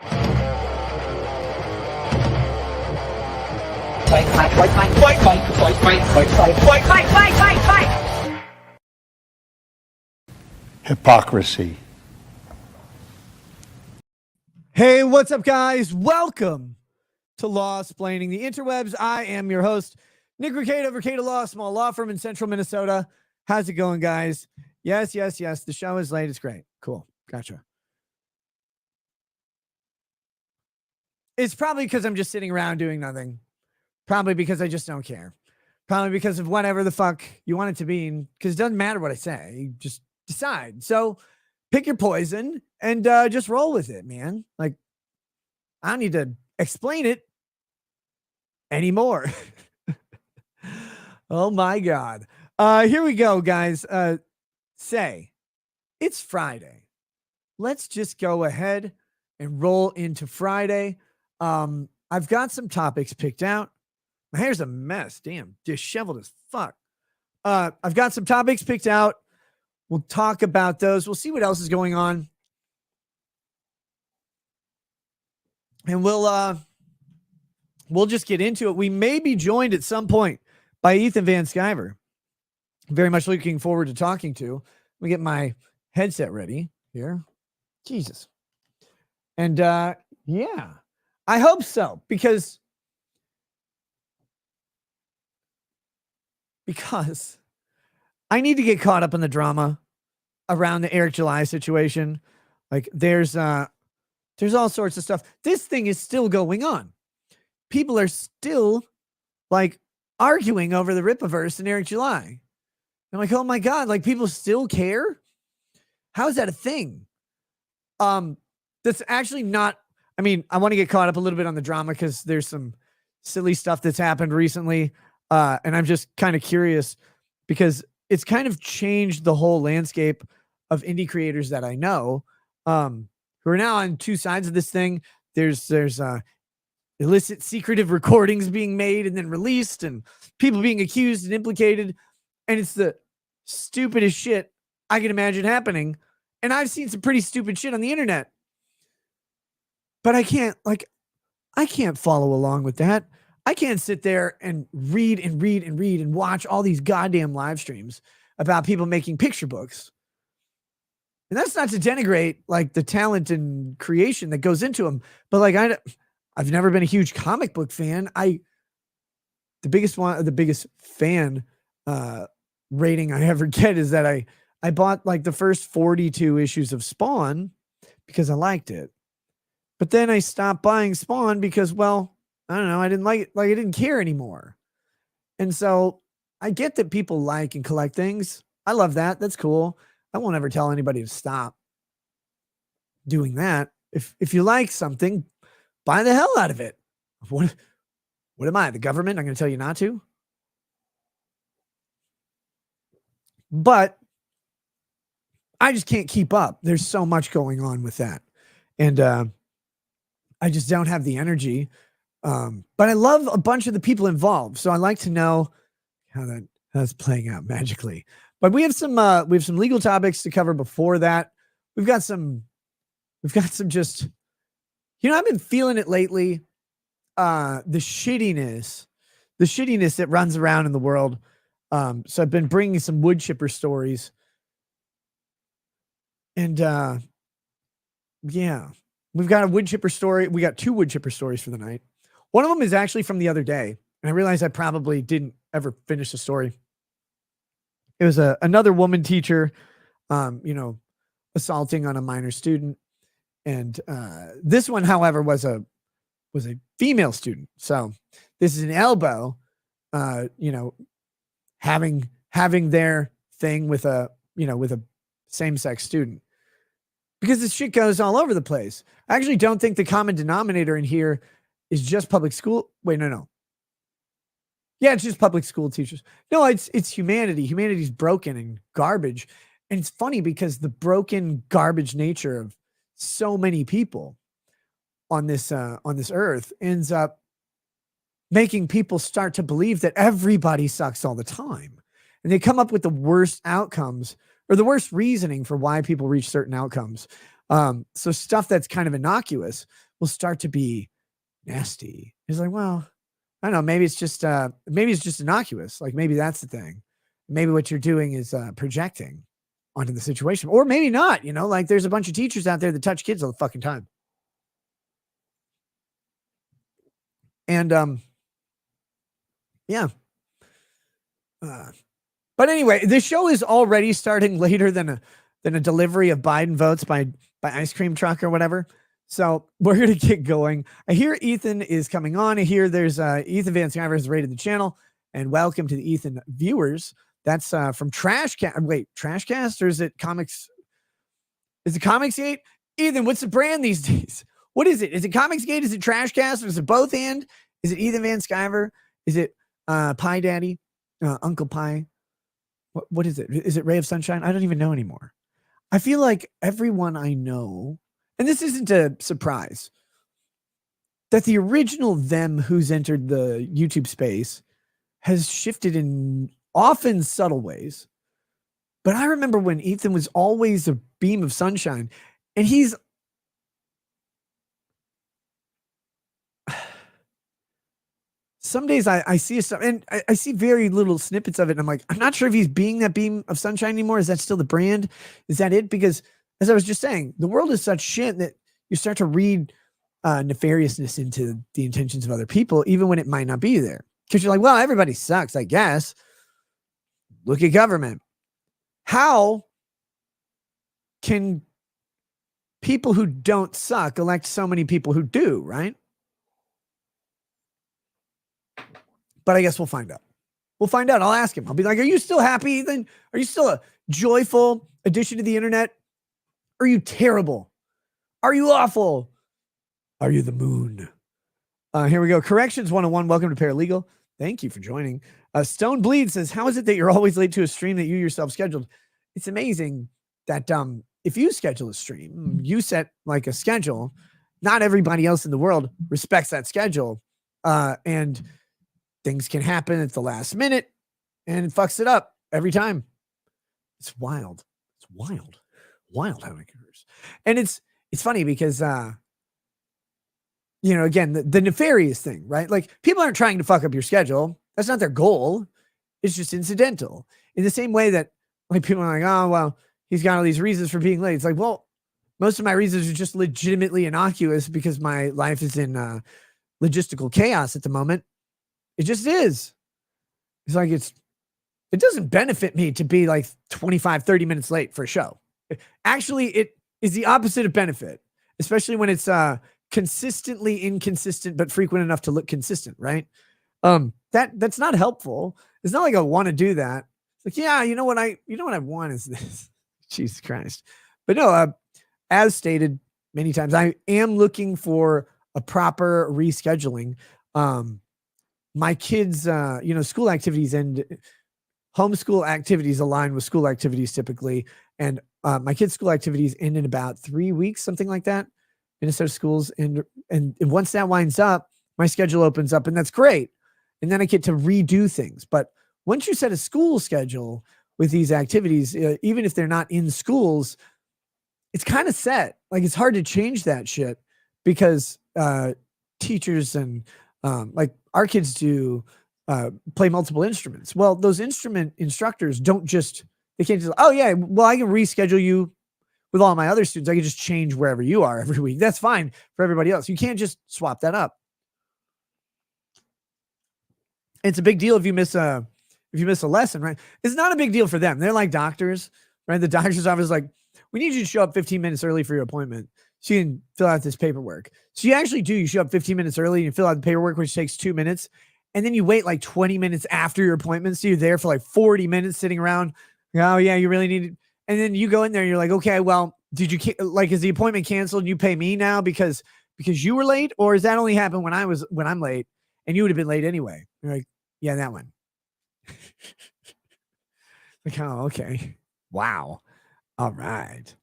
Fight, fight, fight, fight, fight, fight, fight, fight, fight, fight, fight, fight, fight, fight, fight. Hypocrisy. Hey, what's up, guys? Welcome to Law-Splaining the Interwebs. I am your host, Nick Ricada of Ricada Law, small law firm in central Minnesota. How's it going, guys? Yes. The show is late. It's great. Cool. Gotcha. It's probably because I'm just sitting around doing nothing. Probably because I just don't care. Probably because of whatever the fuck you want it to be. Because it doesn't matter what I say. You just decide. So pick your poison and just roll with it, man. Like, I don't need to explain it anymore. Oh, my God. Here we go, guys. Say, it's Friday. Let's just go ahead and roll into Friday. I've got some topics picked out. My hair's a mess. Damn, disheveled as fuck. I've got some topics picked out. We'll talk about those. We'll see what else is going on. And we'll just get into it. We may be joined at some point by Ethan Van Sciver. Very much looking forward to talking to. Let me get my headset ready here. Jesus. And yeah, I hope so, because I need to get caught up in the drama around the Eric July situation. Like, there's all sorts of stuff. This thing is still going on. People are still like arguing over the Rippaverse and Eric July. I'm like, oh my God, like, people still care? How is that a thing? That's actually not, I mean, I want to get caught up a little bit on the drama because there's some silly stuff that's happened recently. And I'm just kind of curious because it's kind of changed the whole landscape of indie creators that I know, who are now on two sides of this thing. There's illicit, secretive recordings being made and then released, and people being accused and implicated. And it's the stupidest shit I can imagine happening. And I've seen some pretty stupid shit on the internet. But I can't follow along with that. I can't sit there and read and watch all these goddamn live streams about people making picture books. And that's not to denigrate like the talent and creation that goes into them. But like, I've never been a huge comic book fan. The biggest fan rating I ever get is that I bought like the first 42 issues of Spawn because I liked it. But then I stopped buying Spawn because, well, I don't know, I didn't like it. Like, I didn't care anymore. And so I get that people like and collect things. I love that. That's cool. I won't ever tell anybody to stop doing that. If you like something, buy the hell out of it. What am I, the government? I'm going to tell you not to. But I just can't keep up. There's so much going on with that. And I just don't have the energy. But I love a bunch of the people involved. So I like to know how that's playing out magically. But we have some legal topics to cover before that. We've got some just, I've been feeling it lately. The shittiness that runs around in the world. So I've been bringing some wood chipper stories. And yeah, we've got a wood chipper story. We got two wood chipper stories for the night. One of them is actually from the other day. And I realized I probably didn't ever finish the story. It was another woman teacher, assaulting on a minor student. And this one, however, was a female student. So this is an elbow, having their thing with a same-sex student. Because this shit goes all over the place. I actually don't think the common denominator in here is just public school. Wait, no. Yeah, it's just public school teachers. No, it's humanity. Humanity's broken and garbage. And it's funny because the broken garbage nature of so many people on this earth ends up making people start to believe that everybody sucks all the time. And they come up with the worst outcomes or the worst reasoning for why people reach certain outcomes. So stuff that's kind of innocuous, will start to be nasty. He's like, well, I don't know, maybe it's just innocuous. Like maybe that's the thing. Maybe what you're doing is projecting onto the situation, or maybe not. Like there's a bunch of teachers out there that touch kids all the fucking time. And yeah. But anyway, this show is already starting later than a delivery of Biden votes by ice cream truck or whatever. So we're going to get going. I hear Ethan is coming on. I hear there's Ethan Van Sciver has rated the channel, and welcome to the Ethan viewers. That's from Trashcast. Wait, Trashcast, or is it Comics? Is it Comicsgate? Ethan, what's the brand these days? What is it? Is it Comicsgate? Is it Trashcast? Or is it both? And is it Ethan Van Sciver? Is it Pie Daddy? Uncle Pie? What is it? Is it Ray of Sunshine? I don't even know anymore. I feel like everyone I know, and this isn't a surprise, that the original them who's entered the YouTube space has shifted in often subtle ways. But I remember when Ethan was always a beam of sunshine, and he's some days I see stuff, and I see very little snippets of it, and I'm like, I'm not sure if he's being that beam of sunshine anymore. Is that still the brand? Is that it? Because as I was just saying, the world is such shit that you start to read nefariousness into the intentions of other people, even when it might not be there. Because you're like, well, everybody sucks, I guess. Look at government. How can people who don't suck elect so many people who do, right? But I guess we'll find out. We'll find out. I'll ask him. I'll be like, are you still happy, Ethan? Are you still a joyful addition to the internet? Are you terrible? Are you awful? Are you the moon? Here we go. Corrections 101. Welcome to Paralegal. Thank you for joining. Stone Bleed says, how is it that you're always late to a stream that you yourself scheduled? It's amazing that if you schedule a stream, you set like a schedule. Not everybody else in the world respects that schedule. And things can happen at the last minute and it fucks it up every time. It's wild. It's wild. Wild how it occurs. And it's funny because, again, the nefarious thing, right? Like people aren't trying to fuck up your schedule. That's not their goal. It's just incidental. In the same way that like people are like, oh, well, he's got all these reasons for being late. It's like, well, most of my reasons are just legitimately innocuous because my life is in logistical chaos at the moment. It just is. It's like it doesn't benefit me to be like 25, 30 minutes late for a show. Actually, it is the opposite of benefit, especially when it's consistently inconsistent but frequent enough to look consistent, right? That's not helpful. It's not like I want to do that. It's like, yeah, you know what I want is this. Jesus Christ. But no, as stated many times, I am looking for a proper rescheduling. My kids, school activities and homeschool activities align with school activities typically. And my kids' school activities end in about 3 weeks, something like that. Minnesota schools. And once that winds up, my schedule opens up and that's great. And then I get to redo things. But once you set a school schedule with these activities, even if they're not in schools, it's kind of set. Like it's hard to change that shit because teachers and like our kids do play multiple instruments. Well, those instrument instructors they can't just, oh yeah, well, I can reschedule you with all my other students. I can just change wherever you are every week. That's fine for everybody else. You can't just swap that up. It's a big deal if you miss a lesson, right? It's not a big deal for them. They're like doctors, right? The doctor's office is like, we need you to show up 15 minutes early for your appointment so you can fill out this paperwork. So you actually do. You show up 15 minutes early and you fill out the paperwork, which takes 2 minutes. And then you wait like 20 minutes after your appointment. So you're there for like 40 minutes sitting around. Oh yeah, you really need it. And then you go in there and you're like, okay, well, is the appointment canceled and you pay me now because you were late? Or does that only happen when I'm late and you would have been late anyway? You're like, yeah, that one. Like, oh, okay. Wow. All right.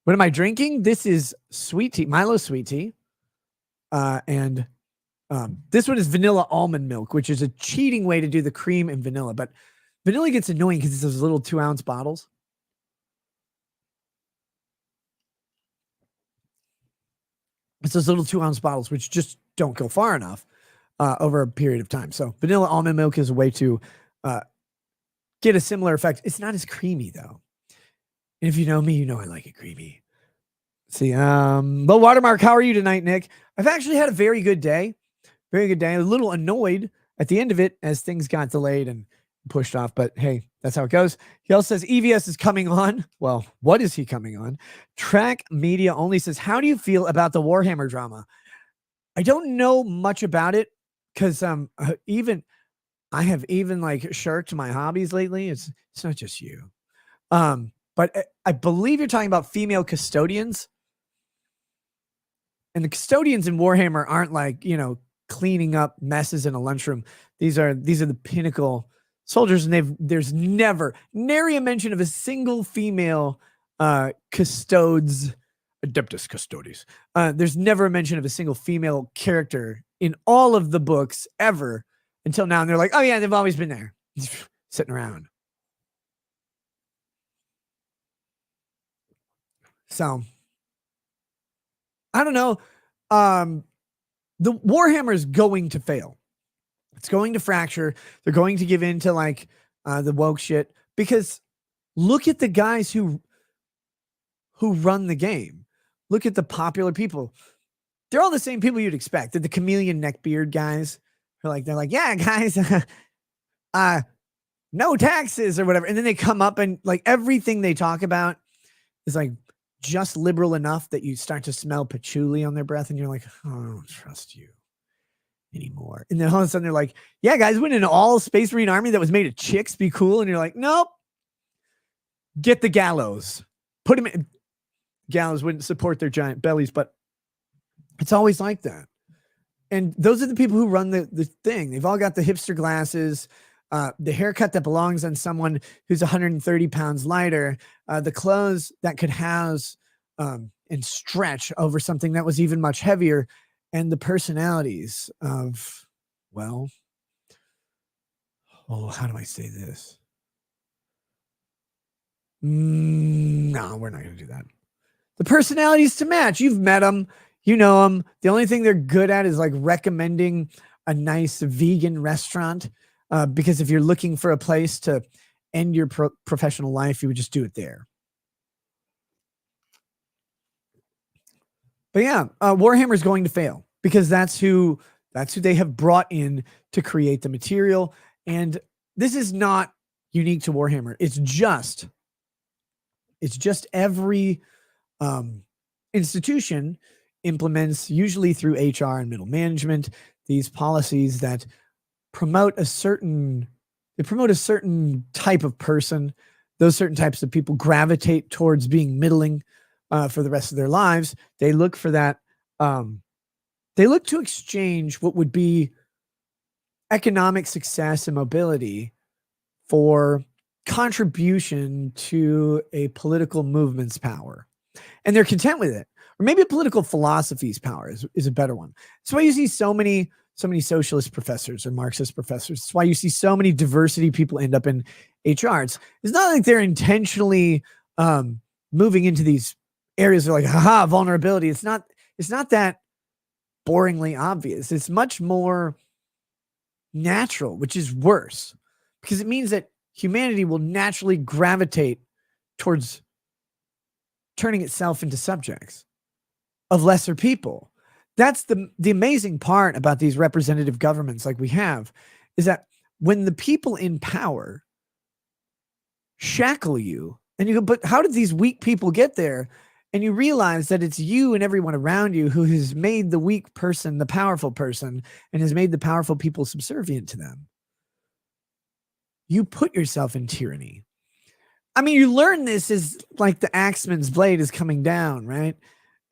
What am I drinking? This is sweet tea, Milo sweet tea. And this one is vanilla almond milk, which is a cheating way to do the cream and vanilla. But vanilla gets annoying because it's those little 2-ounce bottles. It's those little 2-ounce bottles, which just don't go far enough over a period of time. So vanilla almond milk is a way to get a similar effect. It's not as creamy though. And if you know me, you know I like it creamy. See, low watermark. How are you tonight, Nick? I've actually had a very good day. Very good day. A little annoyed at the end of it as things got delayed and pushed off, but hey, that's how it goes. He also says EVS is coming on. Well, what is he coming on? Track Media only says, how do you feel about the Warhammer drama? I don't know much about it because I have even like shirked my hobbies lately. It's not just you. But I believe you're talking about female custodians. And the custodians in Warhammer aren't like, cleaning up messes in a lunchroom. These are the pinnacle soldiers, and there's never nary a mention of a single female custodes, adeptus custodes. There's never a mention of a single female character in all of the books ever until now. And they're like, oh yeah, they've always been there, sitting around. So I don't know. The Warhammer is going to fail. It's going to fracture. They're going to give in to like the woke shit, because look at the guys who run the game. Look at the popular people. They're all the same people you'd expect. They're the chameleon neckbeard guys. They're like, yeah, guys, no taxes or whatever. And then they come up and like everything they talk about is like just liberal enough that you start to smell patchouli on their breath, and you're like, oh, I don't trust you anymore. And then all of a sudden they're like, yeah, guys, wouldn't an all Space Marine army that was made of chicks be cool? And you're like, nope. Get the gallows. Put them in. Gallows wouldn't support their giant bellies, but it's always like that. And those are the people who run the thing. They've all got the hipster glasses, the haircut that belongs on someone who's 130 pounds lighter, the clothes that could house and stretch over something that was even much heavier, and the personalities of, well, how do I say this? No, we're not going to do that. The personalities to match. You've met them. You know them. The only thing they're good at is like recommending a nice vegan restaurant. Because if you're looking for a place to end your professional life, you would just do it there. But yeah, Warhammer is going to fail because that's who they have brought in to create the material. And this is not unique to Warhammer. It's just every institution implements, usually through HR and middle management, these policies that promote a certain type of person. Those certain types of people gravitate towards being middling for the rest of their lives. They look for that. They look to exchange what would be economic success and mobility for contribution to a political movement's power. And they're content with it. Or maybe a political philosophy's power is a better one. That's why you see so many socialist professors or Marxist professors. That's why you see so many diversity people end up in HR. It's not like they're intentionally moving into these areas. They're like, haha, vulnerability. It's not that boringly obvious. It's much more natural, which is worse, because it means that humanity will naturally gravitate towards turning itself into subjects of lesser people. That's the amazing part about these representative governments like we have, is that when the people in power shackle you and you go, but how did these weak people get there? And you realize that it's you and everyone around you who has made the weak person the powerful person and has made the powerful people subservient to them. You put yourself in tyranny. I mean, you learn this as like the axeman's blade is coming down, right?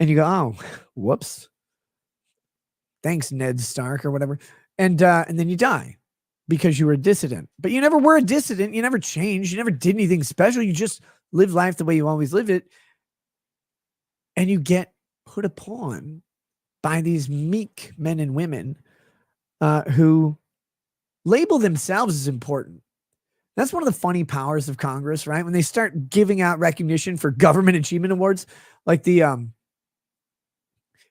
And you go, oh, whoops. Thanks, Ned Stark or whatever. And then you die because you were a dissident. But you never were a dissident. You never changed. You never did anything special. You just lived life the way you always lived it. And you get put upon by these meek men and women who label themselves as important. That's one of the funny powers of Congress, right? When they start giving out recognition for government achievement awards, like the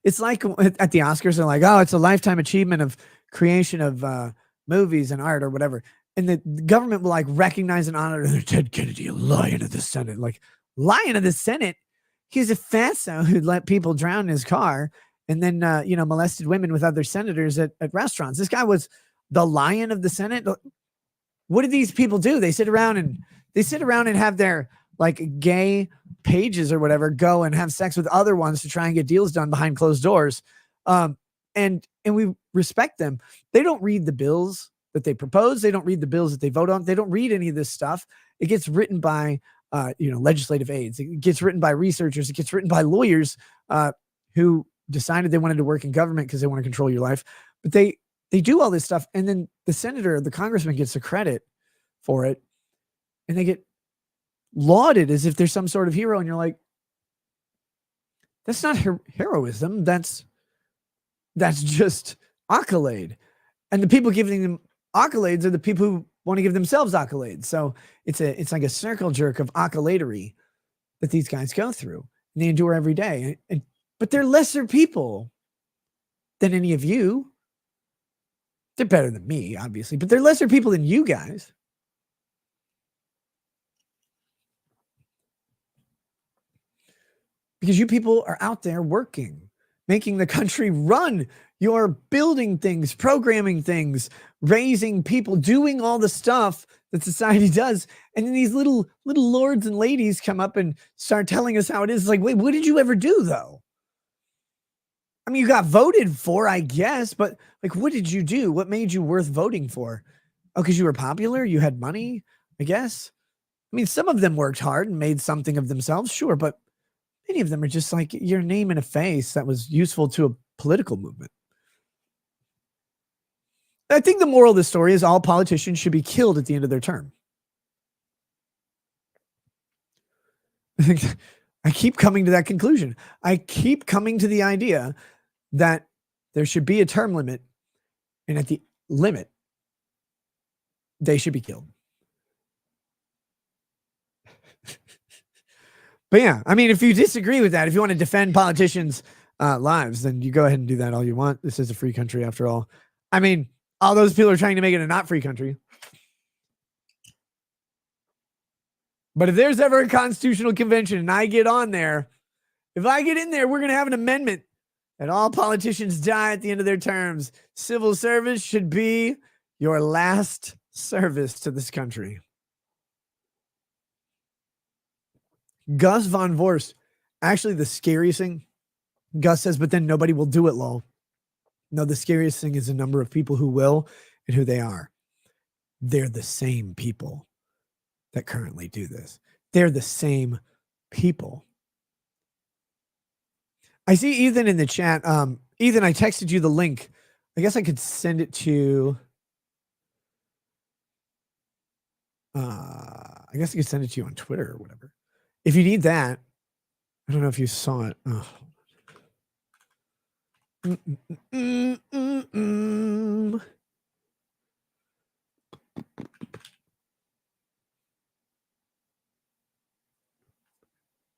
It's like at the Oscars, they're like, oh, it's a lifetime achievement of creation of movies and art or whatever. And the government will like recognize and honor Ted Kennedy, a lion of the Senate. Like, lion of the Senate? He's a fatso who let people drown in his car and then, molested women with other senators at restaurants. This guy was the lion of the Senate. What do these people do? They sit around and have their like gay pages or whatever go and have sex with other ones to try and get deals done behind closed doors. And we respect them. They don't read the bills that they propose. They don't read the bills that they vote on. They don't read any of this stuff. It gets written by, legislative aides. It gets written by researchers. It gets written by lawyers who decided they wanted to work in government because they want to control your life. But they do all this stuff. And then the senator, the congressman gets the credit for it. And they get lauded as if they're some sort of hero. And you're like, that's not heroism. That's just accolade. And the people giving them accolades are the people who want to give themselves accolades. So it's like a circle jerk of accoladery that these guys go through and they endure every day. But they're lesser people than any of you. They're better than me, obviously, but they're lesser people than you guys. Because you people are out there working, making the country run. You're building things, programming things, raising people, doing all the stuff that society does. And then these little lords and ladies come up and start telling us how it is. It's like, wait, what did you ever do though? I mean, you got voted for, I guess, but like, what did you do? What made you worth voting for? Oh, because you were popular? You had money, I guess. I mean, some of them worked hard and made something of themselves, sure, but many of them are just like your name and a face that was useful to a political movement. I think the moral of the story is all politicians should be killed at the end of their term. I keep coming to that conclusion. I keep coming to the idea that there should be a term limit, and at the limit, they should be killed. But yeah, I mean, if you disagree with that, if you want to defend politicians' lives, then you go ahead and do that all you want. This is a free country after all. I mean, all those people are trying to make it a not free country. But if there's ever a constitutional convention and I get on there, if I get in there, we're going to have an amendment that all politicians die at the end of their terms. Civil service should be your last service to this country. Gus Von Vorst, actually the scariest thing, Gus says, but then nobody will do it, lol. No, the scariest thing is the number of people who will and who they are. They're the same people that currently do this. They're the same people. I see Ethan in the chat. Ethan, I texted you the link. I guess I could send it to... I guess I could send it to you on Twitter or whatever. If you need that, I don't know if you saw it. Oh. Let's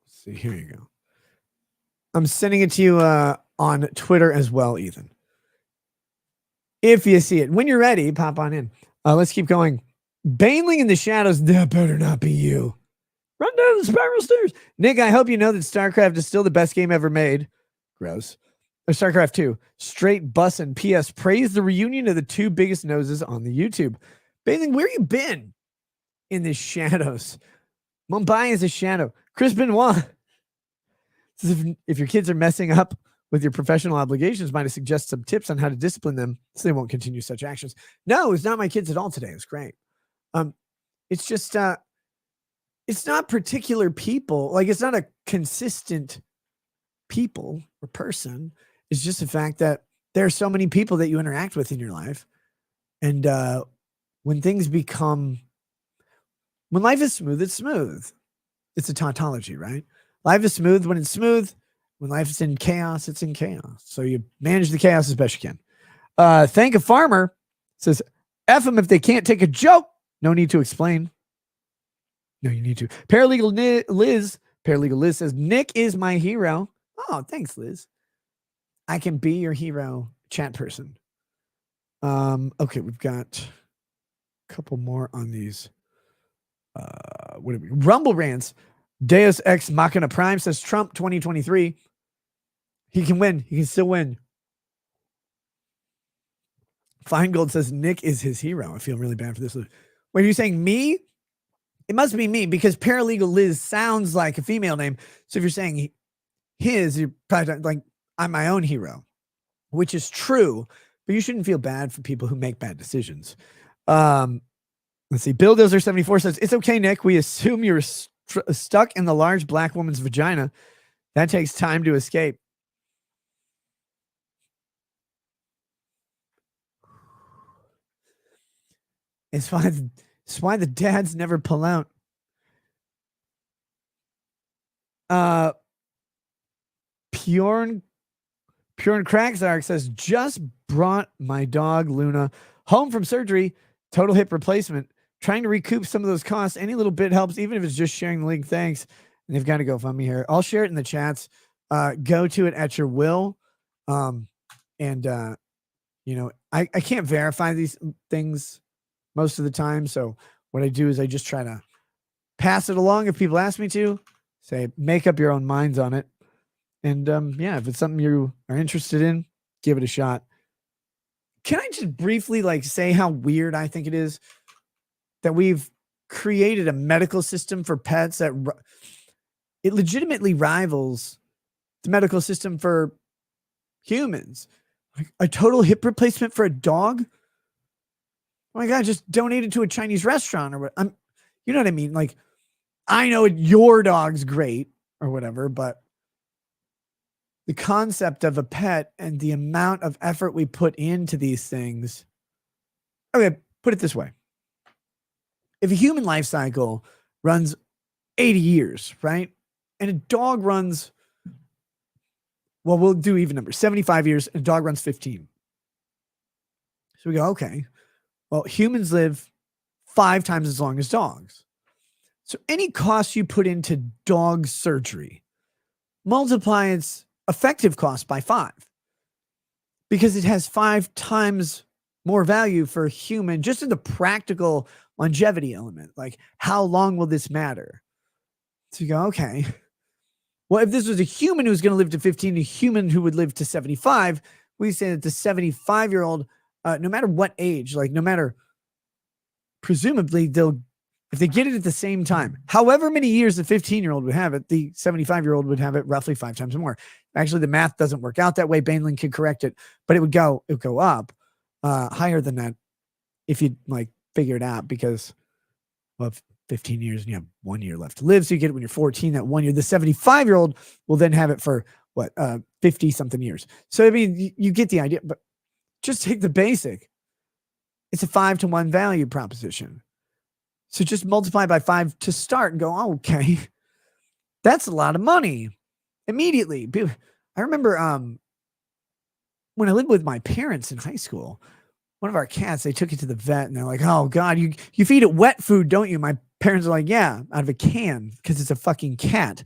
see, here you go. I'm sending it to you on Twitter as well, Ethan. If you see it. When you're ready, pop on in. Let's keep going. Baneling in the shadows, that better not be you. Run down the spiral stairs. Nick, I hope you know that StarCraft is still the best game ever made. Gross. Or StarCraft 2. Straight bussin'. P.S. Praise the reunion of the two biggest noses on the YouTube. Baneling, where you been in the shadows? Mumbai is a shadow. Chris Benoit. If your kids are messing up with your professional obligations, might I suggest some tips on how to discipline them so they won't continue such actions? No, it's not my kids at all today. It was great. It's just... it's not particular people. Like, it's not a consistent people or person. It's just the fact that there are so many people that you interact with in your life. And when things become... when life is smooth, it's smooth. It's a tautology, right? Life is smooth when it's smooth. When life is in chaos, it's in chaos. So you manage the chaos as best you can. Thank a farmer. Says, F them if they can't take a joke. No need to explain. No, you need to. Paralegal Liz says, Nick is my hero. Oh, thanks, Liz. I can be your hero chat person. Okay, we've got a couple more on these. What are we? Rumble rants. Deus Ex Machina Prime says Trump 2023. He can win. He can still win. Feingold says Nick is his hero. I feel really bad for this. Wait, are you saying me? It must be me because Paralegal Liz sounds like a female name. So if you're saying his, you're probably like, I'm my own hero, which is true, but you shouldn't feel bad for people who make bad decisions. Let's see. Billdozer 74 says, it's okay, Nick. We assume you're stuck in the large black woman's vagina. That takes time to escape. It's why the dads never pull out. Pure Cracksark says, just brought my dog Luna home from surgery, total hip replacement, trying to recoup some of those costs. Any little bit helps, even if it's just sharing the link. Thanks. And they've got to go fund me here. I'll share it in the chats. Go to it at your will. You know, I can't verify these things most of the time. So what I do is I just try to pass it along if people ask me to. Say, make up your own minds on it. And yeah, if it's something you are interested in, give it a shot. Can I just briefly say how weird I think it is that we've created a medical system for pets that it legitimately rivals the medical system for humans? Like a total hip replacement for a dog? Oh my God, just donate it to a Chinese restaurant or what? You know what I mean? Like, I know your dog's great or whatever, but the concept of a pet and the amount of effort we put into these things. Okay, put it this way. If a human life cycle runs 80 years, right? And a dog runs, well, we'll do even numbers, 75 years, and a dog runs 15. So we go, okay, well, humans live 5 times as long as dogs. So any cost you put into dog surgery, multiply its effective cost by 5, because it has 5 times more value for a human, just in the practical longevity element. Like, how long will this matter? So you go, okay, well, if this was a human who's going to live to 15, a human who would live to 75, we say that the 75-year-old, no matter what age, no matter, presumably if they get it at the same time, however many years the 15-year-old would have it, the 75-year-old would have it roughly 5 times more. Actually, the math doesn't work out that way. Bainlin could correct it, but it would go up higher than that if you figure it out, because, well, 15 years and you have 1 year left to live. So you get it when you're 14, that 1 year. The 75-year-old will then have it for 50 something years. So, I mean, you get the idea, but just take the basic. It's a 5-to-1 value proposition. So just multiply by 5 to start and go, oh, okay, that's a lot of money immediately. I remember when I lived with my parents in high school, one of our cats, they took it to the vet and they're like, oh God, you feed it wet food, don't you? My parents are like, yeah, out of a can, because it's a fucking cat.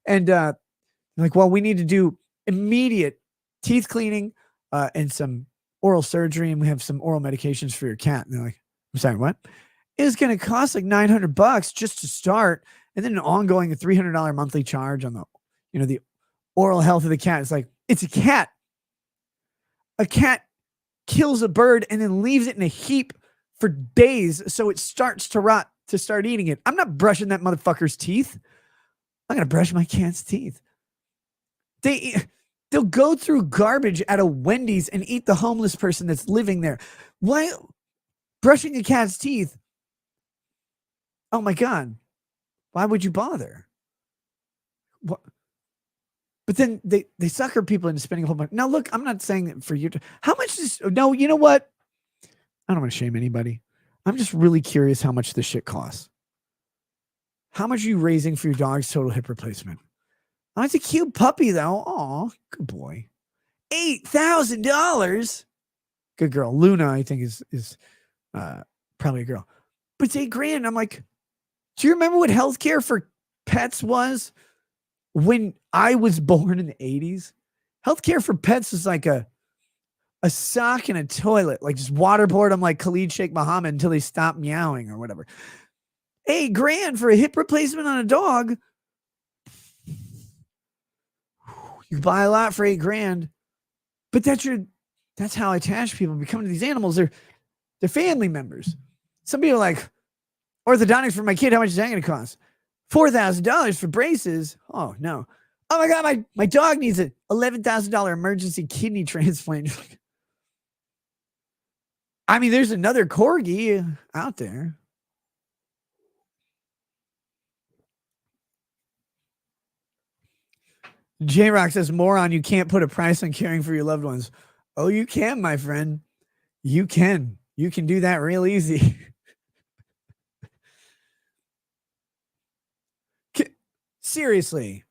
And like, well, we need to do immediate teeth cleaning and some oral surgery, and we have some oral medications for your cat. And they're like, I'm sorry, what? It's going to cost like $900 just to start, and then an ongoing $300 monthly charge on the oral health of the cat. It's like, it's a cat. A cat kills a bird and then leaves it in a heap for days so it starts to rot to start eating it. I'm not brushing that motherfucker's teeth. I'm going to brush my cat's teeth. They'll go through garbage at a Wendy's and eat the homeless person that's living there. Why? Brushing a cat's teeth. Oh my God. Why would you bother? What? But then they sucker people into spending a whole bunch. Now, look, I'm not saying that for you to, how much is, no, you know what? I don't want to shame anybody. I'm just really curious how much this shit costs. How much are you raising for your dog's total hip replacement? Oh, it's a cute puppy though. Oh, good boy. $8,000. Good girl. Luna, I think is probably a girl, but it's $8,000. I'm like, do you remember what healthcare for pets was when I was born in the 80s? Healthcare for pets is like a sock and a toilet. Like just waterboard them like Khalid Sheikh Mohammed until they stop meowing or whatever. $8,000 for a hip replacement on a dog. You can buy a lot for $8,000, but that's how attached people become to these animals. They're family members. Some people are like, orthodontics for my kid, how much is that going to cost? $4,000 for braces. Oh no. Oh my God, my dog needs an $11,000 emergency kidney transplant. I mean, there's another corgi out there. J-Rock says, moron, you can't put a price on caring for your loved ones. Oh, you can, my friend. You can. You can do that real easy. Seriously.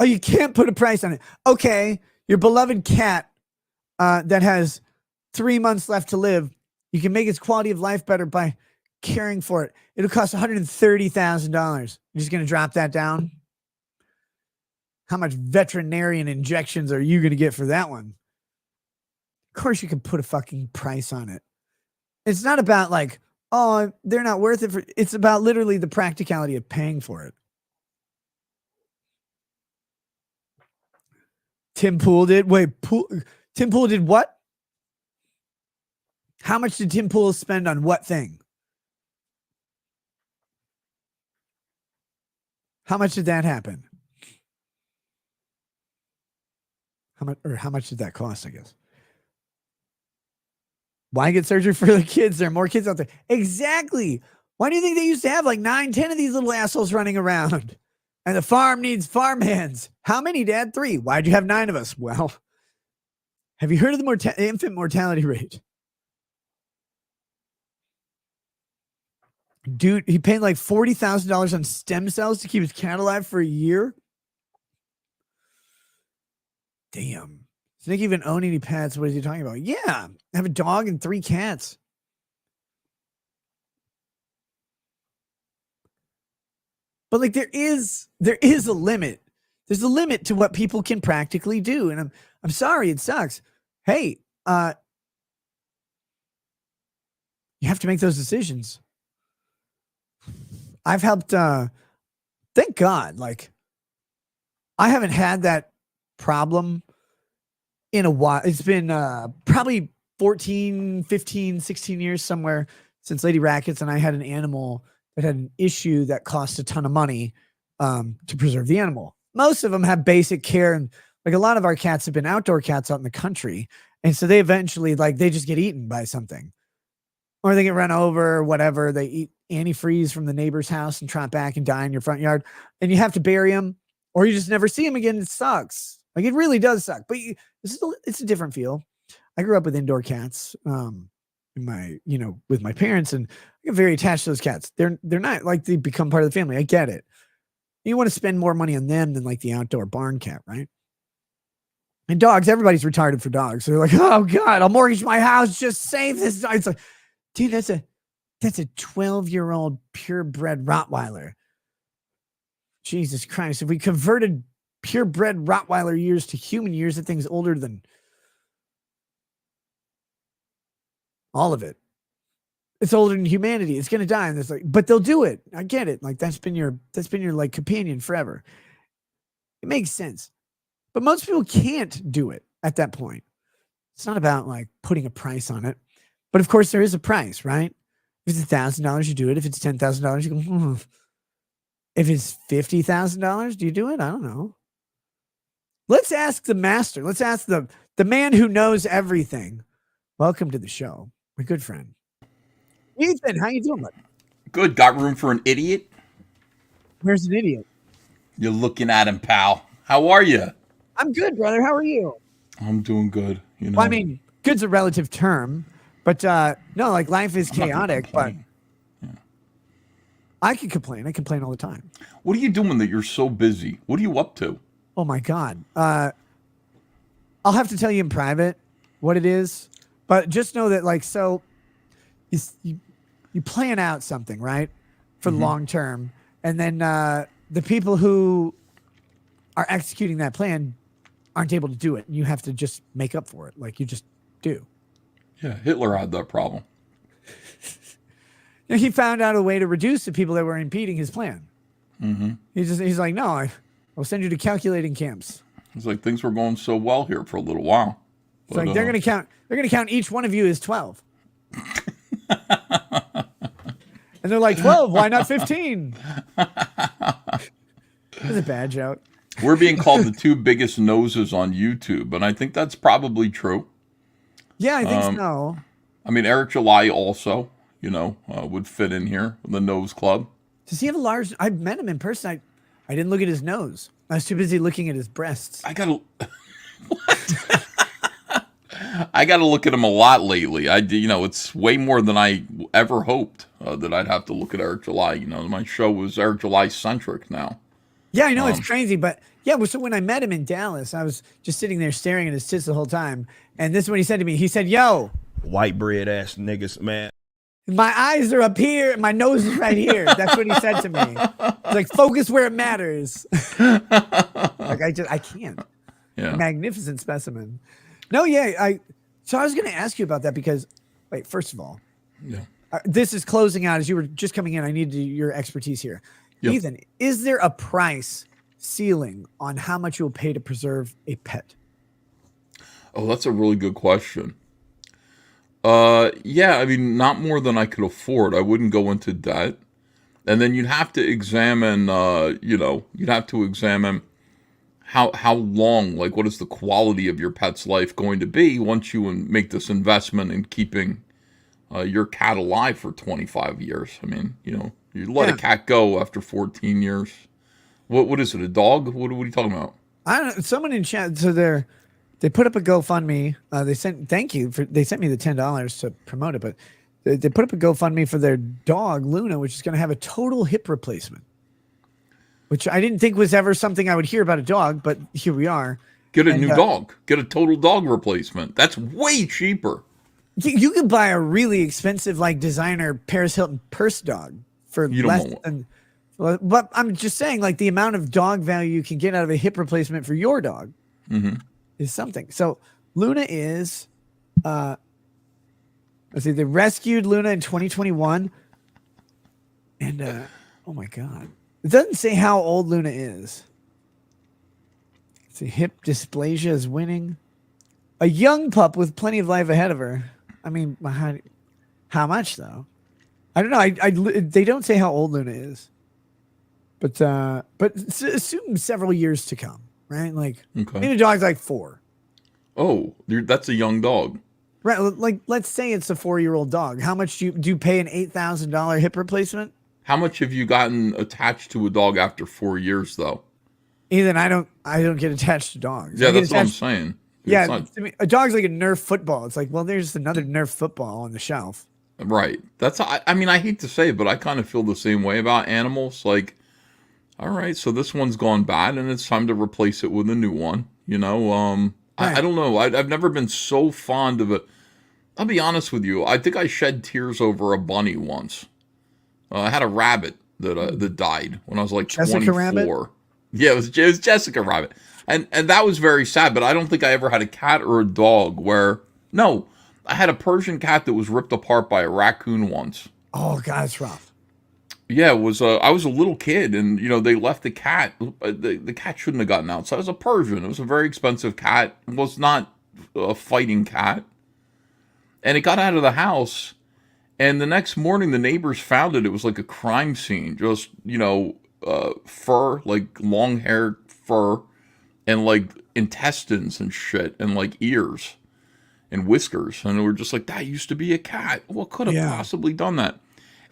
Oh, you can't put a price on it. Okay, your beloved cat that has 3 months left to live, you can make its quality of life better by caring for it. It'll cost $130,000. You're just going to drop that down? How much veterinarian injections are you going to get for that one? Of course you can put a fucking price on it. It's not about like, oh, they're not worth it. It's about literally the practicality of paying for it. Tim Pool did. Tim Pool did what? How much did Tim Pool spend on what thing? How much did that happen? How much did that cost, I guess? Why get surgery for the kids? There are more kids out there. Exactly. Why do you think they used to have like 9, 10 of these little assholes running around? And the farm needs farmhands. How many, Dad? 3. Why'd you have 9 of us? Well, have you heard of the infant mortality rate? Dude, he paid like $40,000 on stem cells to keep his cat alive for a year. Damn. Does Nick even own any pets? What is he talking about? Yeah. I have a dog and 3 cats. But like there is a limit. There's a limit to what people can practically do. And I'm sorry, it sucks. Hey, you have to make those decisions. I've helped thank God, like I haven't had that problem in a while. It's been probably 14, 15, 16 years somewhere since Lady Rackets and I had an animal that had an issue that cost a ton of money to preserve the animal. Most of them have basic care, and like a lot of our cats have been outdoor cats out in the country, and so they eventually they just get eaten by something, or they get run over, or whatever. They eat antifreeze from the neighbor's house and trot back and die in your front yard, and you have to bury them, or you just never see them again. It sucks. Like it really does suck. But it's a different feel. I grew up with indoor cats. With my parents, and I get very attached to those cats. They're not like they become part of the family. I get it. You want to spend more money on them than like the outdoor barn cat, right? And dogs, everybody's retarded for dogs. So they're like, oh God, I'll mortgage my house, just save this dog. It's like, dude, that's a 12-year-old purebred Rottweiler. Jesus Christ. If we converted purebred Rottweiler years to human years, that thing's older than all of it. It's older than humanity. It's going to die. And it's like, but they'll do it. I get it. Like that's been your like companion forever. It makes sense. But most people can't do it at that point. It's not about like putting a price on it. But of course there is a price, right? If it's $1,000, you do it. If it's $10,000, you go, If it's $50,000, do you do it? I don't know. Let's ask the master. Let's ask the man who knows everything. Welcome to the show, my good friend. Ethan, how you doing, buddy? Good. Got room for an idiot? Where's an idiot? You're looking at him, pal. How are you? I'm good, brother. How are you? I'm doing good. You know. Well, I mean, good's a relative term, but no, like life is chaotic. But yeah. I can complain. I complain all the time. What are you doing that you're so busy? What are you up to? Oh my God. I'll have to tell you in private what it is, but just know that like so. You plan out something, right, for the long term, and then the people who are executing that plan aren't able to do it. You have to just make up for it, like you just do. Yeah, Hitler had that problem. He found out a way to reduce the people that were impeding his plan. Mm-hmm. He's like, no, I'll send you to calculating camps. It's like things were going so well here for a little while. It's like they're gonna count each one of you as 12. And they're like, 12, why not 15? That's a bad joke. We're being called the 2 biggest noses on YouTube, and I think that's probably true. Yeah, I think so. I mean, Eric July also, would fit in here, the nose club. Does he have a large... I met him in person. I didn't look at his nose. I was too busy looking at his breasts. I gotta look at him a lot lately. It's way more than I ever hoped that I'd have to look at Eric July. My show was Eric July centric now. Yeah, I know it's crazy, but yeah. So when I met him in Dallas, I was just sitting there staring at his tits the whole time, and this is what he said to me. He said, "Yo, white bread ass niggas, man. My eyes are up here, and my nose is right here." That's what he said to me. He's like, "Focus where it matters." Like I can't. Yeah. Magnificent specimen. No, yeah. So I was going to ask you about that because, wait, first of all, yeah. This is closing out as you were just coming in. I need your expertise here. Yep. Ethan, is there a price ceiling on how much you'll pay to preserve a pet? Oh, that's a really good question. Yeah, I mean, not more than I could afford. I wouldn't go into debt. And then you'd have to examine, how long, like what is the quality of your pet's life going to be once you make this investment in keeping your cat alive for 25 years. I mean, you let a cat go after 14 years. What is it, a dog? What are you talking about? I don't know. Someone in chat, so they put up a GoFundMe. They sent me the $10 to promote it, but they put up a GoFundMe for their dog, Luna, which is going to have a total hip replacement. Which I didn't think was ever something I would hear about a dog, but here we are. Get a new dog. Get a total dog replacement. That's way cheaper. You could buy a really expensive, like designer Paris Hilton purse dog for less than. But I'm just saying, like the amount of dog value you can get out of a hip replacement for your dog is something. So Luna is, let's see, they rescued Luna in 2021, and oh my god. It doesn't say how old Luna is. Let's see, hip dysplasia is winning. A young pup with plenty of life ahead of her. I mean, how much though? I don't know. They don't say how old Luna is, but assume several years to come, right? Like, maybe the dog's like 4. Oh, that's a young dog, right? Like, let's say it's a 4-year-old dog. How much do you pay an $8,000 hip replacement? How much have you gotten attached to a dog after 4 years, though? Ethan, I don't get attached to dogs. Yeah, that's what I'm saying. Yeah, I mean, a dog's like a Nerf football. It's like, well, there's another Nerf football on the shelf. Right. I mean, I hate to say it, but I kind of feel the same way about animals. Like, all right, so this one's gone bad, and it's time to replace it with a new one. Right. I don't know. I've never been so fond of it. I'll be honest with you. I think I shed tears over a bunny once. I had a rabbit that died when I was like Jessica 24. Rabbit? Yeah, it was Jessica Rabbit. And that was very sad, but I don't think I ever had a cat or a dog where... No, I had a Persian cat that was ripped apart by a raccoon once. Oh, God, it's rough. Yeah, it was. I was a little kid, and, they left the cat. The cat shouldn't have gotten out. So I was a Persian. It was a very expensive cat. It was not a fighting cat. And it got out of the house... And the next morning, the neighbors found it. It was like a crime scene. Just, fur, like long hair fur, and like intestines and shit, and like ears and whiskers. And we're just like, that used to be a cat. What could have possibly done that?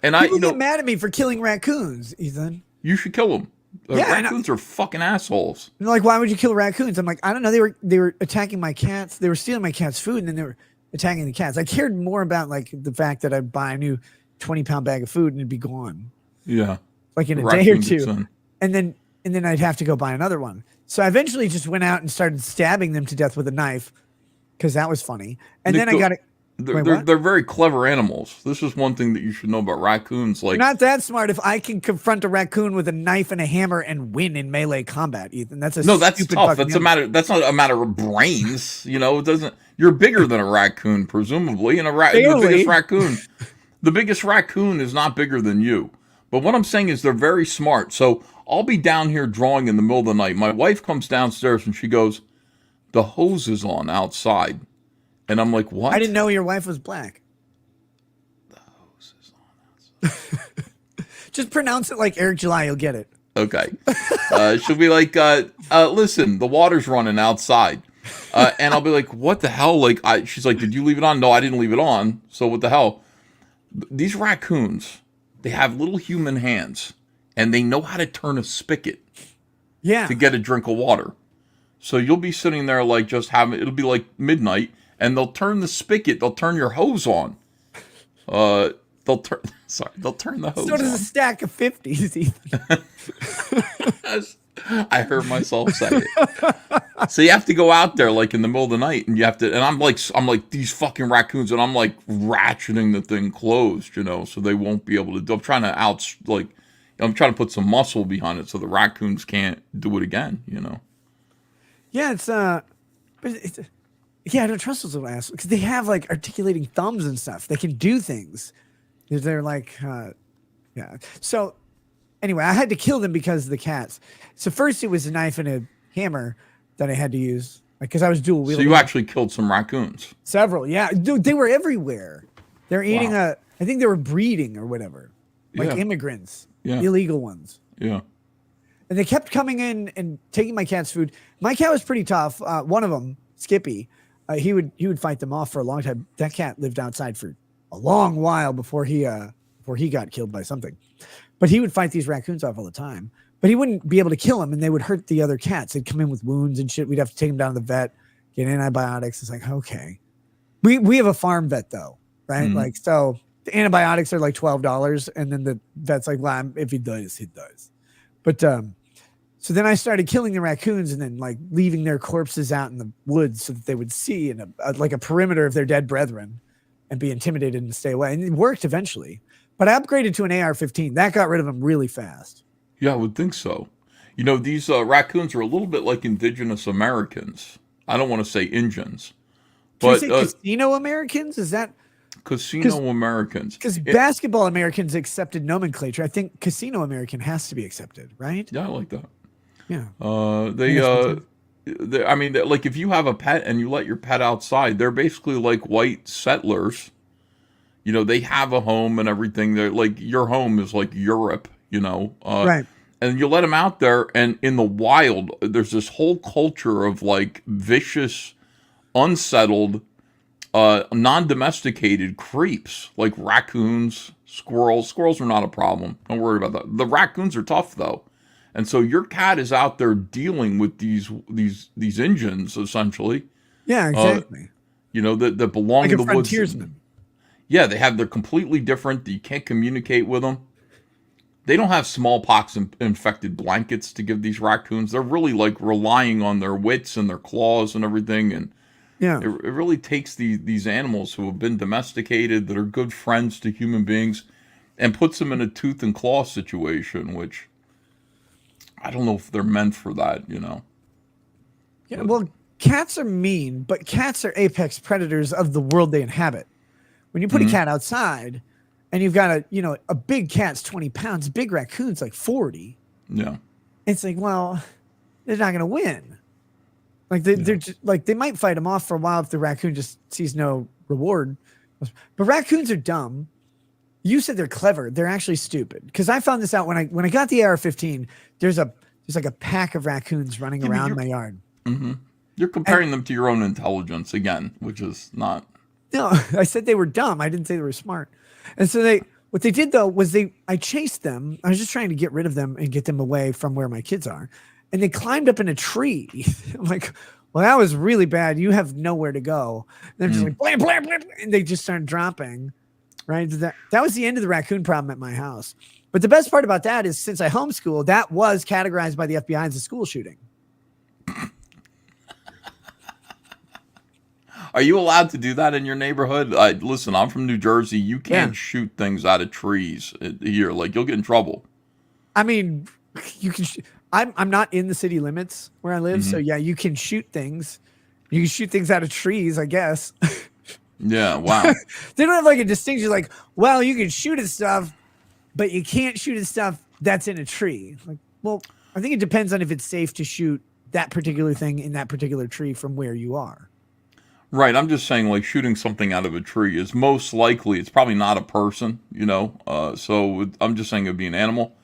And People get mad at me for killing raccoons, Ethan. You should kill them. Raccoons are fucking assholes. And like, why would you kill raccoons? I'm like, I don't know. They were attacking my cats. They were stealing my cat's food, and then they were attacking the cats. I cared more about like the fact that I'd buy a new 20-pound bag of food and it'd be gone. Yeah. Like in a day or two. And then I'd have to go buy another one. So I eventually just went out and started stabbing them to death with a knife because that was funny. And Nick, then Wait, what? They're very clever animals. This is one thing that you should know about raccoons. Like, Not that smart. If I can confront a raccoon with a knife and a hammer and win in melee combat, Ethan, that's a no, that's stupid tough. fucking That's a animal. matter. That's not a matter of brains. You know, it doesn't. You're bigger than a raccoon, presumably, and the biggest raccoon is not bigger than you. But what I'm saying is they're very smart. So I'll be down here drawing in the middle of the night. My wife comes downstairs and she goes, "The hose is on outside," and I'm like, "What?" I didn't know your wife was black. The hose is on outside. Just pronounce it like Eric July. You'll get it. Okay. She'll be like, listen, the water's running outside. And I'll be like, what the hell? Like, she's like, did you leave it on? No, I didn't leave it on. So what the hell? These raccoons, they have little human hands and they know how to turn a spigot Yeah. to get a drink of water. So you'll be sitting there like just having, it'll be like midnight and they'll turn the spigot, they'll turn your hose on. They'll turn the hose So does on. a stack of 50s, Ethan. I heard myself say it. So you have to go out there like in the middle of the night, and you have to. And I'm like these fucking raccoons, and I'm like ratcheting the thing closed, you know, so they won't be able to. I'm trying to I'm trying to put some muscle behind it so the raccoons can't do it again, you know. Yeah, yeah, I don't trust those little assholes because they have like articulating thumbs and stuff. They can do things. They're like, yeah. So anyway, I had to kill them because of the cats. So first it was a knife and a hammer that I had to use, like, because I was dual wielding. So you actually killed some raccoons. Several, yeah, dude, they were everywhere. They're eating Wow. I think they were breeding or whatever, like Yeah. immigrants, Yeah. illegal ones. Yeah. And they kept coming in and taking my cat's food. My cat was pretty tough. One of them, Skippy, he would fight them off for a long time. That cat lived outside for a long while before he got killed by something. But he would fight these raccoons off all the time. But he wouldn't be able to kill them, and they would hurt the other cats. They'd come in with wounds and shit. We'd have to take them down to the vet, get antibiotics. It's like, okay. We have a farm vet though, right? Mm-hmm. Like, so the antibiotics are like $12, and then the vet's like, well, if he dies, he dies. But so then I started killing the raccoons and then like leaving their corpses out in the woods so that they would see in like a perimeter of their dead brethren and be intimidated and stay away. And it worked eventually. But I upgraded to an AR-15. That got rid of them really fast. Yeah, I would think so. You know, these raccoons are a little bit like indigenous Americans. I don't want to say Indians. Can you But say casino Americans? Is that casino Americans. because basketball Americans accepted nomenclature? I think casino American has to be accepted, right? Yeah, I like that. Yeah. I mean, like if you have a pet and you let your pet outside, they're basically like white settlers. You know, they have a home and everything. They're like, your home is like Europe, you know. Right. And you let them out there, and in the wild, there's this whole culture of like vicious, unsettled, non-domesticated creeps like raccoons, squirrels. Squirrels are not a problem. Don't worry about that. The raccoons are tough though. And so your cat is out there dealing with these engines essentially. Yeah, exactly. You know, that belong Like in a the woods. frontiersman. Yeah, they're completely different. You can't communicate with them. They don't have smallpox infected blankets to give these raccoons. They're really like relying on their wits and their claws and everything. And Yeah. it really takes these animals who have been domesticated, that are good friends to human beings, and puts them in a tooth and claw situation, which I don't know if they're meant for that, you know. Yeah, well, cats are mean, but cats are apex predators of the world they inhabit. When you put a cat outside and you've got a big cat's 20 pounds, big raccoon's like 40. Yeah. It's like, well, they're not going to win. Like they're just, like, they might fight them off for a while if the raccoon just sees no reward. But raccoons are dumb. You said they're clever. They're actually stupid. Because I found this out when I got the AR-15. There's like a pack of raccoons running around my yard. Mm-hmm. You're comparing them to your own intelligence again, which is not. No, I said they were dumb. I didn't say they were smart. And so what they did though was I chased them. I was just trying to get rid of them and get them away from where my kids are. And they climbed up in a tree. I'm like, well, that was really bad. You have nowhere to go. And they're just like, blam, blam, blam, and they just started dropping. Right. That was the end of the raccoon problem at my house. But the best part about that is, since I homeschool, that was categorized by the FBI as a school shooting. Are you allowed to do that in your neighborhood? Listen, I'm from New Jersey. You can't shoot things out of trees here. Like, you'll get in trouble. I mean, you can. I'm not in the city limits where I live, so yeah, you can shoot things. You can shoot things out of trees, I guess. Yeah, wow. They don't have like a distinction, like, well, you can shoot at stuff, but you can't shoot at stuff that's in a tree. Like, well, I think it depends on if it's safe to shoot that particular thing in that particular tree from where you are. Right, I'm just saying, like, shooting something out of a tree is most likely, it's probably not a person, so I'm just saying it would be an animal.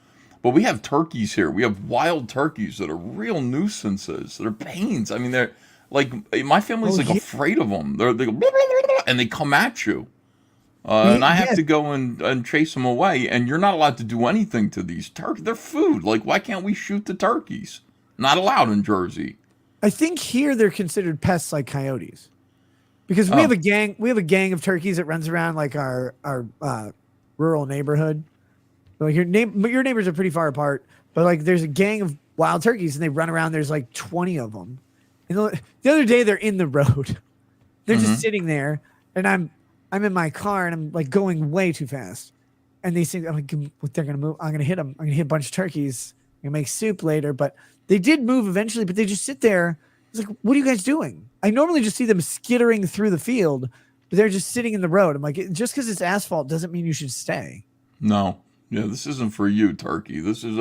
But we have turkeys here. We have wild turkeys that are real nuisances. They're pains. I mean, they're, like, my family's, afraid of them. They go, blah, blah, blah, blah, and they come at you. And I have to go and chase them away, and you're not allowed to do anything to these turkeys. They're food. Like, why can't we shoot the turkeys? Not allowed in Jersey. I think here they're considered pests like coyotes. Because we have a gang of turkeys that runs around like our rural neighborhood. Like your neighbors are pretty far apart, but like there's a gang of wild turkeys and they run around. There's like 20 of them. And the other day they're in the road. They're just sitting there, and I'm in my car and I'm like going way too fast. And they think, I'm like, they're gonna move. I'm gonna hit them. I'm gonna hit a bunch of turkeys. I'm gonna make soup later. But they did move eventually. But they just sit there. It's like, what are you guys doing? I normally just see them skittering through the field, but they're just sitting in the road. I'm like, just because it's asphalt doesn't mean you should stay. No. Yeah, this isn't for you, turkey. This is,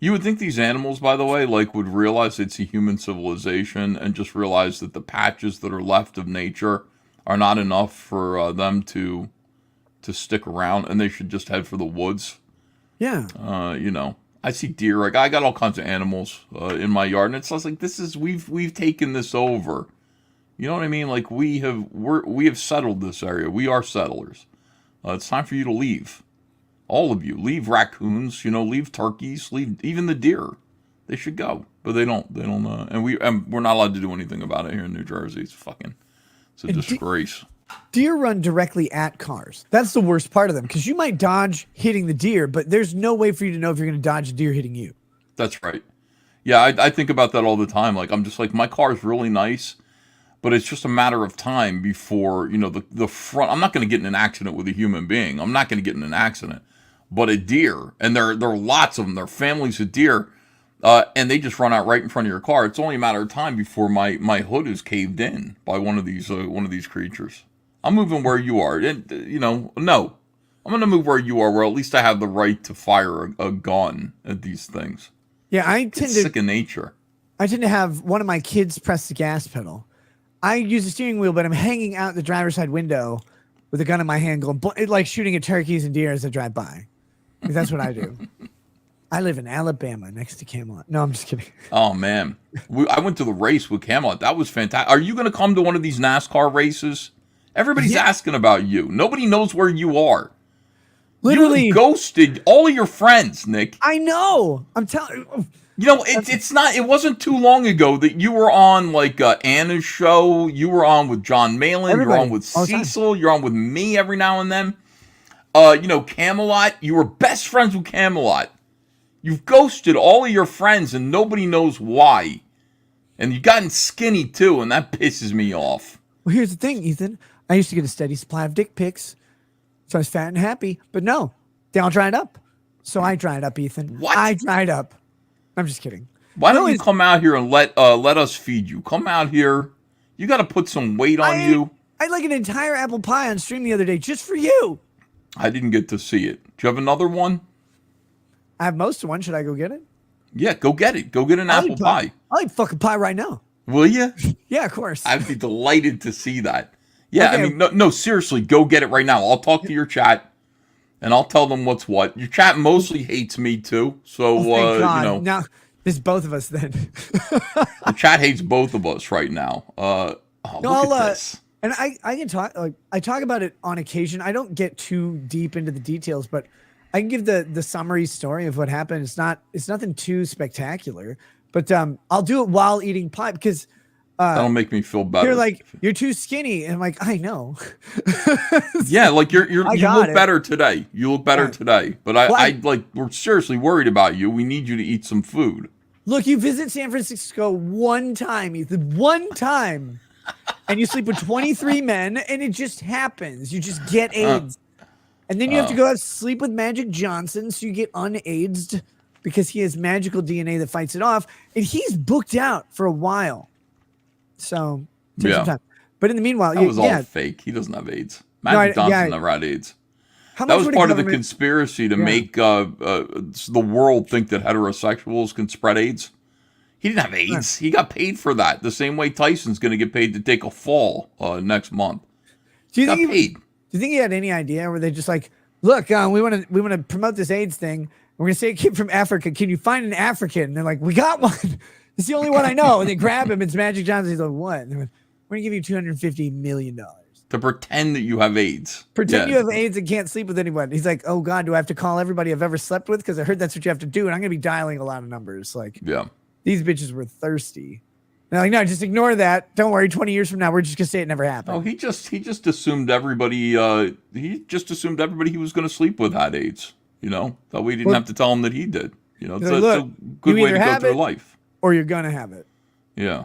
you would think these animals, by the way, like, would realize it's a human civilization and just realize that the patches that are left of nature are not enough for them to stick around, and they should just head for the woods. Yeah. I see deer. Like, I got all kinds of animals in my yard, and it's just like, we've taken this over. You know what I mean? Like, we have settled this area. We are settlers. It's time for you to leave. All of you, leave raccoons. Leave turkeys. Leave even the deer. They should go, but they don't. They don't. And we're not allowed to do anything about it here in New Jersey. It's a disgrace. Deer run directly at cars. That's the worst part of them, because you might dodge hitting the deer, but there's no way for you to know if you're going to dodge a deer hitting you. That's right. Yeah, I think about that all the time. Like, I'm just like, my car is really nice, but it's just a matter of time before, the front. I'm not going to get in an accident with a human being. I'm not going to get in an accident. But a deer, and there are lots of them. There are families of deer, and they just run out right in front of your car. It's only a matter of time before my hood is caved in by one of these creatures. I'm moving where you are. No. I'm going to move where you are, where at least I have the right to fire a gun at these things. Yeah, It's sick of nature. I tend to have one of my kids press the gas pedal. I use the steering wheel, but I'm hanging out the driver's side window with a gun in my hand, going like shooting at turkeys and deer as I drive by. That's what I do. I live in Alabama, next to Camelot. No, I'm just kidding. Oh man, I went to the race with Camelot. That was fantastic. Are you going to come to one of these NASCAR races? Everybody's asking about you. Nobody knows where you are. Literally you ghosted all of your friends, Nick. I know. I'm telling you. It's not. It wasn't too long ago that you were on like Anna's show. You were on with John Malin. You're on with Cecil. You're on with me every now and then. Camelot. You were best friends with Camelot. You've ghosted all of your friends, and nobody knows why. And you've gotten skinny too, and that pisses me off. Well, here's the thing, Ethan. I used to get a steady supply of dick pics, so I was fat and happy. But no, they all dried up. So I dried up, Ethan. What? I dried up. I'm just kidding. Why don't you come out here and let us feed you? Come out here. You got to put some weight on you. I had like an entire apple pie on stream the other day just for you. I didn't get to see it. Do you have another one? I have most of one. Should I go get it? Yeah, go get it. Go get an apple pie. I'll eat fucking pie right now. Will you? Yeah, of course. I'd be delighted to see that. Yeah, Okay. I mean, no, seriously, go get it right now. I'll talk to your chat, and I'll tell them what's what. Your chat mostly hates me too, so thank God. Now it's both of us then. the chat hates both of us right now. Look at this. And I can talk I talk about it on occasion. I don't get too deep into the details, but I can give the summary story of what happened. It's nothing too spectacular, but I'll do it while eating pie because that'll make me feel better. They're like, you're too skinny, and I'm like, I know. Yeah, like you look better today. You look better today, but we're seriously worried about you. We need you to eat some food. Look, you visit San Francisco one time, Ethan. One time. and you sleep with 23 men, and it just happens. You just get AIDS. And then you have to go sleep with Magic Johnson, so you get unAIDSed because he has magical DNA that fights it off. And he's booked out for a while. So, take some time. But in the meanwhile, that was all fake. He doesn't have AIDS. Magic Johnson never had AIDS. That was part of the conspiracy to make the world think that heterosexuals can spread AIDS. He didn't have AIDS. He got paid for that. The same way Tyson's going to get paid to take a fall next month. Do you think he had any idea? Were they just like, look, we want to promote this AIDS thing. We're going to say a kid from Africa. Can you find an African? And they're like, we got one. It's the only one I know. And they grab him. It's Magic Johnson. He's like, what? And they're like, we're going to give you $250 million. To pretend that you have AIDS. Pretend you have AIDS and can't sleep with anyone. He's like, oh, God, do I have to call everybody I've ever slept with? Because I heard that's what you have to do. And I'm going to be dialing a lot of numbers. Like, these bitches were thirsty. And they're like, no, just ignore that. Don't worry. 20 years from now, we're just going to say it never happened. Oh, he just assumed everybody, he was going to sleep with had AIDS. You know, that way he didn't have to tell him that he did. You know, it's a good way to go through life. Or you're going to have it. Yeah.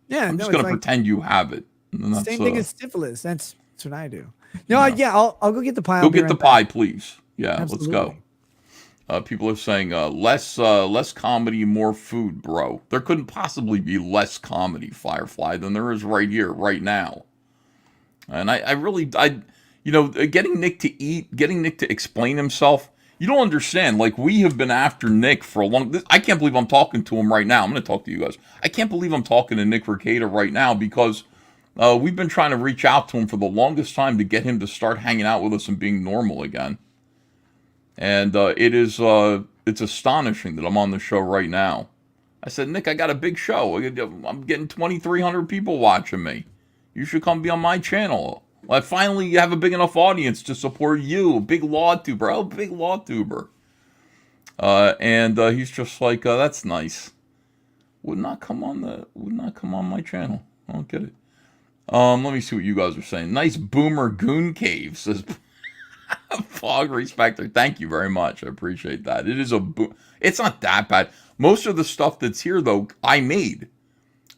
Yeah. I'm just going to pretend you have it. Same thing as syphilis. That's what I do. No, I'll go get the pie. Go get the pie, please. Yeah, absolutely. Let's go. People are saying less comedy, more food, bro. There couldn't possibly be less comedy, Firefly, than there is right here, right now. And I really, getting Nick to eat, getting Nick to explain himself. You don't understand. Like, we have been after Nick for a long. I can't believe I'm talking to him right now. I'm going to talk to you guys. I can't believe I'm talking to Nick Rekieta right now because we've been trying to reach out to him for the longest time to get him to start hanging out with us and being normal again. And it's astonishing that I'm on the show right now. I said, Nick, I got a big show. I'm getting 2,300 people watching me. You should come be on my channel. I finally have a big enough audience to support you, a big law tuber. Oh, big law tuber. And he's just like, that's nice. Would not come on my channel. I don't get it. Let me see what you guys are saying. Nice boomer goon cave, says Fog Respecter. Thank you very much. I appreciate that. It is it's not that bad. Most of the stuff that's here, though, I made.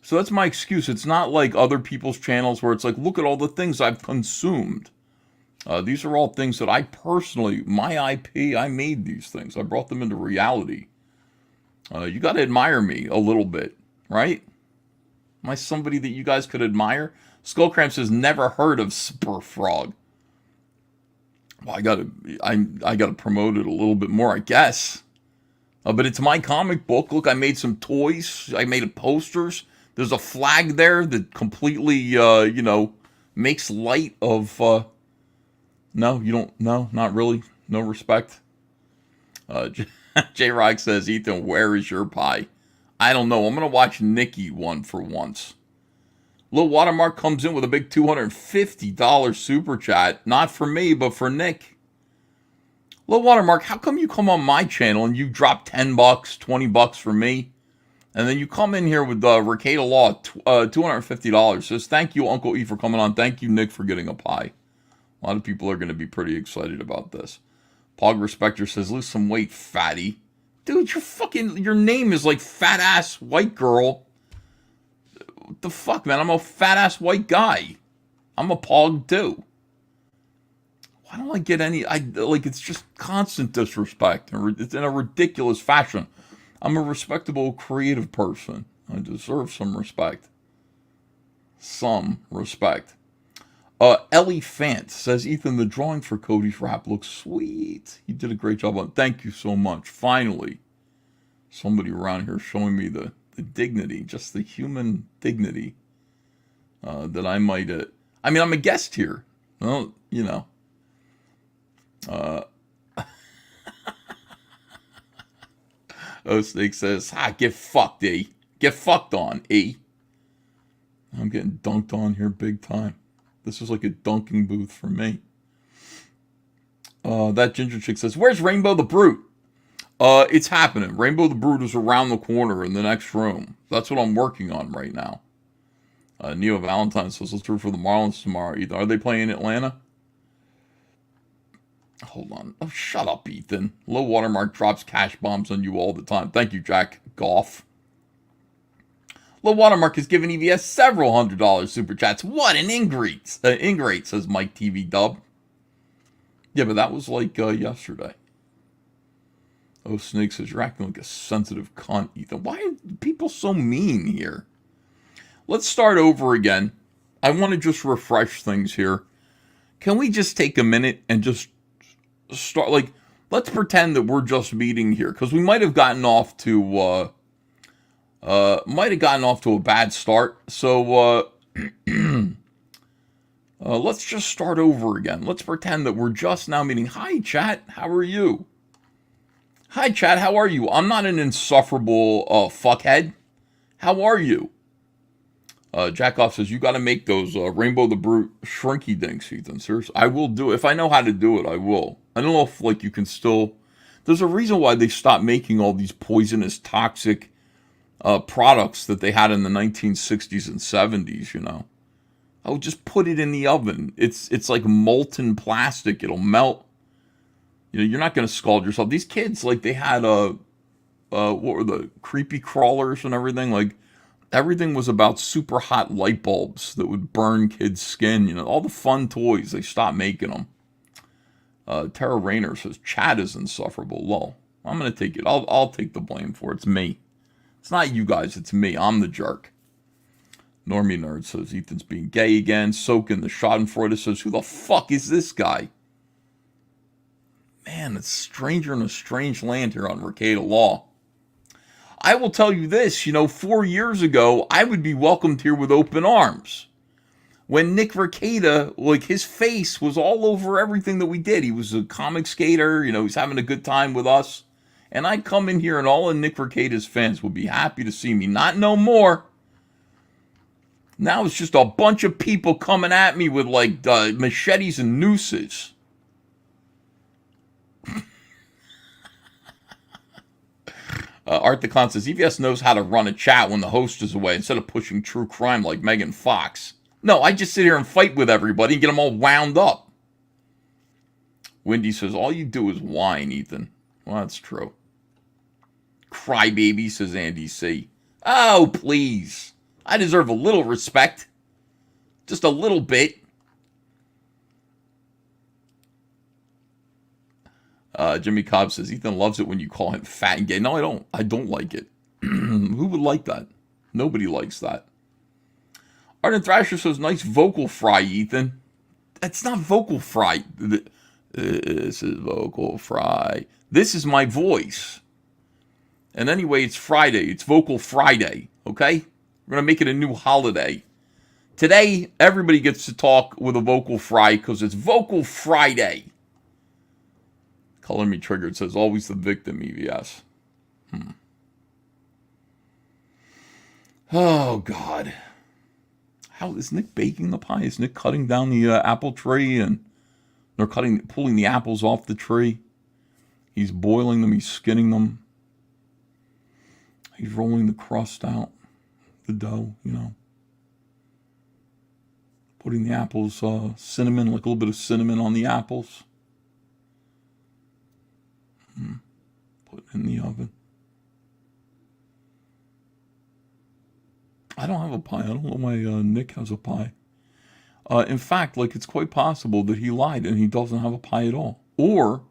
So that's my excuse. It's not like other people's channels where it's like, look at all the things I've consumed. These are all things that I personally, my IP, I made these things. I brought them into reality. You got to admire me a little bit, right? Am I somebody that you guys could admire? Skullcramp says, never heard of Spur Frog. Well, I gotta promote it a little bit more, I guess. But it's my comic book. Look, I made some toys. I made posters. There's a flag there that completely, makes light of. No, you don't. No, not really. No respect. J Rock says, Ethan, where is your pie? I don't know. I'm gonna watch Nick eat one for once. Lil Watermark comes in with a big $250 super chat. Not for me, but for Nick. Lil Watermark, how come you come on my channel and you drop $10, $20 for me? And then you come in here with Rekieta Law, $250. Says, thank you, Uncle E, for coming on. Thank you, Nick, for getting a pie. A lot of people are going to be pretty excited about this. Pog Respecter says, lose some weight, fatty. Dude, your name is like fat ass white girl. What the fuck, man? I'm a fat ass white guy. I'm a pog too. Why don't I get any? It's just constant disrespect. It's in a ridiculous fashion. I'm a respectable, creative person. I deserve some respect. Some respect. Ellie Fant says, Ethan, the drawing for Cody's rap looks sweet. You did a great job on it. Thank you so much. Finally, somebody around here showing me the dignity, just the human dignity that I might... I'm a guest here. Well, Snake says, get fucked, E. Get fucked on, E. I'm getting dunked on here big time. This is like a dunking booth for me. That ginger chick says, where's Rainbow the Brute? It's happening. Rainbow the Brute is around the corner in the next room. That's what I'm working on right now. Neo Valentine says, let's root for the Marlins tomorrow, Ethan. Are they playing Atlanta? Hold on. Oh, shut up, Ethan. Low Watermark drops cash bombs on you all the time. Thank you, Jack Goff. Low Watermark has given EVS several $100 super chats. What an ingrate, says Mike TV Dub. Yeah, but that was like yesterday. Oh, Snake says, you're acting like a sensitive cunt, Ethan. Why are people so mean here? Let's start over again. I want to just refresh things here. Can we just take a minute and just start, like, let's pretend that we're just meeting here, because we might have gotten off to, a bad start. So, let's just start over again. Let's pretend that we're just now meeting. Hi, chat. How are you? Hi, chat. How are you? I'm not an insufferable fuckhead. How are you? Jackoff says, you got to make those Rainbow the Brute shrinky dinks, Ethan. Seriously, I will do it. If I know how to do it, I will. I don't know if, like, you can still... There's a reason why they stopped making all these poisonous, toxic products that they had in the 1960s and 70s, you know. I would just put it in the oven. It's like molten plastic. It'll melt. You know, you're not going to scald yourself. These kids, like, they had, what were the creepy crawlers and everything? Like, everything was about super hot light bulbs that would burn kids' skin. You know, all the fun toys, they stopped making them. Tara Rayner says, chat is insufferable. Lol. I'm going to take it. I'll take the blame for it. It's me. It's not you guys. It's me. I'm the jerk. Normie Nerd says, Ethan's being gay again. Soaking the Schadenfreude says, who the fuck is this guy? Man, it's stranger in a strange land here on Recato Law. I will tell you this, you know, 4 years ago, I would be welcomed here with open arms. When Nick Recato, like, his face was all over everything that we did. He was a comic skater, you know, he's having a good time with us. And I'd come in here and all of Nick Recato's fans would be happy to see me. Not no more. Now it's just a bunch of people coming at me with, like, machetes and nooses. Art the Clown says, EVS knows how to run a chat when the host is away instead of pushing true crime like Megan Fox. No, I just sit here and fight with everybody and get them all wound up. Wendy says, all you do is whine, Ethan. Well, that's true. Crybaby, says Andy C. Oh, please. I deserve a little respect. Just a little bit. Jimmy Cobb says, Ethan loves it when you call him fat and gay. No, I don't. I don't like it. Who would like that? Nobody likes that. Arden Thrasher says, nice vocal fry, Ethan. That's not vocal fry. This is vocal fry. This is my voice. And anyway, it's Friday. It's Vocal Friday, okay? We're going to make it a new holiday. Today, everybody gets to talk with a vocal fry because it's Vocal Friday. Color Me Triggered says, always the victim, EVS. Oh, God. How is Nick baking the pie? Is Nick cutting down the apple tree and they're pulling the apples off the tree? He's boiling them. He's skinning them. He's rolling the crust out, the dough, you know. Putting the apples, cinnamon, like a little bit of cinnamon on the apples. Put it in the oven. I don't have a pie. I don't know why Nick has a pie. In fact, like, it's quite possible that he lied and he doesn't have a pie at all. Or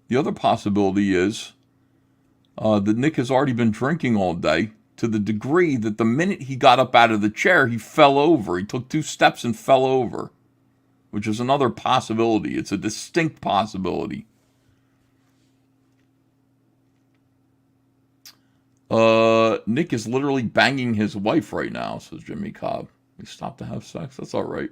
the other possibility is that Nick has already been drinking all day to the degree that the minute he got up out of the chair, he fell over. He took 2 steps and fell over, which is another possibility. It's a distinct possibility. Nick is literally banging his wife right now, says Jimmy Cobb. We stopped to have sex? That's all right.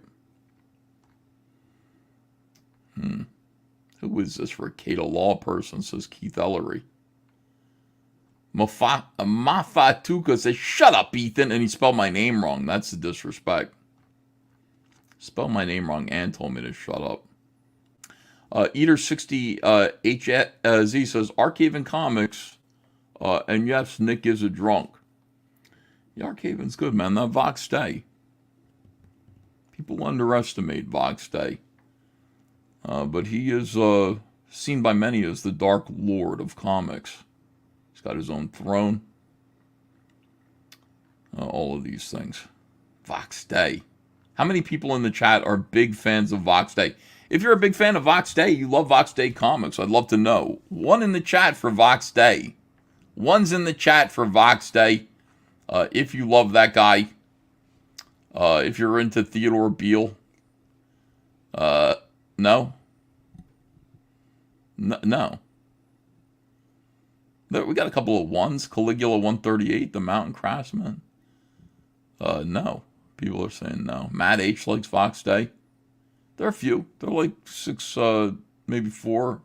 Who is this Recato Law person, says Keith Ellery. Mafatuka says, shut up, Ethan, and he spelled my name wrong. That's the disrespect. Spelled my name wrong and told me to shut up. Eater60 HZ says, Arkhaven Comics, and yes, Nick is a drunk. The Arkhaven's good, man. That Vox Day. People underestimate Vox Day. But he is seen by many as the Dark Lord of comics. He's got his own throne. all of these things. Vox Day. How many people in the chat are big fans of Vox Day? If you're a big fan of Vox Day, you love Vox Day comics, I'd love to know. One in the chat for Vox Day. One's in the chat for Vox Day. If you love that guy. If you're into Theodore Beale. No? No. We got a couple of ones. Caligula 138, The Mountain Craftsman. No. People are saying no. Matt H likes Vox Day. There are a few. There are like 6, maybe 4,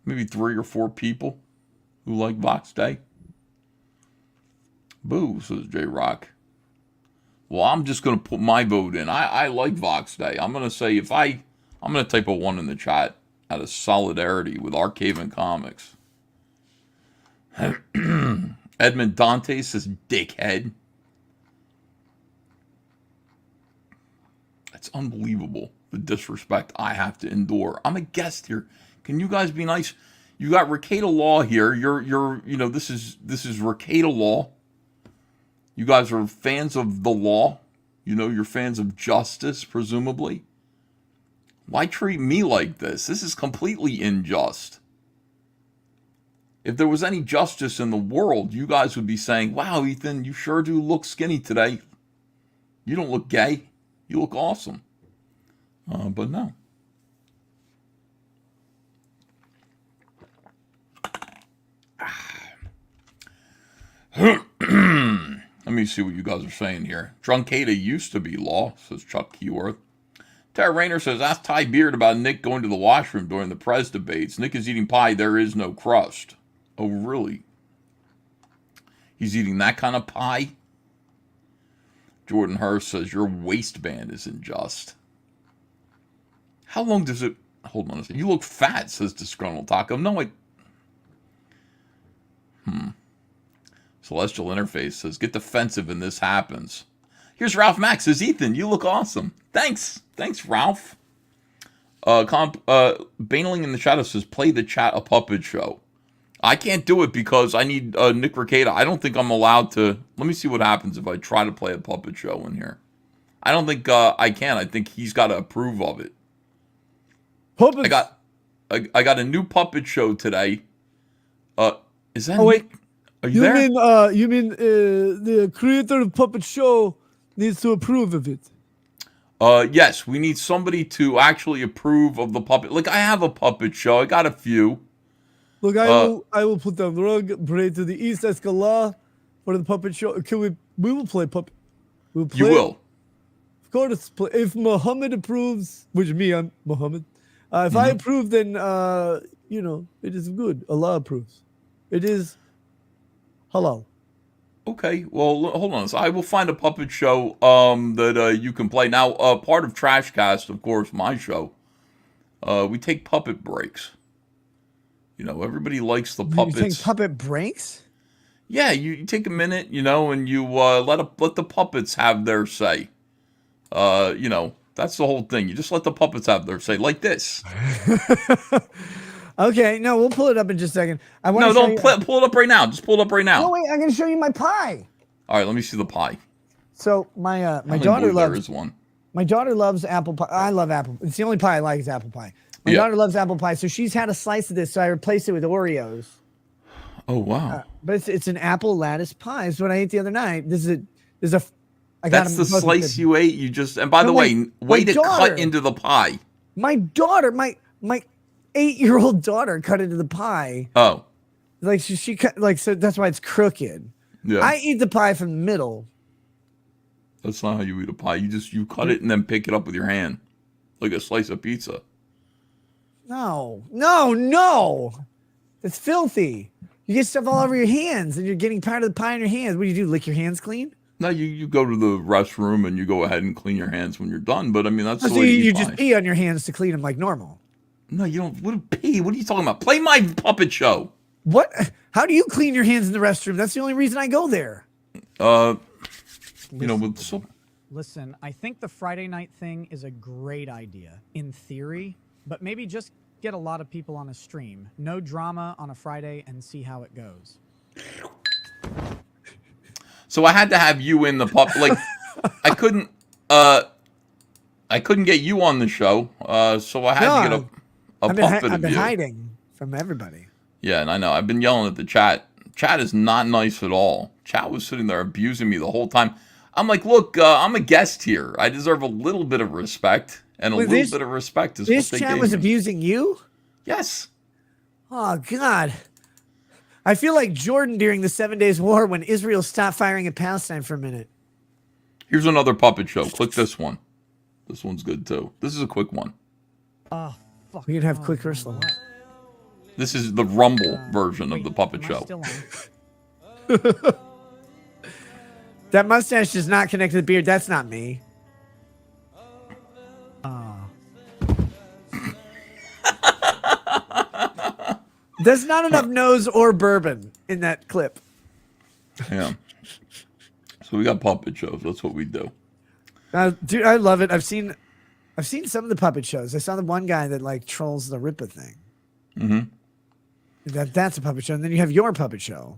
maybe 3 or 4 people who like Vox Day. Boo, says J Rock. Well, I'm just going to put my vote in. I like Vox Day. I'm going to say I'm going to type a 1 in the chat out of solidarity with Arcaven Comics. Edmund Dante says dickhead. It's unbelievable the disrespect I have to endure. I'm a guest here. Can you guys be nice? You got Ricada Law here. This is Ricada Law. You guys are fans of the law. You're fans of justice, presumably. Why treat me like this? This is completely unjust. If there was any justice in the world, you guys would be saying, wow, Ethan, you sure do look skinny today. You don't look gay. You look awesome. But no. Let me see what you guys are saying here. Drunkada used to be law, says Chuck Keyworth. Tara Rayner says, ask Ty Beard about Nick going to the washroom during the press debates. Nick is eating pie. There is no crust. Oh, really? He's eating that kind of pie? Jordan Hurst says, your waistband is unjust. How long does it... Hold on a second. You look fat, says Disgruntled Taco. No, Celestial Interface says, get defensive and this happens. Here's Ralph Max says, Ethan, you look awesome. Thanks. Thanks, Ralph. Baneling in the Shadow says, play the chat a puppet show. I can't do it because I need Nick Ricada. I don't think I'm allowed to. Let me see what happens if I try to play a puppet show in here. I don't think I can. I think he's got to approve of it. Puppets. I got a new puppet show today. Is that? Oh wait, are you there? You mean the creator of puppet show needs to approve of it? Yes, we need somebody to actually approve of the puppet. Like I have a puppet show. I got a few. Look, I will put down the rug, pray to the East Escala for the puppet show. We will play puppet. We'll play, you will. Of course, play. If Muhammad approves, which me, I'm Muhammad. If I approve, then it is good. Allah approves. It is halal. Okay, well, hold on. So I will find a puppet show that you can play. Now, part of Trashcast, of course, my show, we take puppet breaks. Everybody likes the puppets. You take puppet breaks? Yeah, you take a minute, and you let the puppets have their say. That's the whole thing. You just let the puppets have their say, like this. Okay, no, we'll pull it up in just a second. Pull it up right now. Just pull it up right now. No, wait, I'm going to show you my pie. All right, let me see the pie. So my daughter loves. There is one. My daughter loves apple pie. I love apple. It's the only pie I like is apple pie. My daughter loves apple pie, so she's had a slice of this, so I replaced it with Oreos. Oh wow! But it's an apple lattice pie. It's what I ate the other night. That's the slice you ate. You just and by the way to cut into the pie. My daughter, my 8-year-old daughter, cut into the pie. Oh, like she cut so that's why it's crooked. Yeah, I eat the pie from the middle. That's not how you eat a pie. You cut it and then pick it up with your hand, like a slice of pizza. No. It's filthy. You get stuff all over your hands, and you're getting part of the pie in your hands. What do? Lick your hands clean? No, you go to the restroom and you go ahead and clean your hands when you're done. But I mean, that's the so way you pie. just pee on your hands to clean them like normal. No, you don't. What pee? What are you talking about? Play my puppet show. What? How do you clean your hands in the restroom? That's the only reason I go there. Listen, I think the Friday night thing is a great idea in theory, but maybe just get a lot of people on a stream. No drama on a Friday and see how it goes. So I had to have you in the pup. Like, I couldn't get you on the show. So I had to get a puppet I've of been you. hiding from everybody. Yeah, and I know. I've been yelling at the chat. Chat is not nice at all. Chat was sitting there abusing me the whole time. I'm like, look, I'm a guest here. I deserve a little bit of respect, and a little bit of respect is what This they chat gave was me. abusing you? Yes. Oh, God. I feel like Jordan during the 7 Days War when Israel stopped firing at Palestine for a minute. Here's another puppet show. Click this one. This one's good, too. This is a quick one. Oh, fuck. We can have quick Ursula. This is the Rumble version of the puppet Am I show. still on? That mustache does not connect to the beard. That's not me. There's not enough nose or bourbon in that clip. Yeah. So we got puppet shows. That's what we do. Dude, I love it. I've seen some of the puppet shows. I saw the one guy that like trolls the Ripa thing. Mm-hmm. That's a puppet show. And then you have your puppet show.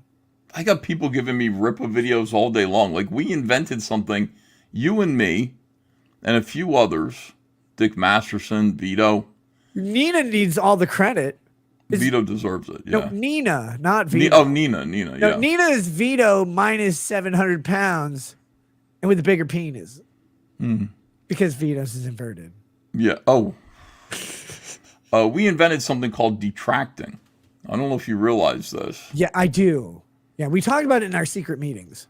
I got people giving me Ripa videos all day long. Like, we invented something, you and me, and a few others, Dick Masterson, Vito. Nina needs all the credit. Vito deserves it, yeah. No, Nina, not Vito. Nina, No, yeah. Nina is Vito minus 700 pounds and with a bigger penis. Because Vito's is inverted. Yeah, oh. We invented something called detracting. I don't know if you realize this. Yeah, I do. Yeah, we talked about it in our secret meetings.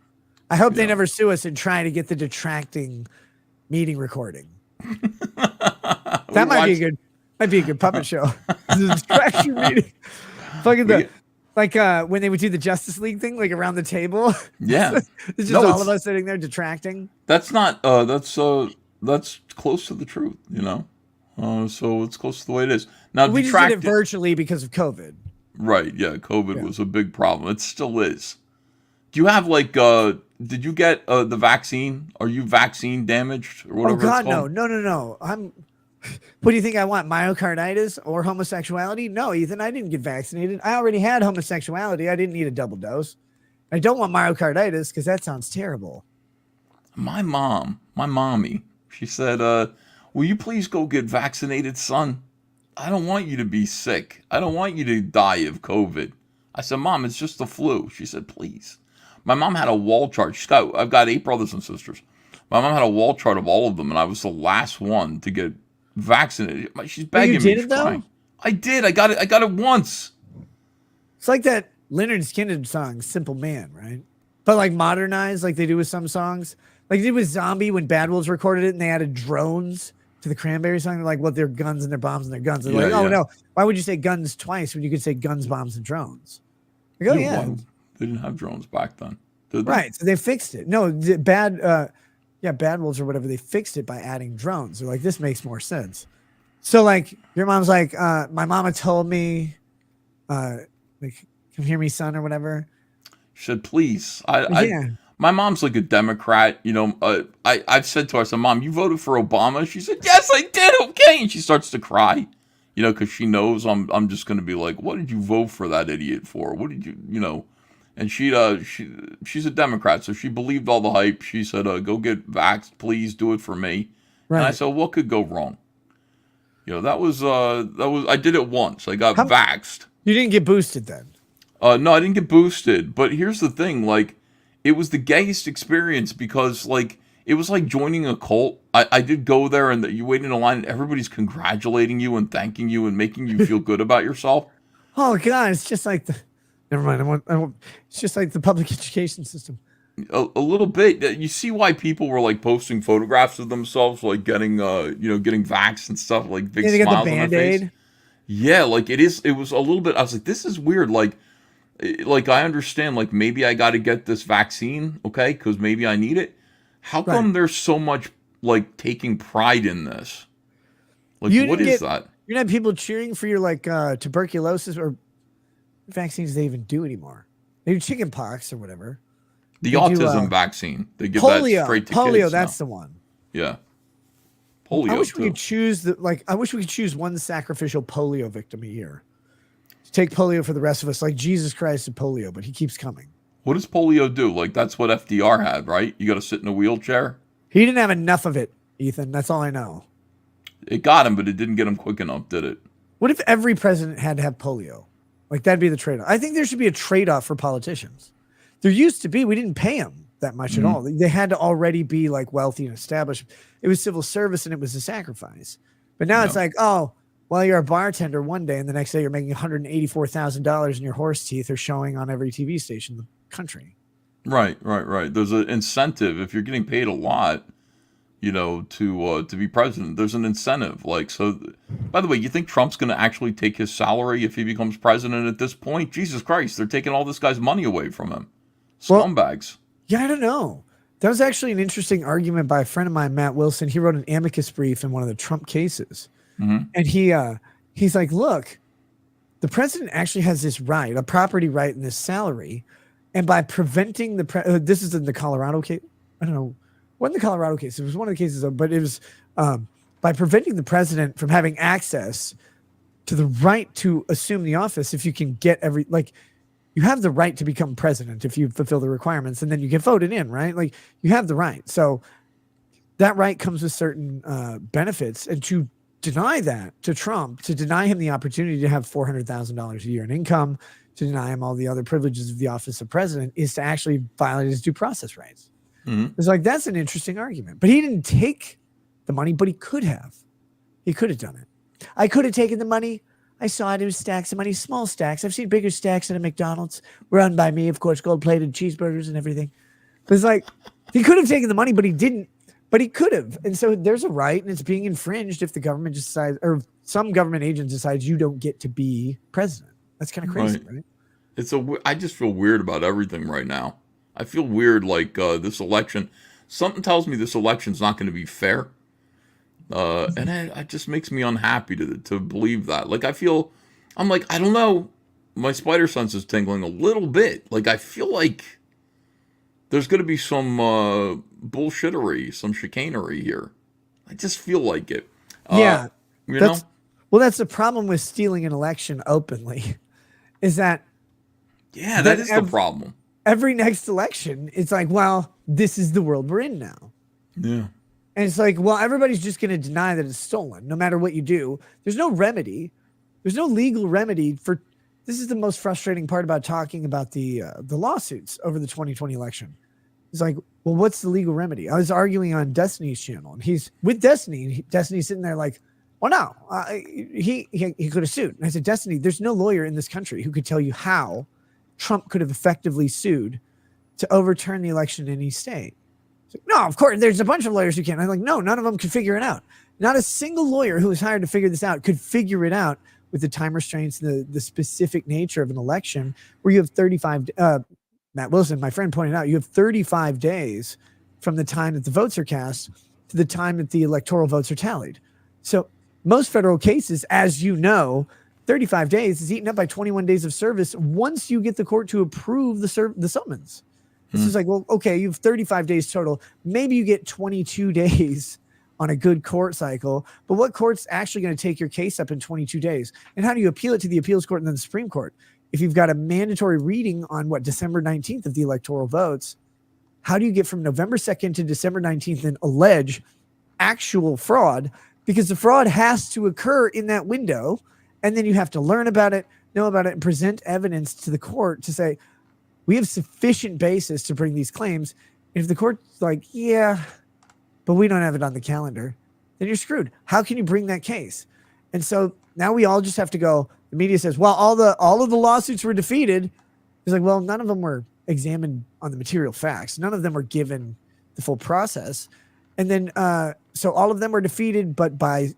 I hope they never sue us and try to get the detracting meeting recording. That might be a good puppet show. The detraction meeting. Fucking when they would do the Justice League thing, like around the table. Yeah. It's just all of us sitting there detracting. That's not that's close to the truth, you know? So it's close to the way it is. Now, We just did it virtually because of COVID. Right, yeah, COVID was a big problem. It still is. Do you have did you get the vaccine? Are you vaccine damaged or whatever? Oh God, it's called? no. What do you think I want? Myocarditis or homosexuality? No, Ethan, I didn't get vaccinated. I already had homosexuality. I didn't need a double dose. I don't want myocarditis because that sounds terrible. My mommy, she said, will you please go get vaccinated, son? I don't want you to be sick. I don't want you to die of COVID. I said, Mom, it's just the flu. She said, please. My mom had a wall chart. I've got 8 brothers and sisters. My mom had a wall chart of all of them, and I was the last one to get vaccinated. She's begging me. Did it though? Crying. I did. I got it once. It's like that Leonard Skinner song, Simple Man, right? But like modernized, like they do with some songs. Like they did with Zombie when Bad Wolves recorded it and they added drones to the Cranberry song. They're like, well, they're guns and they're bombs and they're guns. They're like, no. Why would you say guns twice when you could say guns, bombs, and drones? Like, They didn't have drones back then. Did they? Right. So they fixed it. No, Bad Wolves or whatever, they fixed it by adding drones. They're like, this makes more sense. So like your mom's like, my mama told me, like, come hear me, son, or whatever. She said, please. My mom's like a Democrat, you know. I've said to her, I said, Mom, you voted for Obama? She said, yes, I did. Okay. And she starts to cry, you know, because she knows I'm just going to be like, what did you vote for that idiot for? What did you, you know? And she's a Democrat, so she believed all the hype. She said, go get vaxxed, please do it for me. Right. And I said, what could go wrong? You know, that was I did it once. I got vaxxed. You didn't get boosted then? No, I didn't get boosted. But here's the thing, like, it was the gayest experience because, like, it was like joining a cult. I did go there and you wait in a line and everybody's congratulating you and thanking you and making you feel good about yourself. Oh, God, it's just like never mind. It's just like the public education system. A little bit. You see why people were like posting photographs of themselves, like getting vaxxed and stuff, like big they smiles got the on their Band-Aid. face. Yeah, like it was a little bit. I was like, this is weird. Like I understand. Like maybe I got to get this vaccine, okay? Because maybe I need it. How come there's so much like taking pride in this? Like, what is that? You're not people cheering for your like tuberculosis or vaccines they even do anymore. They do chicken pox or whatever. The autism vaccine. They give that straight to polio, kids that's now. the one. Yeah. Polio. I wish we could choose one sacrificial polio victim a year. Take polio for the rest of us, like Jesus Christ and polio, but he keeps coming. What does polio do? Like, that's what FDR had, right? You got to sit in a wheelchair. He didn't have enough of it, Ethan. That's all I know. It got him, but it didn't get him quick enough, did it? What if every president had to have polio? Like, that'd be the trade-off. I think there should be a trade-off for politicians. There used to be. We didn't pay them that much at all. They had to already be like wealthy and established. It was civil service and it was a sacrifice. But now it's like, oh, well, you're a bartender one day and the next day you're making $184,000 and your horse teeth are showing on every TV station in the country. Right. There's an incentive if you're getting paid a lot, to be president. There's an incentive. Like, so, by the way, you think Trump's going to actually take his salary if he becomes president at this point? Jesus Christ, they're taking all this guy's money away from him. Scumbags. Yeah, I don't know. That was actually an interesting argument by a friend of mine, Matt Wilson. He wrote an amicus brief in one of the Trump cases. And he's like, look, the president actually has this right, a property right in this salary. And by preventing this is in the Colorado case. I don't know. Wasn't the Colorado case. It was one of the cases, but it was by preventing the president from having access to the right to assume the office. If you can get you have the right to become president if you fulfill the requirements and then you get voted in, right? Like, you have the right. So that right comes with certain benefits. And to deny that to Trump, to deny him the opportunity to have $400,000 a year in income, to deny him all the other privileges of the office of president, is to actually violate his due process rights. It's like, that's an interesting argument. But he didn't take the money, but he could have. He could have done it. I could have taken the money. I saw it. It was stacks of money, small stacks. I've seen bigger stacks at a McDonald's, run by me, of course, gold-plated cheeseburgers and everything. But it's like, he could have taken the money, but he didn't. But he could have. And so there's a right, and it's being infringed if the government decides, or some government agent decides you don't get to be president. That's kind of crazy, right? I just feel weird about everything right now. I feel weird, like this election. Something tells me this election's not going to be fair. And it just makes me unhappy to believe that. Like, I'm like, I don't know. My spider sense is tingling a little bit. Like, I feel like there's going to be some bullshittery, some chicanery here. I just feel like it. Yeah. You know? Well, that's the problem with stealing an election openly, is that. Yeah, that is the problem. Every next election, it's like, well, this is the world we're in now. Yeah. And it's like, well, everybody's just going to deny that it's stolen, no matter what you do. There's no remedy. There's no legal remedy for. This is the most frustrating part about talking about the lawsuits over the 2020 election. It's like, well, what's the legal remedy? I was arguing on Destiny's channel, and he's with Destiny. Destiny's sitting there like, well, no, he could have sued. And I said, Destiny, there's no lawyer in this country who could tell you how Trump could have effectively sued to overturn the election in any state. Like, no, of course, there's a bunch of lawyers who can. I'm like, no, none of them could figure it out. Not a single lawyer who was hired to figure this out could figure it out with the time restraints, the specific nature of an election where you have 35. Matt Wilson, my friend, pointed out, you have 35 days from the time that the votes are cast to the time that the electoral votes are tallied. So most federal cases, as you know, 35 days is eaten up by 21 days of service once you get the court to approve the summons. This is like, well, okay, you have 35 days total. Maybe you get 22 days on a good court cycle, but what court's actually going to take your case up in 22 days? And how do you appeal it to the appeals court and then the Supreme Court? If you've got a mandatory reading on December 19th of the electoral votes, how do you get from November 2nd to December 19th and allege actual fraud? Because the fraud has to occur in that window, and then you have to learn about it, know about it, and present evidence to the court to say, we have sufficient basis to bring these claims. And if the court's like, yeah, but we don't have it on the calendar, then you're screwed. How can you bring that case? And so now we all just have to go. The media says, well, all of the lawsuits were defeated. It's like, well, none of them were examined on the material facts. None of them were given the full process. And then, so all of them were defeated, but by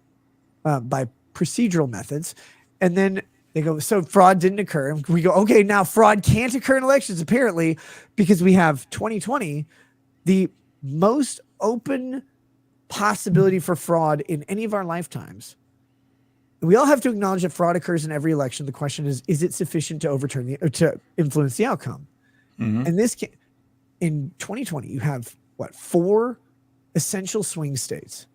procedural methods. And then they go, so fraud didn't occur. We go, okay, now fraud can't occur in elections, apparently, because we have 2020, the most open possibility for fraud in any of our lifetimes. We all have to acknowledge that fraud occurs in every election. The question is it sufficient to overturn to influence the outcome? And in 2020, you have 4 essential swing states.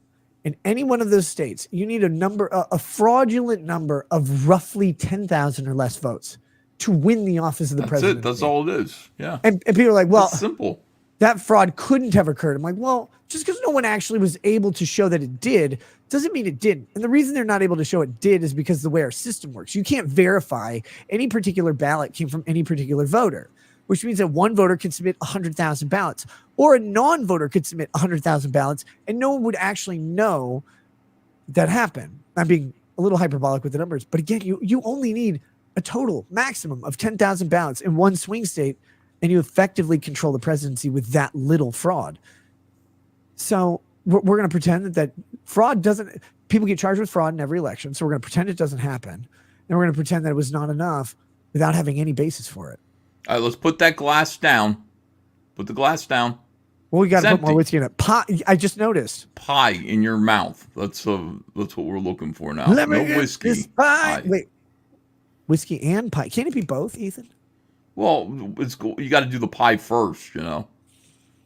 In any one of those states, you need a fraudulent number of roughly 10,000 or less votes to win the office of the That's president. it. That's all it is. Yeah. And people are like, well, it's simple. that fraud couldn't have occurred. I'm like, well, just because no one actually was able to show that it did doesn't mean it didn't. And the reason they're not able to show it did is because of the way our system works. You can't verify any particular ballot came from any particular voter, which means that one voter could submit 100,000 ballots, or a non-voter could submit 100,000 ballots, and no one would actually know that happened. I'm being a little hyperbolic with the numbers, but again, you only need a total maximum of 10,000 ballots in one swing state, and you effectively control the presidency with that little fraud. So we're going to pretend that fraud doesn't, people get charged with fraud in every election. So we're going to pretend it doesn't happen. And we're going to pretend that it was not enough without having any basis for it. All right, let's put that glass down. Put the glass down. Well, we got to put more empty. whiskey in it. I just noticed. Pie in your mouth. That's what we're looking for now. Let me no get whiskey. this pie. Wait, whiskey and pie. Can't it be both, Ethan? Well, you got to do the pie first, you know.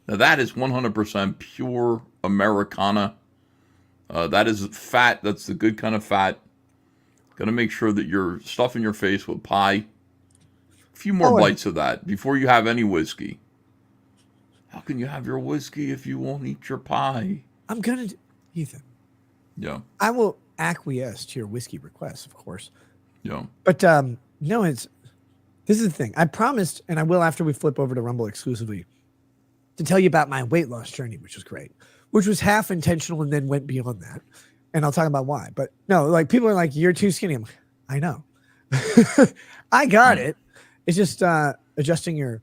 Now that is 100% pure Americana. That is fat. That's the good kind of fat. Got to make sure that you're stuffing your face with pie. A few more bites of that before you have any whiskey. How can you have your whiskey if you won't eat your pie? I'm gonna, Ethan. Yeah. I will acquiesce to your whiskey request, of course. Yeah. But no, this is the thing. I promised, and I will after we flip over to Rumble exclusively, to tell you about my weight loss journey, which was great, which was half intentional and then went beyond that. And I'll talk about why. But no, like people are like, you're too skinny. I'm like, I know. I got it. It's just adjusting your.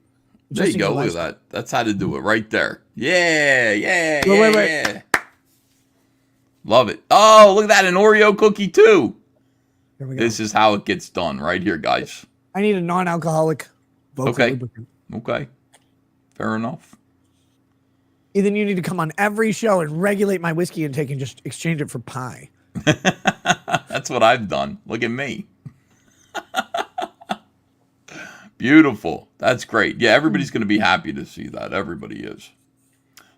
There you go. Look at that. That's how to do it right there. Yeah. Yeah. Love it. Oh, look at that. An Oreo cookie too. There we go. This is how it gets done right here, guys. I need a non-alcoholic vocal lubricant. Okay. Fair enough. Ethan, you need to come on every show and regulate my whiskey intake and just exchange it for pie. That's what I've done. Look at me. Beautiful. That's great. Yeah, everybody's going to be happy to see that. Everybody is.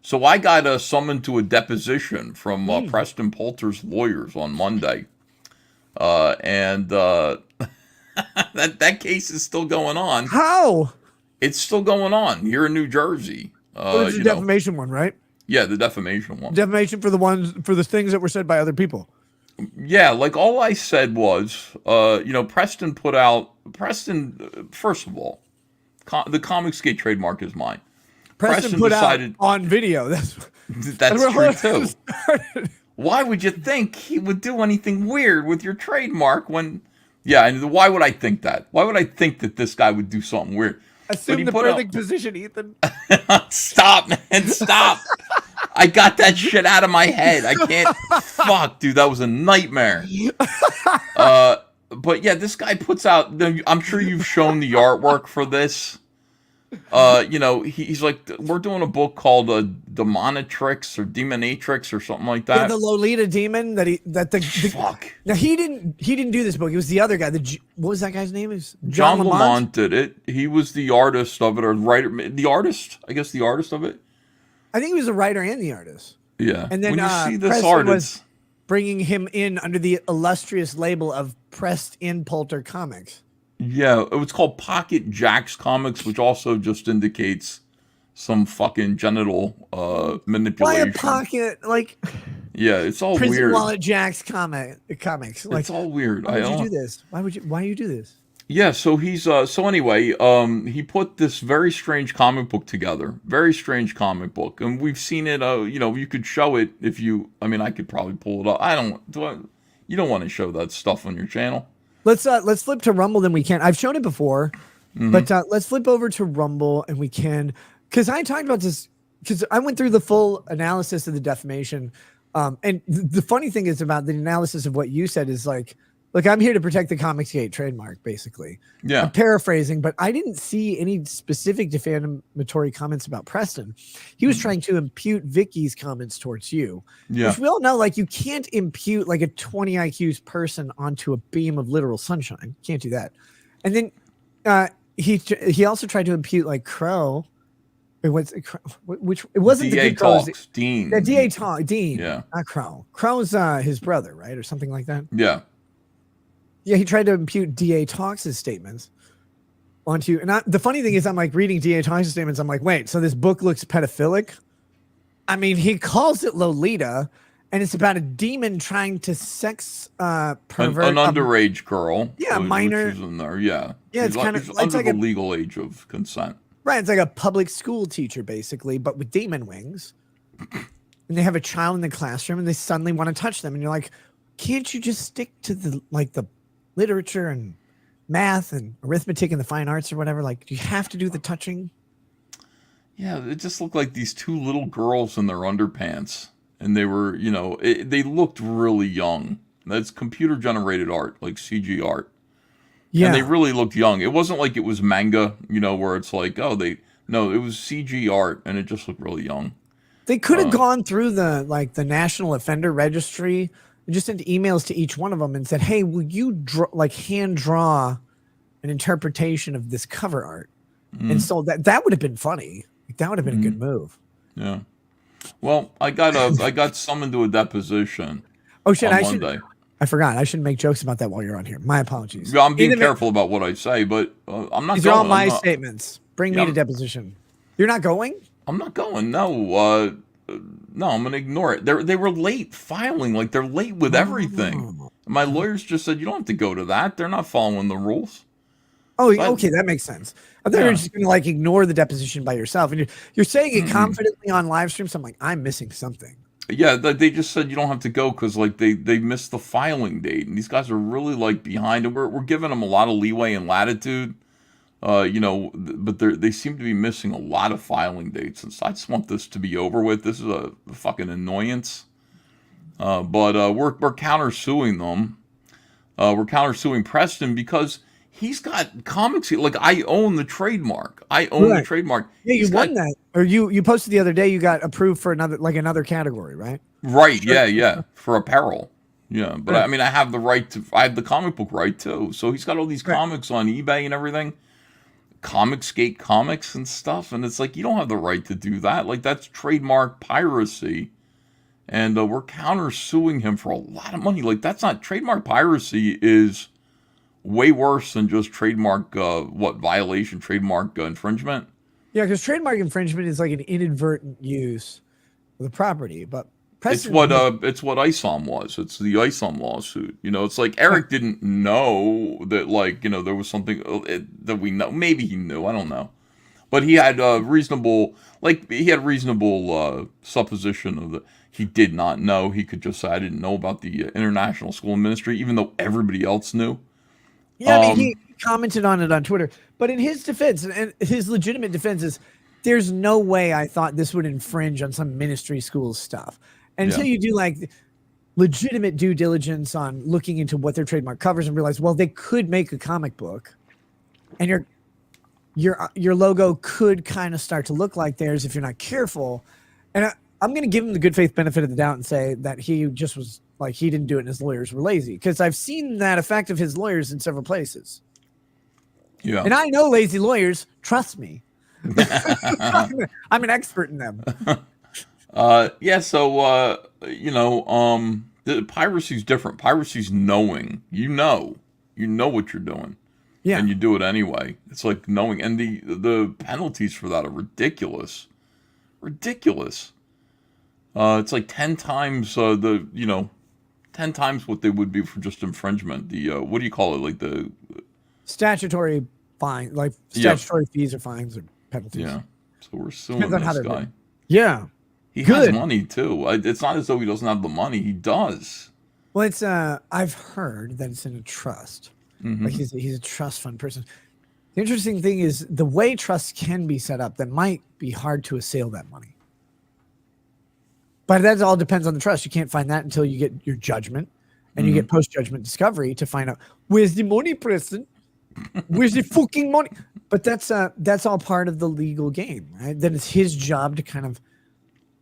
So I got summoned to a deposition from Preston Poulter's lawyers on Monday. And that case is still going on. How? It's still going on here in New Jersey. It's the defamation one, right? Yeah, the defamation one. Defamation for the things that were said by other people. Yeah, like all I said was, Preston, first of all, the Comicsgate trademark is mine. Preston put decided, out on video. That's true too. Why would you think he would do anything weird with your trademark when? Yeah, and why would I think that? Why would I think that this guy would do something weird? Assume the perfect position, Ethan. Stop, man, stop. I got that shit out of my head. I can't. Fuck, dude, that was a nightmare. But yeah, this guy puts out. I'm sure you've shown the artwork for this. He's like, we're doing a book called Demonatrix or Demonatrix or something like that. Yeah, the Lolita demon fuck. Now he didn't do this book. It was the other guy. What was that guy's name? Is John Lamont did it. He was the artist of it, or writer. The artist, I guess, the artist of it. I think he was the writer and the artist. Yeah. And then when you see this Preston art, was bringing him in under the illustrious label of Pressed in Poulter Comics. Yeah, it was called Pocket Jacks Comics, which also just indicates some fucking genital manipulation. Why a pocket? Like, yeah, it's all Prison weird. Wallet Jacks comics. Like, it's all weird. Why would you do this? Why you do this? Yeah, so he's he put this very strange comic book together. Very strange comic book. And we've seen it, you could show it if you, I could probably pull it up. You don't want to show that stuff on your channel. Let's flip to Rumble, then we can. I've shown it before, but let's flip over to Rumble and we can, because I talked about this, because I went through the full analysis of the defamation. And the funny thing is about the analysis of what you said is like, look, I'm here to protect the Comicsgate trademark, basically. Yeah. I'm paraphrasing, but I didn't see any specific defamatory comments about Preston. He was trying to impute Vicky's comments towards you. Yeah. Which we all know, like, you can't impute like a 20 IQ's person onto a beam of literal sunshine. Can't do that. And then he also tried to impute like Crow. Which it wasn't DA the Crow. Dean. The DA talk, Dean. Yeah. Not Crow. Crow's his brother, right, or something like that. Yeah. Yeah, he tried to impute DA Talks' statements. onto you. And the funny thing is, I'm like reading D.A. Thomas's statements. I'm like, wait, so this book looks pedophilic? I mean, he calls it Lolita, and it's about a demon trying to sex pervert an underage girl. Yeah, minor. Which is in there. Yeah. Yeah, it's kind of under like the legal age of consent. Right, it's like a public school teacher basically, but with demon wings. And they have a child in the classroom, and they suddenly want to touch them, and you're like, can't you just stick to the literature and math and arithmetic and the fine arts or whatever? Like, do you have to do the touching? Yeah, it just looked like these two little girls in their underpants, and they were, they looked really young. That's computer generated art, like CG art. Yeah, and they really looked young. It wasn't like it was manga, where it's like, no, it was CG art, and it just looked really young. They could have gone through the National Offender Registry and just sent emails to each one of them and said, "Hey, will you hand draw an interpretation of this cover art?" And so that would have been funny. That would have been a good move. Yeah. Well, I got summoned to a deposition. Oh shit! On Monday. I forgot. I shouldn't make jokes about that while you're on here. My apologies. Yeah, I'm being careful about what I say, but I'm not. These are all my statements. Bring me to deposition. You're not going? I'm not going. No. No, I'm gonna ignore it. They were late filing. Like, they're late with everything. My lawyers just said you don't have to go to that. They're not following the rules. Oh, okay, that makes sense. I thought you were just going to ignore the deposition by yourself, and you're saying it confidently on live stream. So I'm like, I'm missing something. Yeah, they just said you don't have to go because they missed the filing date, and these guys are really behind, and we're giving them a lot of leeway and latitude, but they seem to be missing a lot of filing dates, and so I just want this to be over with. This is a fucking annoyance, but we're countersuing them. We're countersuing Preston because he's got comics. Like, I own the trademark. The trademark. Yeah, you won that. Or you posted the other day you got approved for another category, right? Right, sure. Yeah. For apparel. Yeah. But I mean, I have the comic book right too. So he's got all these comics on eBay and everything. Comicsgate comics and stuff. And it's like, you don't have the right to do that. Like, that's trademark piracy. And we're countersuing him for a lot of money. Like, that's not trademark piracy is way worse than just trademark violation, trademark infringement. Yeah, because trademark infringement is like an inadvertent use of the property, but it's what ISOM was. It's the ISOM lawsuit. It's like Eric didn't know that there was something that we know. Maybe he knew. I don't know, but he had reasonable supposition of that. He did not know. He could just say, I didn't know about the International School of Ministry, even though everybody else knew. Yeah, I mean, he commented on it on Twitter. But in his defense, and his legitimate defense is, there's no way I thought this would infringe on some ministry school stuff. Until you do legitimate due diligence on looking into what their trademark covers and realize, well, they could make a comic book, and your logo could kind of start to look like theirs if you're not careful. And I'm going to give him the good faith benefit of the doubt and say that he just was he didn't do it and his lawyers were lazy, because I've seen that effect of his lawyers in several places. Yeah. And I know lazy lawyers. Trust me. I'm an expert in them. So, the piracy's different. Piracy's knowing. You know what you're doing. Yeah. And you do it anyway. It's like knowing. And the penalties for that are ridiculous. Ridiculous. It's like 10 times 10 times what they would be for just infringement. The what do you call it? Like the statutory fine, statutory fees or fines or penalties. Yeah. So we're suing this guy. Yeah. He has money too. It's not as though he doesn't have the money. He does. Well, it's I've heard that it's in a trust. Mm-hmm. Like he's a trust fund person. The interesting thing is the way trusts can be set up, that might be hard to assail that money. But that all depends on the trust. You can't find that until you get your judgment, and you get post-judgment discovery to find out where's the money, Preston. Where's the fucking money? But that's all part of the legal game, right? Then it's his job to kind of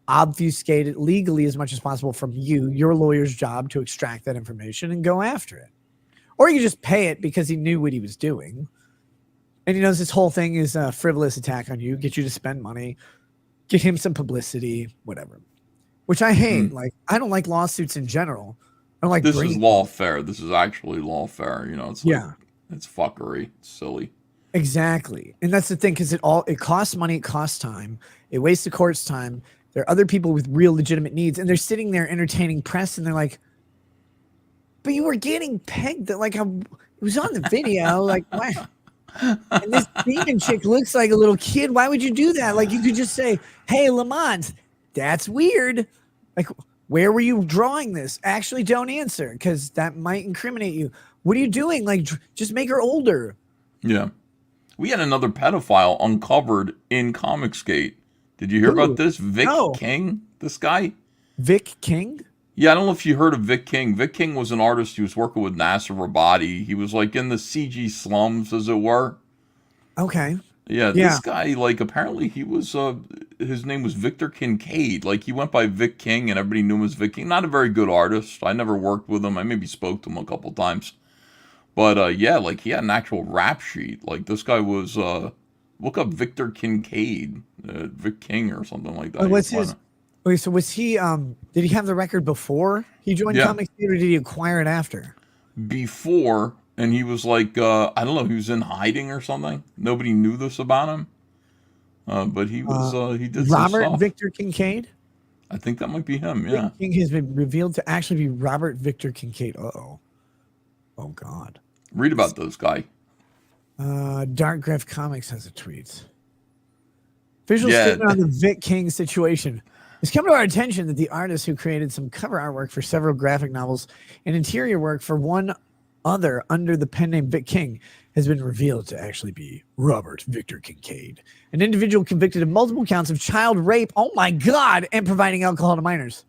obfuscate it legally as much as possible from you. Your lawyer's job to extract that information and go after it, or you just pay it because he knew what he was doing, and he knows this whole thing is a frivolous attack on you, get you to spend money, get him some publicity, whatever. Which I hate. Like, I don't like lawsuits in general. I don't like this is lawfare. This is actually lawfare. It's it's fuckery. It's silly. Exactly. And that's the thing, because it costs money, it costs time, it wastes the court's time. There are other people with real legitimate needs, and they're sitting there entertaining press, and they're like, but you were getting pegged like it was on the video. Like, why? And this demon chick looks like a little kid. Why would you do that? Like, you could just say, hey, Lamont, that's weird. Like, where were you drawing this? Actually, don't answer, because that might incriminate you. What are you doing? Like, just make her older. Yeah. We had another pedophile uncovered in Comicsgate. Did you hear about this? Vic King, this guy? Vic King? Yeah, I don't know if you heard of Vic King. Vic King was an artist. He was working with NASA Rabati. He was like in the CG slums, as it were. Okay. Yeah, this guy, like, apparently he was, his name was Victor Kincaid. Like, he went by Vic King, and everybody knew him as Vic King. Not a very good artist. I never worked with him. I maybe spoke to him a couple times. But, yeah, like, he had an actual rap sheet. Like, this guy was, look up Victor Kincaid, Vic King or something like that. What's his... Okay, so was he, did he have the record before he joined Comicsgate, or did he acquire it after? Before, and he was like, I don't know, he was in hiding or something. Nobody knew this about him. But he was, he did some Robert stuff. Victor Kincaid? I think that might be him, yeah. Vic King has been revealed to actually be Robert Victor Kincaid. Uh-oh. Oh, God. Read about this guy. Dark Graph Comics has a tweet. Visual statement on the Vic King situation. It's come to our attention that the artist who created some cover artwork for several graphic novels and interior work for one other under the pen name Vic King has been revealed to actually be Robert Victor Kincaid, an individual convicted of multiple counts of child rape, oh my God, and providing alcohol to minors.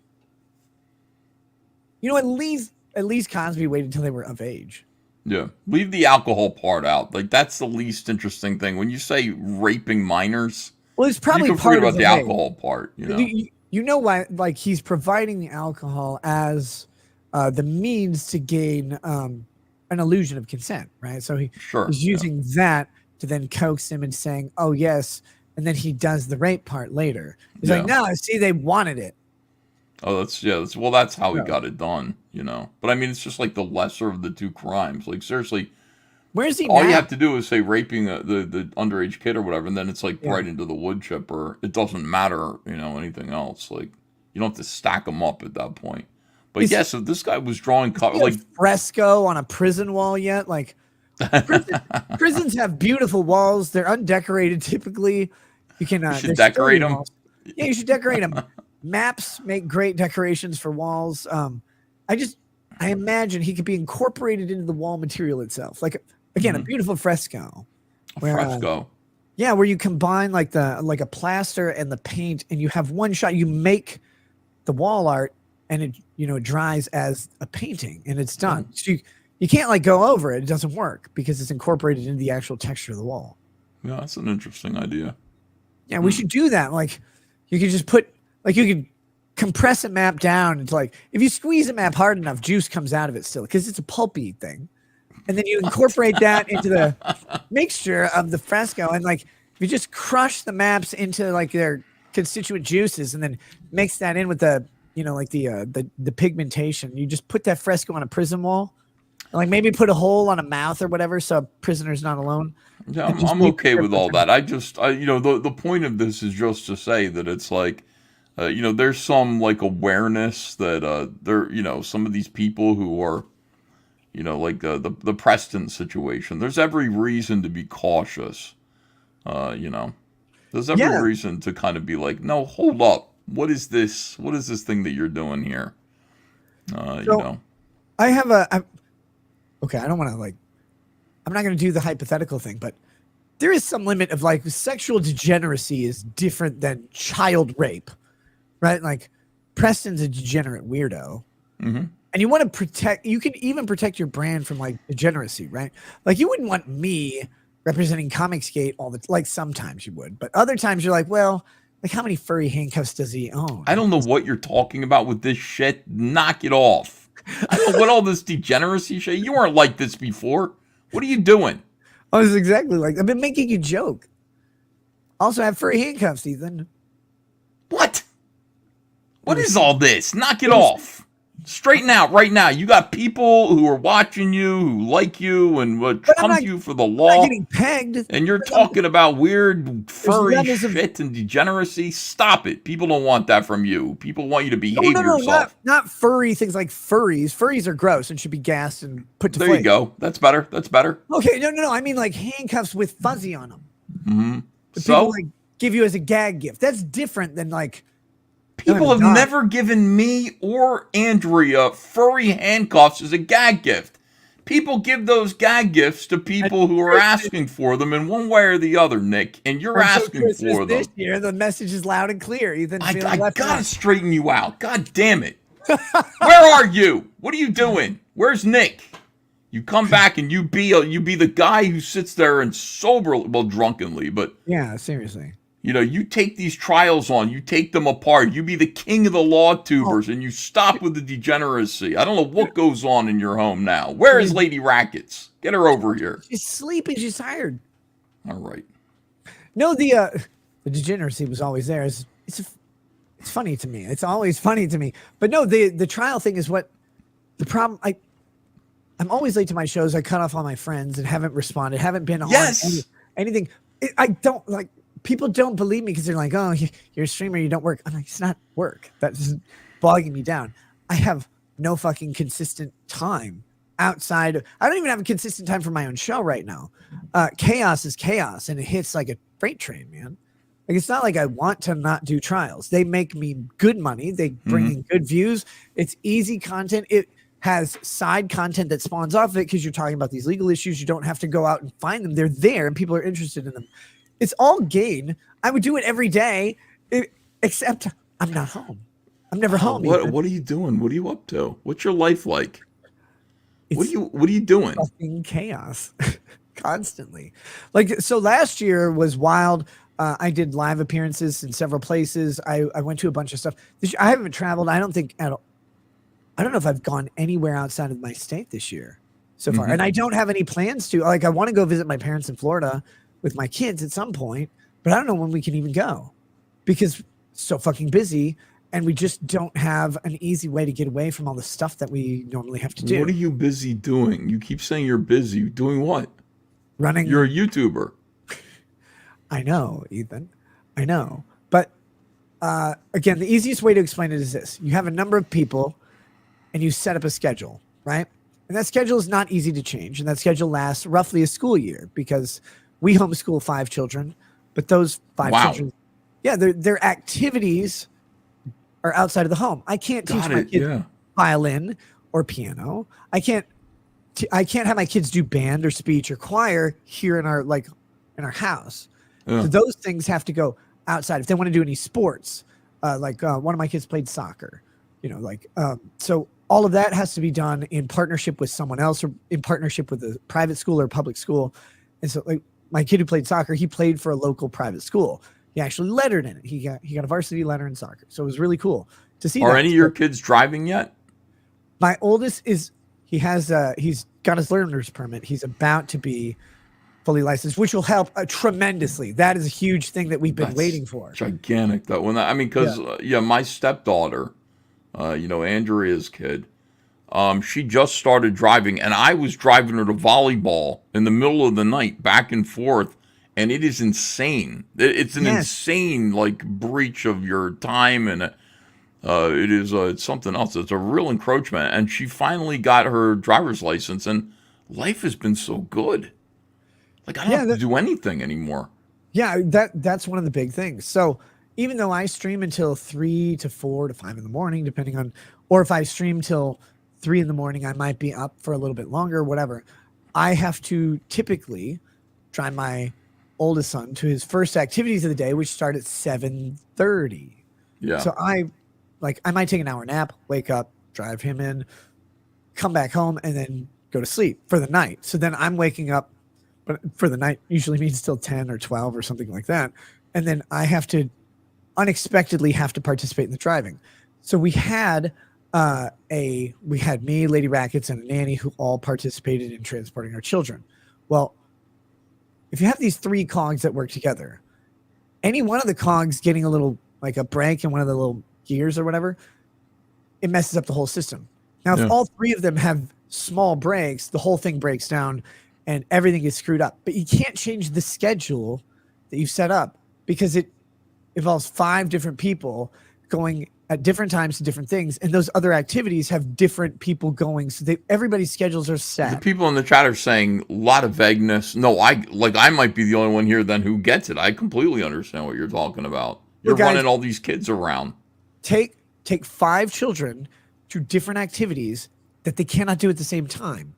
You know, at least Cosby waited until they were of age. Yeah. Leave the alcohol part out. Like, that's the least interesting thing. When you say raping minors, well, it's probably you can part forget of about the alcohol part, you know. You know why? Like, he's providing the alcohol as the means to gain an illusion of consent, right? So he's using that to then coax him and saying, "Oh yes," and then he does the rape part later. He's like, "No, see, they wanted it." Oh, that's how he got it done, you know. But I mean, it's just like the lesser of the two crimes. Like, seriously, where's he? All now? you have to do is say raping the underage kid or whatever, and then it's like right into the wood chipper. It doesn't matter, you know, anything else. Like, you don't have to stack them up at that point. But yes, if this guy was drawing like fresco on a prison wall yet, like prisons have beautiful walls. They're undecorated typically. You can you should decorate them. Walls. Yeah, you should decorate them. Maps make great decorations for walls. I imagine he could be incorporated into the wall material itself. Like, again, a beautiful fresco. Fresco. Yeah, where you combine like a plaster and the paint, and you have one shot. You make the wall art, and it dries as a painting, and it's done. So you can't like go over it. It doesn't work because it's incorporated into the actual texture of the wall. Yeah, that's an interesting idea. Yeah, we should do that. Like, you could just you could compress a map down into, like, if you squeeze a map hard enough, juice comes out of it still because it's a pulpy thing. And then you incorporate that into the mixture of the fresco. And like, if you just crush the maps into like their constituent juices and then mix that in with the, like the pigmentation, you just put that fresco on a prison wall. And like maybe put a hole on a mouth or whatever so a prisoner's not alone. Yeah, I'm okay with all that. The point of this is just to say that it's like, there's some like awareness that there, some of these people who are, like the Preston situation. There's every reason to be cautious. There's every reason to kind of be like, no, hold up. What is this? What is this thing that you're doing here? I have okay. I don't want to I'm not going to do the hypothetical thing, but there is some limit of like sexual degeneracy is different than child rape. Right? Like, Preston's a degenerate weirdo. Mm-hmm. And you want to you can even protect your brand from like degeneracy, right? Like, you wouldn't want me representing Comicsgate like sometimes you would, but other times you're like, well, like, how many furry handcuffs does he own? I don't know what you're talking about with this shit. Knock it off. I don't know what all this degeneracy shit. You weren't like this before. What are you doing? I was exactly like, I've been making a joke. Also, I have furry handcuffs, Ethan. What? What is all this? Knock it off. Straighten out right now. You got people who are watching you, who like you, and would But come to you for the I'm not law. getting pegged. And you're talking about weird There's furry levels of shit and degeneracy. Stop it. People don't want that from you. People want you to behave no, yourself. not furry things like furries. Furries are gross and should be gassed and put to There flames. you go. That's better. That's better. Okay, no. I mean like handcuffs with fuzzy on them. Mm-hmm. That So people like give you as a gag gift. That's different than like people have never given me or Andrea furry handcuffs as a gag gift. People give those gag gifts to people who are asking for them in one way or the other, Nick, and you're asking Christmas for them. this year. The message is loud and clear. Ethan, I feeling left gotta out. straighten you out. God damn it. Where are you? What are you doing? Where's Nick? You come back and you be the guy who sits there and drunkenly, but Yeah, seriously. you know, you take these trials on, you take them apart, you be the king of the law tubers, and you stop with the degeneracy. I don't know what goes on in your home now. Where is Lady Rackets? Get her over here. She's sleeping. She's tired. All right. No, the degeneracy was always there. It's funny to me. It's always funny to me. But no, the trial thing is what the problem. I'm always late to my shows. I cut off all my friends and haven't responded. Haven't been on anything. I don't like. People don't believe me because they're like, "Oh, you're a streamer. You don't work." I'm like, "It's not work. That's bogging me down." I have no fucking consistent time outside. I don't even have a consistent time for my own show right now. Chaos is chaos, and it hits like a freight train, man. Like it's not like I want to not do trials. They make me good money. They bring in good views. It's easy content. It has side content that spawns off of it because you're talking about these legal issues. You don't have to go out and find them. They're there, and people are interested in them. It's all gain. I would do it every day, except I'm not home. I'm never home. What are you doing? What are you up to? What's your life like? What are you doing? Fucking chaos, constantly. Like so, last year was wild. I did live appearances in several places. I went to a bunch of stuff. I haven't traveled. I don't think at all. I don't know if I've gone anywhere outside of my state this year so far, and I don't have any plans to. Like, I want to go visit my parents in Florida with my kids at some point, but I don't know when we can even go because it's so fucking busy and we just don't have an easy way to get away from all the stuff that we normally have to do. What are you busy doing? You keep saying you're busy. Doing what? Running. You're a YouTuber. I know, Ethan. I know. But again, the easiest way to explain it is this. You have a number of people and you set up a schedule, right? And that schedule is not easy to change. And that schedule lasts roughly a school year because we homeschool 5 children, but those 5 children, their activities are outside of the home. I can't teach my kids violin or piano. I can't have my kids do band or speech or choir here in our house. So those things have to go outside. If they want to do any sports, one of my kids played soccer, so all of that has to be done in partnership with someone else or in partnership with a private school or public school. And so my kid who played soccer, he played for a local private school. He actually lettered in it. He got a varsity letter in soccer. So it was really cool to see. Are any of your kids driving yet? My oldest he's got his learner's permit. He's about to be fully licensed, which will help tremendously. That is a huge thing that we've been waiting for. Gigantic though. My stepdaughter, Andrea's kid, she just started driving, and I was driving her to volleyball in the middle of the night, back and forth, and it is insane. It's an insane breach of your time, and it's something else. It's a real encroachment. And she finally got her driver's license, and life has been so good. I don't have to do anything anymore. Yeah, that's one of the big things. So even though I stream until 3 to 4 to 5 in the morning, depending on, or if I stream till 3 in the morning, I might be up for a little bit longer, whatever. I have to typically drive my oldest son to his first activities of the day, which start at 7:30. Yeah. So I might take an hour nap, wake up, drive him in, come back home, and then go to sleep for the night. So then I'm waking up, but for the night usually means till 10 or 12 or something like that. And then I have to unexpectedly have to participate in the driving. So we had me, Lady Rackets, and a nanny who all participated in transporting our children. Well, if you have these 3 cogs that work together, any one of the cogs getting a little like a break in one of the little gears or whatever, it messes up the whole system. Now, if Yeah. all three of them have small breaks, the whole thing breaks down and everything gets screwed up. But you can't change the schedule that you've set up because it involves 5 different people going at different times to different things, and those other activities have different people going, so everybody's schedules are The set. people in the chat are saying a lot of vagueness. No, I might be the only one here then who gets it. I completely understand what you're talking about. You're Well, guys, running all these kids around. Take 5 children to different activities that they cannot do at the same time.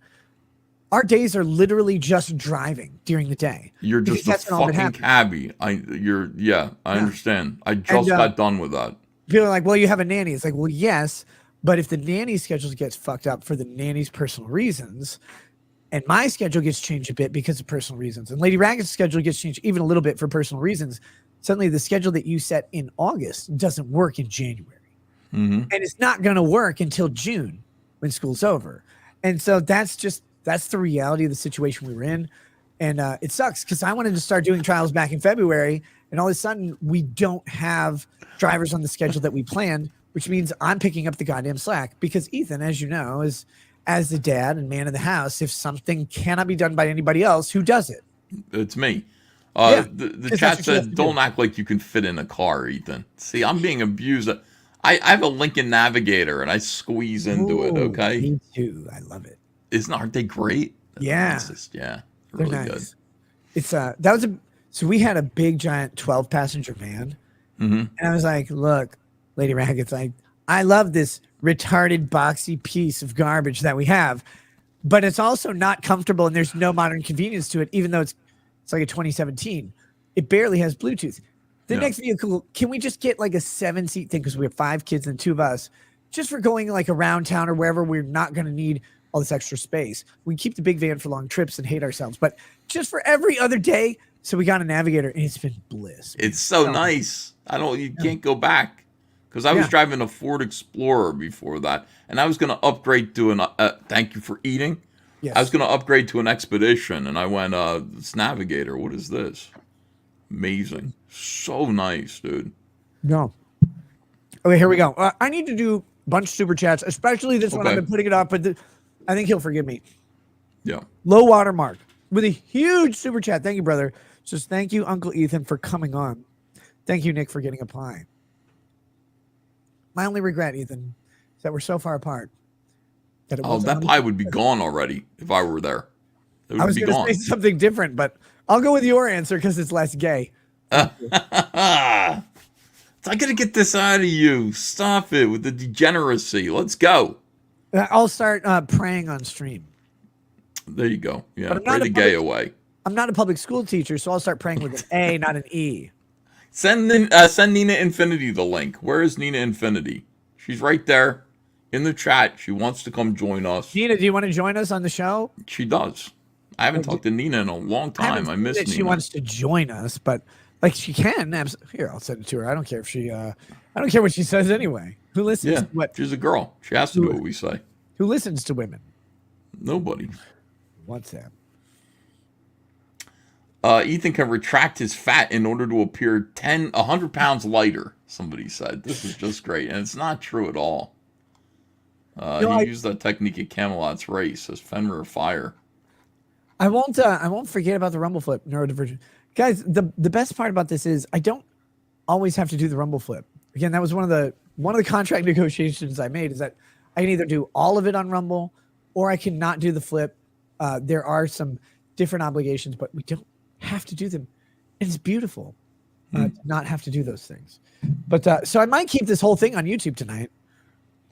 Our days are literally just driving during the day. You're because just a when all that fucking happens. cabbie. I understand. I just got done with that. People are like, well, you have a nanny. It's like, well, yes, but if the nanny schedule gets fucked up for the nanny's personal reasons, and my schedule gets changed a bit because of personal reasons, and Lady Ragged's schedule gets changed even a little bit for personal reasons, suddenly the schedule that you set in August doesn't work in January. Mm-hmm. And it's not going to work until June when school's over. And so that's the reality of the situation we were in. And it sucks because I wanted to start doing trials back in February, and all of a sudden we don't have drivers on the schedule that we planned, which means I'm picking up the goddamn slack because Ethan, as you know, is as the dad and man of the house. If something cannot be done by anybody else, who does it? It's me. Yeah, The chat said, don't act like you can fit in a car, Ethan. See, I'm being abused. I have a Lincoln Navigator, and I squeeze into it, okay? Me too. I love it. Aren't they great? Yeah. Yeah. They're Really nice. good. So we had a big giant 12 passenger van. Mm-hmm. And I was like, look, Lady Ragged's like, I love this retarded boxy piece of garbage that we have, but it's also not comfortable and there's no modern convenience to it, even though it's like a 2017. It barely has Bluetooth. The next vehicle, can we just get like a 7-seat thing? Because we have 5 kids and 2 of us, just for going like around town or wherever we're not going to need all this extra space. We keep the big van for long trips and hate ourselves, but just for every other day. So we got a Navigator and it's been bliss. It's so nice. You can't go back. Because I was driving a Ford Explorer before that, and I was going to upgrade to an, thank you for eating. Yes. I was going to upgrade to an Expedition, and I went, this Navigator, what is this? Amazing. So nice, dude. No. Okay, here we go. I need to do a bunch of super chats, especially this one. I've been putting it up, but I think he'll forgive me. Yeah. Low watermark with a huge super chat. Thank you, brother. Just thank you, Uncle Ethan, for coming on. Thank you, Nick, for getting a pie. My only regret, Ethan, is that we're so far apart. That pie would be gone already if I were there. It would I was be going gone. to say something different, but I'll go with your answer because it's less gay. I gotta get this out of you. Stop it with the degeneracy. Let's go. I'll start praying on stream. There you go. Yeah, But pray the gay away. I'm not a public school teacher, so I'll start praying with an A, not an E. Send Nina Infinity the link. Where is Nina Infinity? She's right there in the chat. She wants to come join us. Nina, do you want to join us on the show? She does. I haven't talked to Nina in a long time. I miss Nina. She wants to join us, but like she can. Here, I'll send it to her. I don't care if she. I don't care what she says anyway. Who listens? Yeah, To what? she's a girl. She has to do what we say. Who listens to women? Nobody. What's that? Ethan can retract his fat in order to appear 100 pounds lighter, somebody said. This is just great. And it's not true at all. He used that technique at Camelot's race as Fenrir Fire. I won't forget about the rumble flip, neurodivergent. Guys, the best part about this is I don't always have to do the rumble flip. Again, that was one of the contract negotiations I made, is that I can either do all of it on Rumble or I can not do the flip. There are some different obligations, but we don't have to do them. And it's beautiful to not have to do those things. But so I might keep this whole thing on YouTube tonight.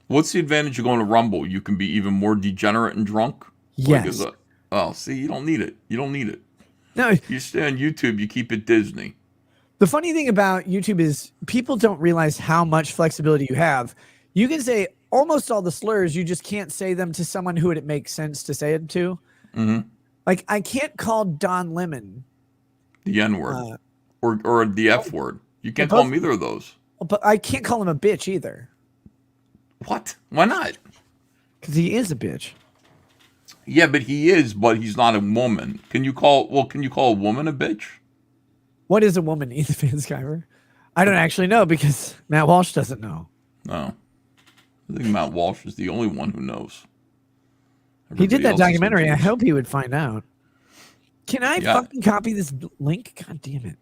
What's the advantage of going to Rumble? You can be even more degenerate and drunk? Yes. See, you don't need it. You don't need it. No. You stay on YouTube, you keep it Disney. The funny thing about YouTube is people don't realize how much flexibility you have. You can say almost all the slurs, you just can't say them to someone who it makes sense to say it to. Mm-hmm. Like, I can't call Don Lemon the N-word or the F-word. You can't call him either of those. But I can't call him a bitch either. What? Why not? Because he is a bitch. Yeah, but he's not a woman. Can you call a woman a bitch? What is a woman, Ethan Van Sciver? I don't actually know because Matt Walsh doesn't know. No. I think Matt Walsh is the only one who knows. He did Everybody that else is documentary. I confused. hope he would find out. Can I Yeah. fucking copy this link? God damn it.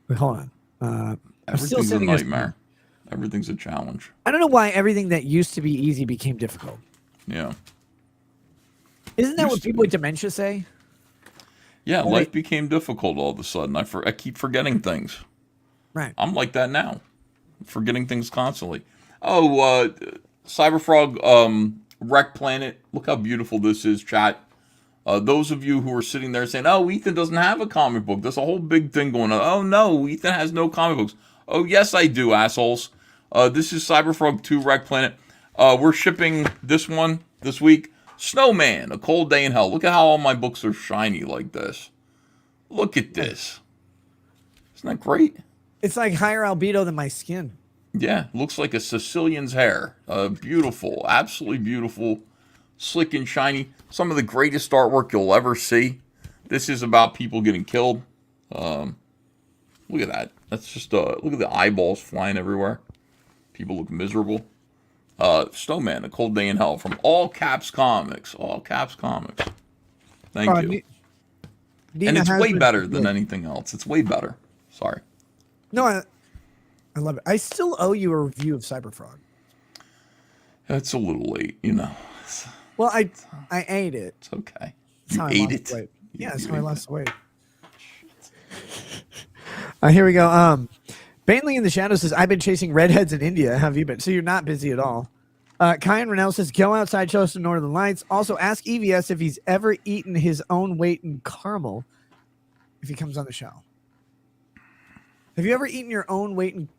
Wait, hold on. I'm still Everything's a sending us. nightmare. Everything's a challenge. I don't know why everything that used to be easy became difficult. Yeah. Isn't that Used what to people with be. dementia say? Yeah, Well, life became difficult all of a sudden. I keep forgetting things. Right. I'm like that now. Forgetting things constantly. Oh, Cyberfrog Wreck Planet. Look how beautiful this is, chat. Those of you who are sitting there saying, oh, Ethan doesn't have a comic book. There's a whole big thing going on. Oh, no, Ethan has no comic books. Oh, yes, I do, assholes. This is Cyberfrog 2 Wreck Planet. We're shipping this one this week. Snowman, A Cold Day in Hell. Look at how all my books are shiny like this. Look at this. Isn't that great? It's like higher albedo than my skin. Yeah, looks like a Sicilian's hair. Beautiful, absolutely beautiful, slick and shiny. Some of the greatest artwork you'll ever see. This is about people getting killed. Look at that. That's just look at the eyeballs flying everywhere. People look miserable. Snowman, A Cold Day in Hell from All Caps Comics. All Caps Comics. Thank you. And it's way better than anything else. It's way better. Sorry. No, I love it. I still owe you a review of Cyberfrog. It's a little late, you know. Well, I ate it. It's okay. That's You how I ate lost it? weight. Yeah, that's You how I ate lost weight. Here we go. Bainley in the Shadow says, I've been chasing redheads in India. How have you been? So you're not busy at all. Kyan Rennell says, go outside, show us the Northern Lights. Also, ask EVS if he's ever eaten his own weight in caramel if he comes on the show. Have you ever eaten your own weight in...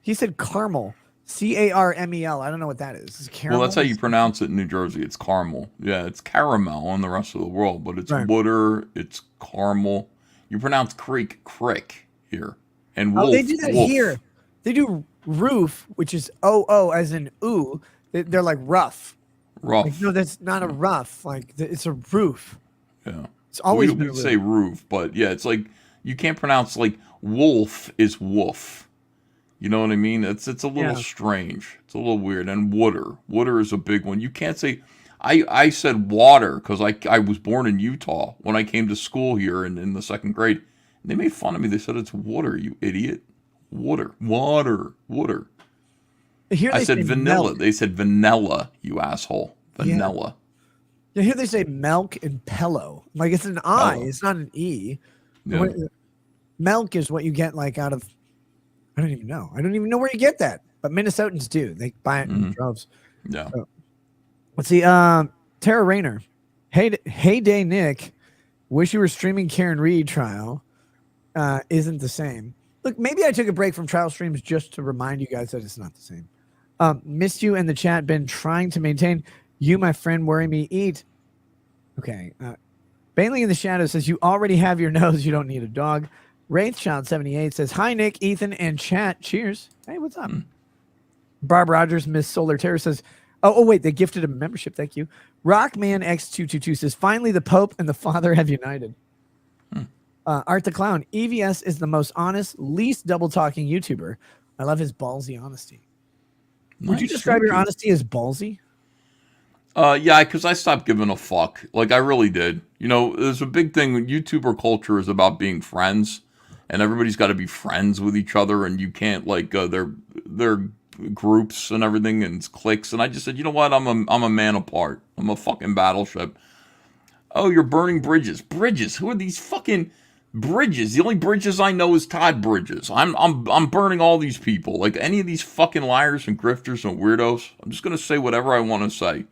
He said caramel. C-A-R-M-E-L. I don't know what that is. Is it caramel? Well, that's how you pronounce it in New Jersey. It's caramel. Yeah, it's caramel in the rest of the world, but it's Right. water, it's caramel. You pronounce crick here. And wolf, Oh, they do that wolf. here. They do roof, which is O-O as in ooh. They're like rough. Rough. Like, no, that's not a rough. Like, it's a roof. Yeah. It's always we been a say roof, but yeah, it's like you can't pronounce like wolf is woof. You know what I mean? It's a little strange. It's a little weird. And water is a big one. You can't say. I said water because I was born in Utah when I came to school here in the second grade. And they made fun of me. They said it's water, you idiot. Water. Here I they said say vanilla. milk. They said vanilla, you asshole. Vanilla. Yeah, here they say milk and pillow. Like, it's an I. Pillow. It's not an E. Yeah. Milk is what you get like out of... I don't even know. I don't even know where you get that. But Minnesotans do. They buy it in droves. Yeah. So, let's see. Tara Rayner. Hey day, Nick. Wish you were streaming Karen Reed trial. Isn't the same. Look, maybe I took a break from trial streams just to remind you guys that it's not the same. Missed you in the chat. Been trying to maintain. You, my friend, worry me. Eat. Okay. Bailey in the Shadow says, you already have your nose. You don't need a dog. Wraithchild78 says, hi, Nick, Ethan, and chat. Cheers. Hey, what's up? Barb Rogers, Miss Solar Terror says, oh, wait, they gifted a membership. Thank you. Rockman X222 says, finally, the Pope and the Father have united. Art the Clown, EVS is the most honest, least double-talking YouTuber. I love his ballsy honesty. Would you Nice, describe thank your you. honesty as ballsy? Yeah, because I stopped giving a fuck. Like, I really did. You know, there's a big thing. YouTuber culture is about being friends, and everybody's got to be friends with each other, and you can't, like, they're groups and everything, and it's cliques. And I just said, you know what? I'm a man apart. I'm a fucking battleship. Oh, you're burning bridges. Bridges? Who are these fucking bridges? The only bridges I know is Todd Bridges. I'm burning all these people. Like, any of these fucking liars and grifters and weirdos, I'm just gonna say whatever I want to say.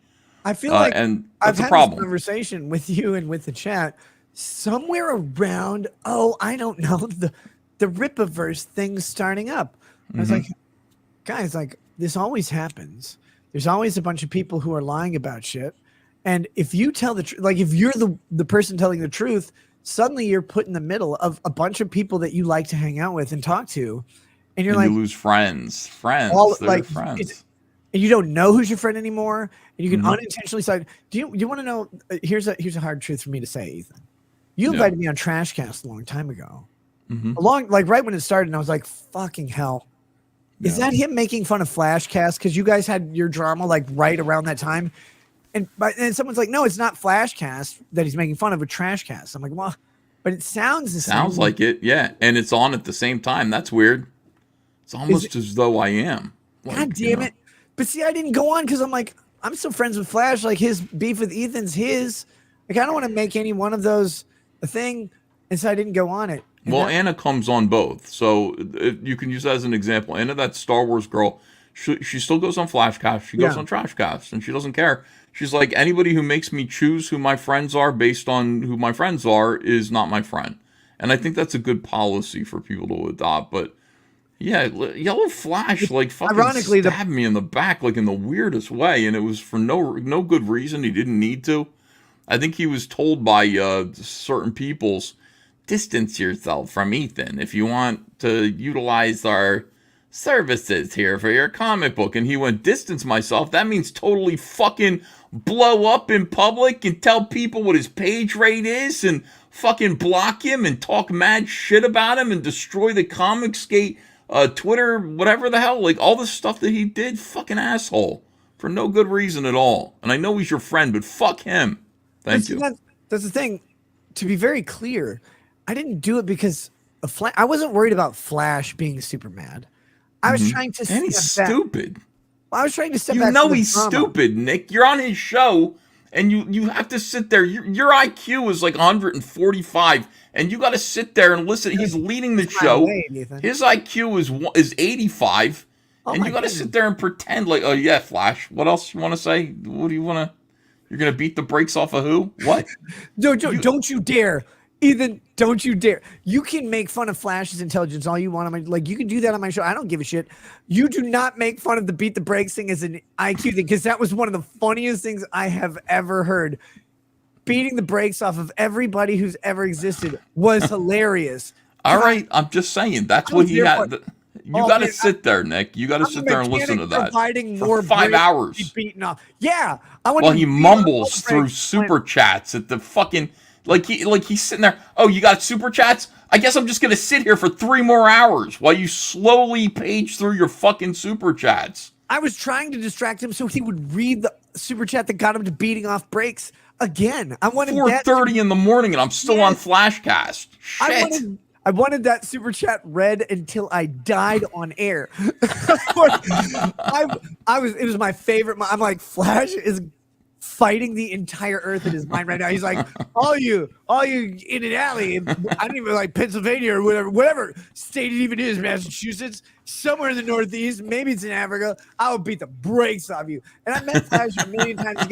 I feel like and I've that's a had problem. this conversation with you and with the chat somewhere around, I don't know, the Rippaverse thing starting up. I was like, guys, like, this always happens. There's always a bunch of people who are lying about shit. And if you tell the truth, like, if you're the person telling the truth, suddenly you're put in the middle of a bunch of people that you like to hang out with and talk to. And you're And like, you lose friends. They're friends. and you don't know who's your friend anymore, and you can unintentionally side. Do you want to know? Here's a hard truth for me to say, Ethan. You invited me on Trashcast a long time ago, right when it started, and I was like, "Fucking hell!" Is Yeah. that him making fun of Flashcast? Because you guys had your drama like right around that time. And someone's like, no, it's not Flashcast that he's making fun of, a Trashcast. I'm like, well, but it sounds the same. Sounds like it, yeah. And it's on at the same time. That's weird. It's almost as though I am. Like, God damn it. But see, I didn't go on because I'm like, I'm still friends with Flash. Like his beef with Ethan's his. Like, I don't want to make any one of those a thing. And so I didn't go on it. And well, Anna comes on both. So you can use that as an example. Anna, that Star Wars girl, she still goes on Flashcast. She goes on Trashcast. And she doesn't care. She's like, anybody who makes me choose who my friends are based on who my friends are is not my friend. And I think that's a good policy for people to adopt. But yeah, Yellow Flash like fucking Ironically, stabbed me in the back like in the weirdest way, and it was for no good reason. He didn't need to. I think he was told by certain peoples, distance yourself from Ethan if you want to utilize our services here for your comic book. And he went, distance myself? That means totally fucking blow up in public and tell people what his page rate is and fucking block him and talk mad shit about him and destroy the Comicsgate Twitter, whatever the hell, like all the stuff that he did. Fucking asshole for no good reason at all. And I know he's your friend, but fuck him. Thank you. That's the thing. To be very clear, I didn't do it because of Flash. I wasn't worried about Flash being super mad. I was trying to. And he's stupid. I was trying to step you back. You know from he's drama. stupid, Nick. You're on his show, and you have to sit there. Your IQ is like 145, and you got to sit there and listen. He's leading the show. His IQ is 85, and you got to sit there and pretend like, oh yeah, Flash. What else you want to say? What do you want to? You're gonna beat the brakes off of who? What? No, don't you dare. Ethan, don't you dare. You can make fun of Flash's intelligence all you want. Like, you can do that on my show. I don't give a shit. You do not make fun of the beat the brakes thing as an IQ thing, because that was one of the funniest things I have ever heard. Beating the brakes off of everybody who's ever existed was hilarious. All right, I'm just saying. That's what he had. You got to sit there, Nick. You got to sit there and listen to that. Providing for more 5 hours. Beaten off. Yeah. Well, he mumbles through super chats at the fucking... Like he's sitting there, oh, you got super chats? I guess I'm just going to sit here for 3 more hours while you slowly page through your fucking super chats. I was trying to distract him so he would read the super chat that got him to beating off brakes again. I wanted 4:30 in the morning and I'm still on Flashcast. Shit. I wanted that super chat read until I died on air. It was my favorite. I'm like, Flash is fighting the entire earth in his mind right now. He's like, all you in an alley, I don't even like Pennsylvania or whatever state it even is, Massachusetts, somewhere in the Northeast, maybe it's in Africa. I will beat the brakes off you. And I met Flash a million times.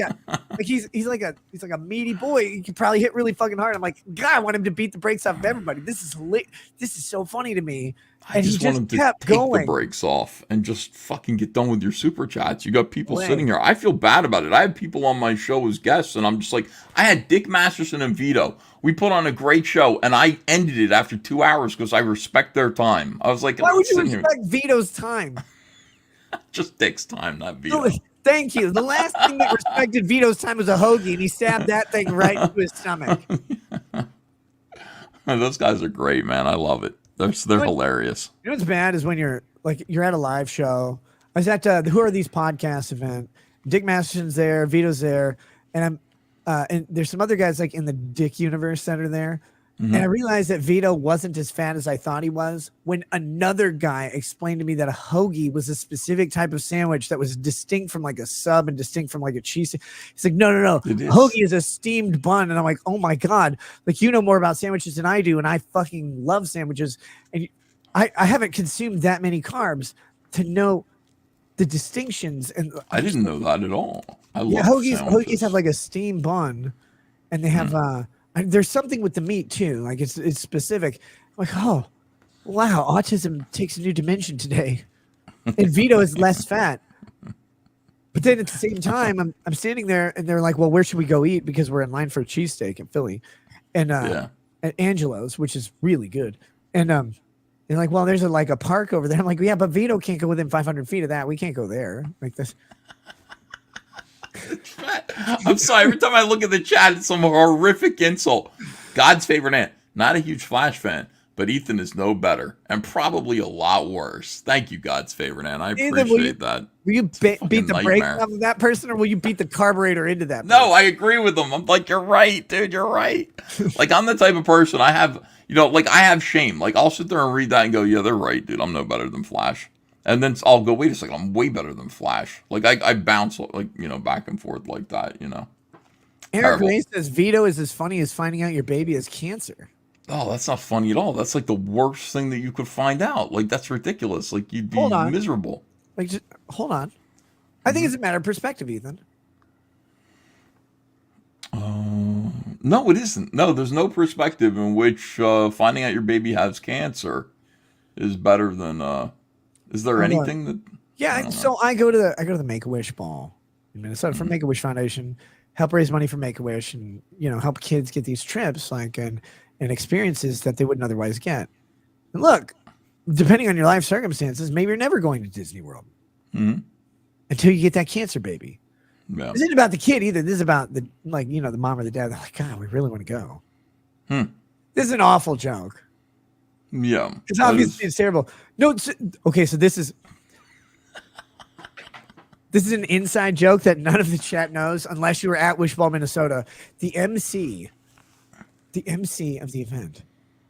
He's like a meaty boy. He can probably hit really fucking hard. I'm like, God, I want him to beat the brakes off of everybody. This is so funny to me. I just want him to take the brakes off and just fucking get done with your super chats. You got people sitting here. I feel bad about it. I have people on my show as guests, and I'm just like, I had Dick Masterson and Vito. We put on a great show, and I ended it after 2 hours because I respect their time. I was like, why would you respect Vito's time? Just Dick's time, not Vito. No, thank you. The last thing that respected Vito's time was a hoagie, and he stabbed that thing right into his stomach. Those guys are great, man. I love it. They're hilarious. You know what's bad is when you're at a live show. I was at the Who Are These Podcasts event. Dick Masterson's there, Vito's there, and and there's some other guys like in the Dick universe that are there. Mm-hmm. And I realized that Vito wasn't as fat as I thought he was when another guy explained to me that a hoagie was a specific type of sandwich that was distinct from like a sub and distinct from like a cheese. He's like, no. Hoagie is a steamed bun. And I'm like, oh my God, like, you know more about sandwiches than I do. And I fucking love sandwiches. And I haven't consumed that many carbs to know the distinctions. And I didn't know that at all. I love hoagies have like a steamed bun, and they have there's something with the meat too. Like it's specific. I'm like, oh wow, autism takes a new dimension today. And Vito is less fat. But then at the same time, I'm standing there and they're like, well, where should we go eat? Because we're in line for a cheesesteak in Philly. And at Angelo's, which is really good. And they're like, well, there's a park over there. I'm like, yeah, but Vito can't go within 500 feet of that. We can't go there like this. I'm sorry. Every time I look at the chat, it's some horrific insult. God's favorite aunt. Not a huge Flash fan, but Ethan is no better and probably a lot worse. Thank you, God's favorite, and I Ethan, appreciate that. Will you beat the brakes nightmare. off of that person, or will you beat the carburetor into that person? No, I agree with them. I'm like, you're right, dude. You're right. Like, I'm the type of person I have, like I have shame. Like, I'll sit there and read that and go, yeah, they're right, dude. I'm no better than Flash. And then I'll go, wait a second, I'm way better than Flash. Like, I bounce, like, back and forth like that, Eric Terrible. Ray says Vito is as funny as finding out your baby has cancer. Oh, that's not funny at all. That's like the worst thing that you could find out. Like, that's ridiculous. Like, you'd be miserable. Like, just hold on. I think it's a matter of perspective, Ethan. No, it isn't. No, there's no perspective in which finding out your baby has cancer is better than. Is there anything that? Yeah, so I go to the Make-A-Wish ball in Minnesota for Make-A-Wish Foundation, help raise money for Make-A-Wish, and help kids get these trips and experiences that they wouldn't otherwise get. And look, depending on your life circumstances, maybe you're never going to Disney World until you get that cancer baby. Yeah. This isn't about the kid either. This is about the mom or the dad. They're like, God, we really want to go. This is an awful joke. Yeah. It's obviously it's terrible. No, okay, so this is an inside joke that none of the chat knows unless you were at Wishball, Minnesota. The MC of the event,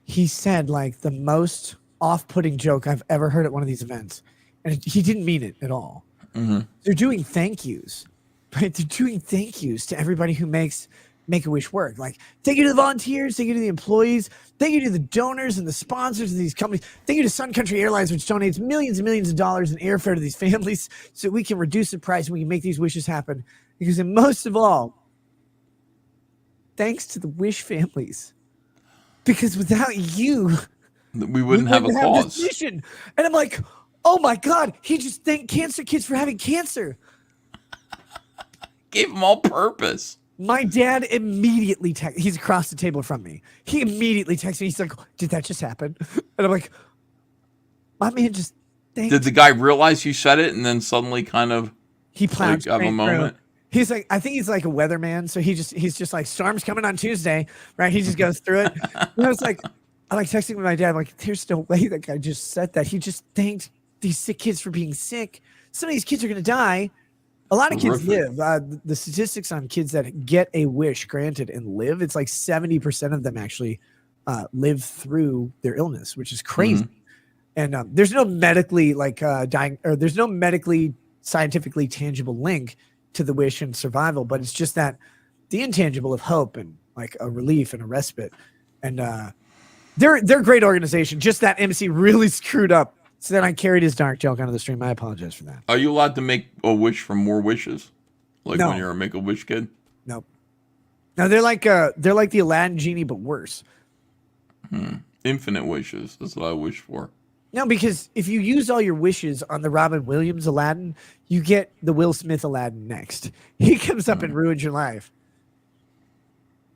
he said like the most off-putting joke I've ever heard at one of these events. And he didn't mean it at all. They're doing thank yous. Right? They're doing thank yous to everybody who makes Make-A-Wish work. Like, thank you to the volunteers, thank you to the employees, thank you to the donors and the sponsors of these companies, thank you to Sun Country Airlines, which donates millions and millions of dollars in airfare to these families so we can reduce the price and we can make these wishes happen. Because, and most of all, thanks to the Wish families. Because without you, we wouldn't have a cause. This mission. And I'm like, oh my God, he just thanked cancer kids for having cancer. Gave them all purpose. My dad immediately he's across the table from me. He immediately texts me. He's like, did that just happen? And I'm like, my man just thanked. Did the guy realize you said it and then suddenly kind of he plowed have a moment? He's like, I think he's like a weatherman. So he's just like, storm's coming on Tuesday, right? He just goes through it. And I was like, I like texting with my dad. I'm like, there's no way that guy just said that. He just thanked these sick kids for being sick. Some of these kids are going to die. A lot of kids live. The statistics on kids that get a wish granted and live, it's like 70% of them actually live through their illness, which is crazy. And there's no medically there's no medically scientifically tangible link to the wish and survival, but it's just that the intangible of hope and like a relief and a respite. And they're a great organization. Just that MC really screwed up. So then I carried his dark joke onto the stream. I apologize for that. Are you allowed to make a wish for more wishes? Like No. when you're a Make-A-Wish kid? Nope. No, they're like the Aladdin genie, but worse. Infinite wishes. That's what I wish for. No, because if you use all your wishes on the Robin Williams Aladdin, you get the Will Smith Aladdin next. He comes up and ruins your life.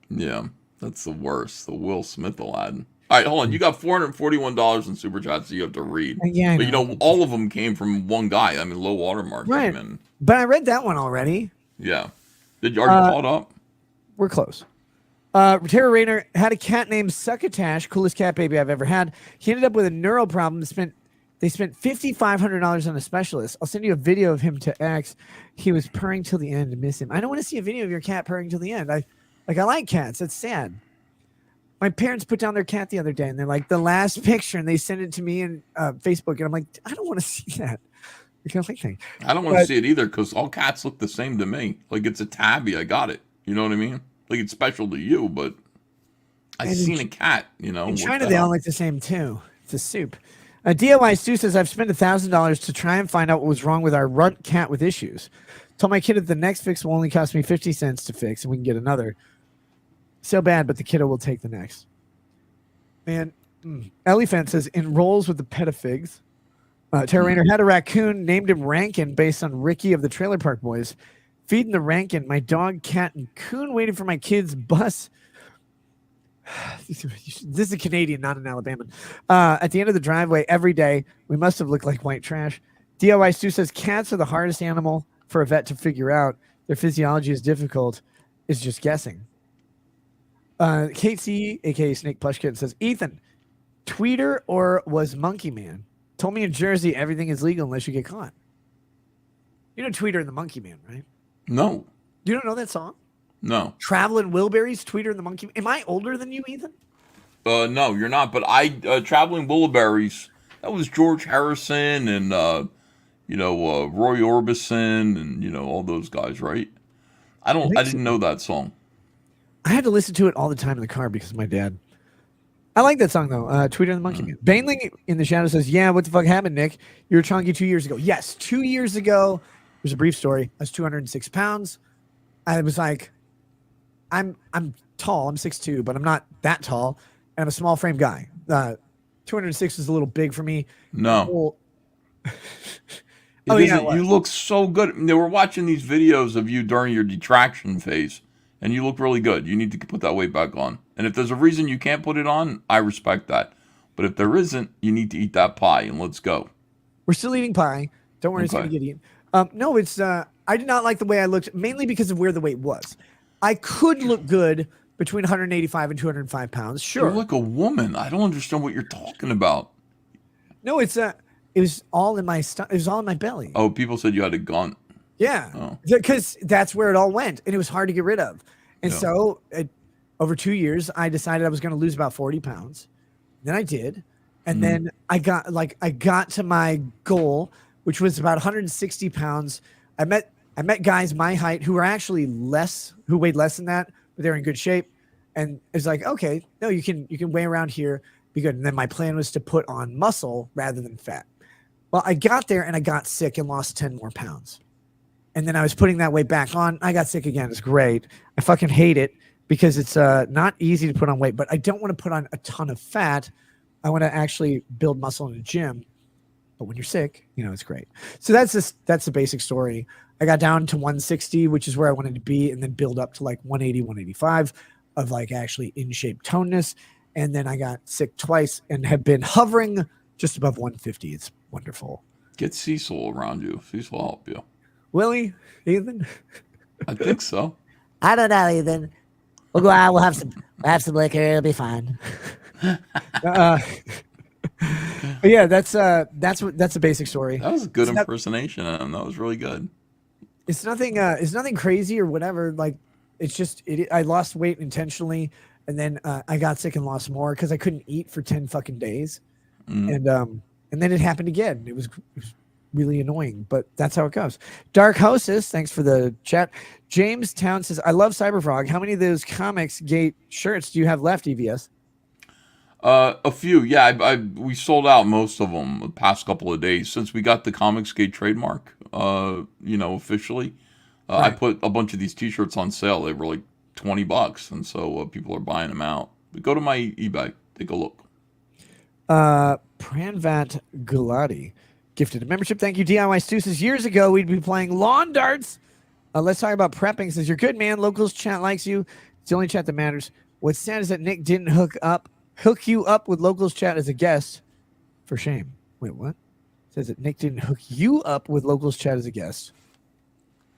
Yeah, that's the worst. The Will Smith Aladdin. All right, hold on. You got $441 in super chats that you have to read. Yeah, I but know. all of them came from one guy. I mean, low watermark Right. came in. But I read that one already. Yeah. Are you caught up? We're close. Tara Rayner had a cat named Succotash, coolest cat baby I've ever had. He ended up with a neural problem. They spent $5,500 on a specialist. I'll send you a video of him to X. He was purring till the end. Miss him. I don't want to see a video of your cat purring till the end. I like cats. It's sad. My parents put down their cat the other day, and they're like, the last picture, and they sent it to me in Facebook, and I'm like, I don't want to see that. I don't want to see it either because all cats look the same to me. Like it's a tabby. I got it. You know what I mean? Like it's special to you, but I've seen a cat, In China, they all look the same too. It's a soup. DIY Stu says, I've spent $1,000 to try and find out what was wrong with our runt cat with issues. Told my kid that the next fix will only cost me 50 cents to fix, and we can get another. So bad, but the kiddo will take the next. Man, Elephant says, enrolls with the Petafigs. Tara Rayner had a raccoon, named him Rankin based on Ricky of the Trailer Park Boys. Feeding the Rankin, my dog, cat, and coon waiting for my kid's bus. This is a Canadian, not an Alabama. At the end of the driveway every day, we must have looked like white trash. DIY Stu says, cats are the hardest animal for a vet to figure out. Their physiology is difficult. It's just guessing. Kate C, aka Snake Plush Kid, says, Ethan, Tweeter or was Monkey Man? Told me in Jersey everything is legal unless you get caught. You know Tweeter and the Monkey Man, right? No, You don't know that song? no. Traveling Wilburys, Tweeter and the Monkey Man. Am I older than you, Ethan? No, you're not. But Traveling Wilburys, that was George Harrison and Roy Orbison and all those guys, right? I didn't know that song. I had to listen to it all the time in the car because of my dad. I like that song though. Tweeter and the Monkey Man. Baneling in the shadow says, "Yeah, what the fuck happened, Nick? You were chunky 2 years ago." Yes, 2 years ago. There's a brief story. I was 206 pounds. I was like, I'm tall. I'm 6'2", but I'm not that tall, and I'm a small frame guy. 206 is a little big for me. No. Oh yeah, you look so good. They were watching these videos of you during your detraction phase, and you look really good. You need to put that weight back on. And if there's a reason you can't put it on, I respect that. But if there isn't, you need to eat that pie, and let's go. We're still eating pie. Don't worry, It's gonna get eaten. No, it's I did not like the way I looked, mainly because of where the weight was. I could look good between 185 and 205 pounds. Sure. You're like a woman. I don't understand what you're talking about. No, it was all in my it was all in my belly. Oh, people said you had a gun. Yeah, because that's where it all went, and it was hard to get rid of. And so, over 2 years, I decided I was going to lose about 40 pounds. Then I did, and then I got to my goal, which was about 160 pounds. I met guys my height who were actually who weighed less than that, but they were in good shape. And it's like, okay, no, you can weigh around here, be good. And then my plan was to put on muscle rather than fat. Well, I got there and I got sick and lost 10 more pounds. And then I was putting that weight back on. I got sick again. It's great. I fucking hate it because it's not easy to put on weight, but I don't want to put on a ton of fat. I want to actually build muscle in the gym. But when you're sick, it's great. So that's the basic story. I got down to 160, which is where I wanted to be, and then build up to like 180, 185 of like actually in shape toneness. And then I got sick twice and have been hovering just above 150. It's wonderful. Get Cecil around you. Cecil will help you. Willie, Ethan? I think so. I don't know, Ethan. We'll go out. We'll have some liquor. It'll be fine. But yeah, that's a basic story. That was a good impersonation of him. That was really good. It's nothing crazy or whatever. Like, it's just I lost weight intentionally, and then I got sick and lost more because I couldn't eat for 10 fucking days, and then it happened again. It was really annoying, but that's how it goes. Dark Hostess, thanks for the chat. James Town says, "I love Cyberfrog. How many of those Comics Gate shirts do you have left, EVS?" A few, yeah. We sold out most of them the past couple of days since we got the Comicsgate trademark. Officially, right. I put a bunch of these T-shirts on sale. They were like $20, and so people are buying them out. But go to my eBay, take a look. Pranvat Gulati gifted a membership. Thank you, DIY Stu says, "Years ago we'd be playing lawn darts. Let's talk about prepping." Says, "You're good, man. Locals chat likes you. It's the only chat that matters. What's sad is that Nick didn't hook you up with Locals chat as a guest. For shame." Wait, what? Says that Nick didn't hook you up with Locals chat as a guest.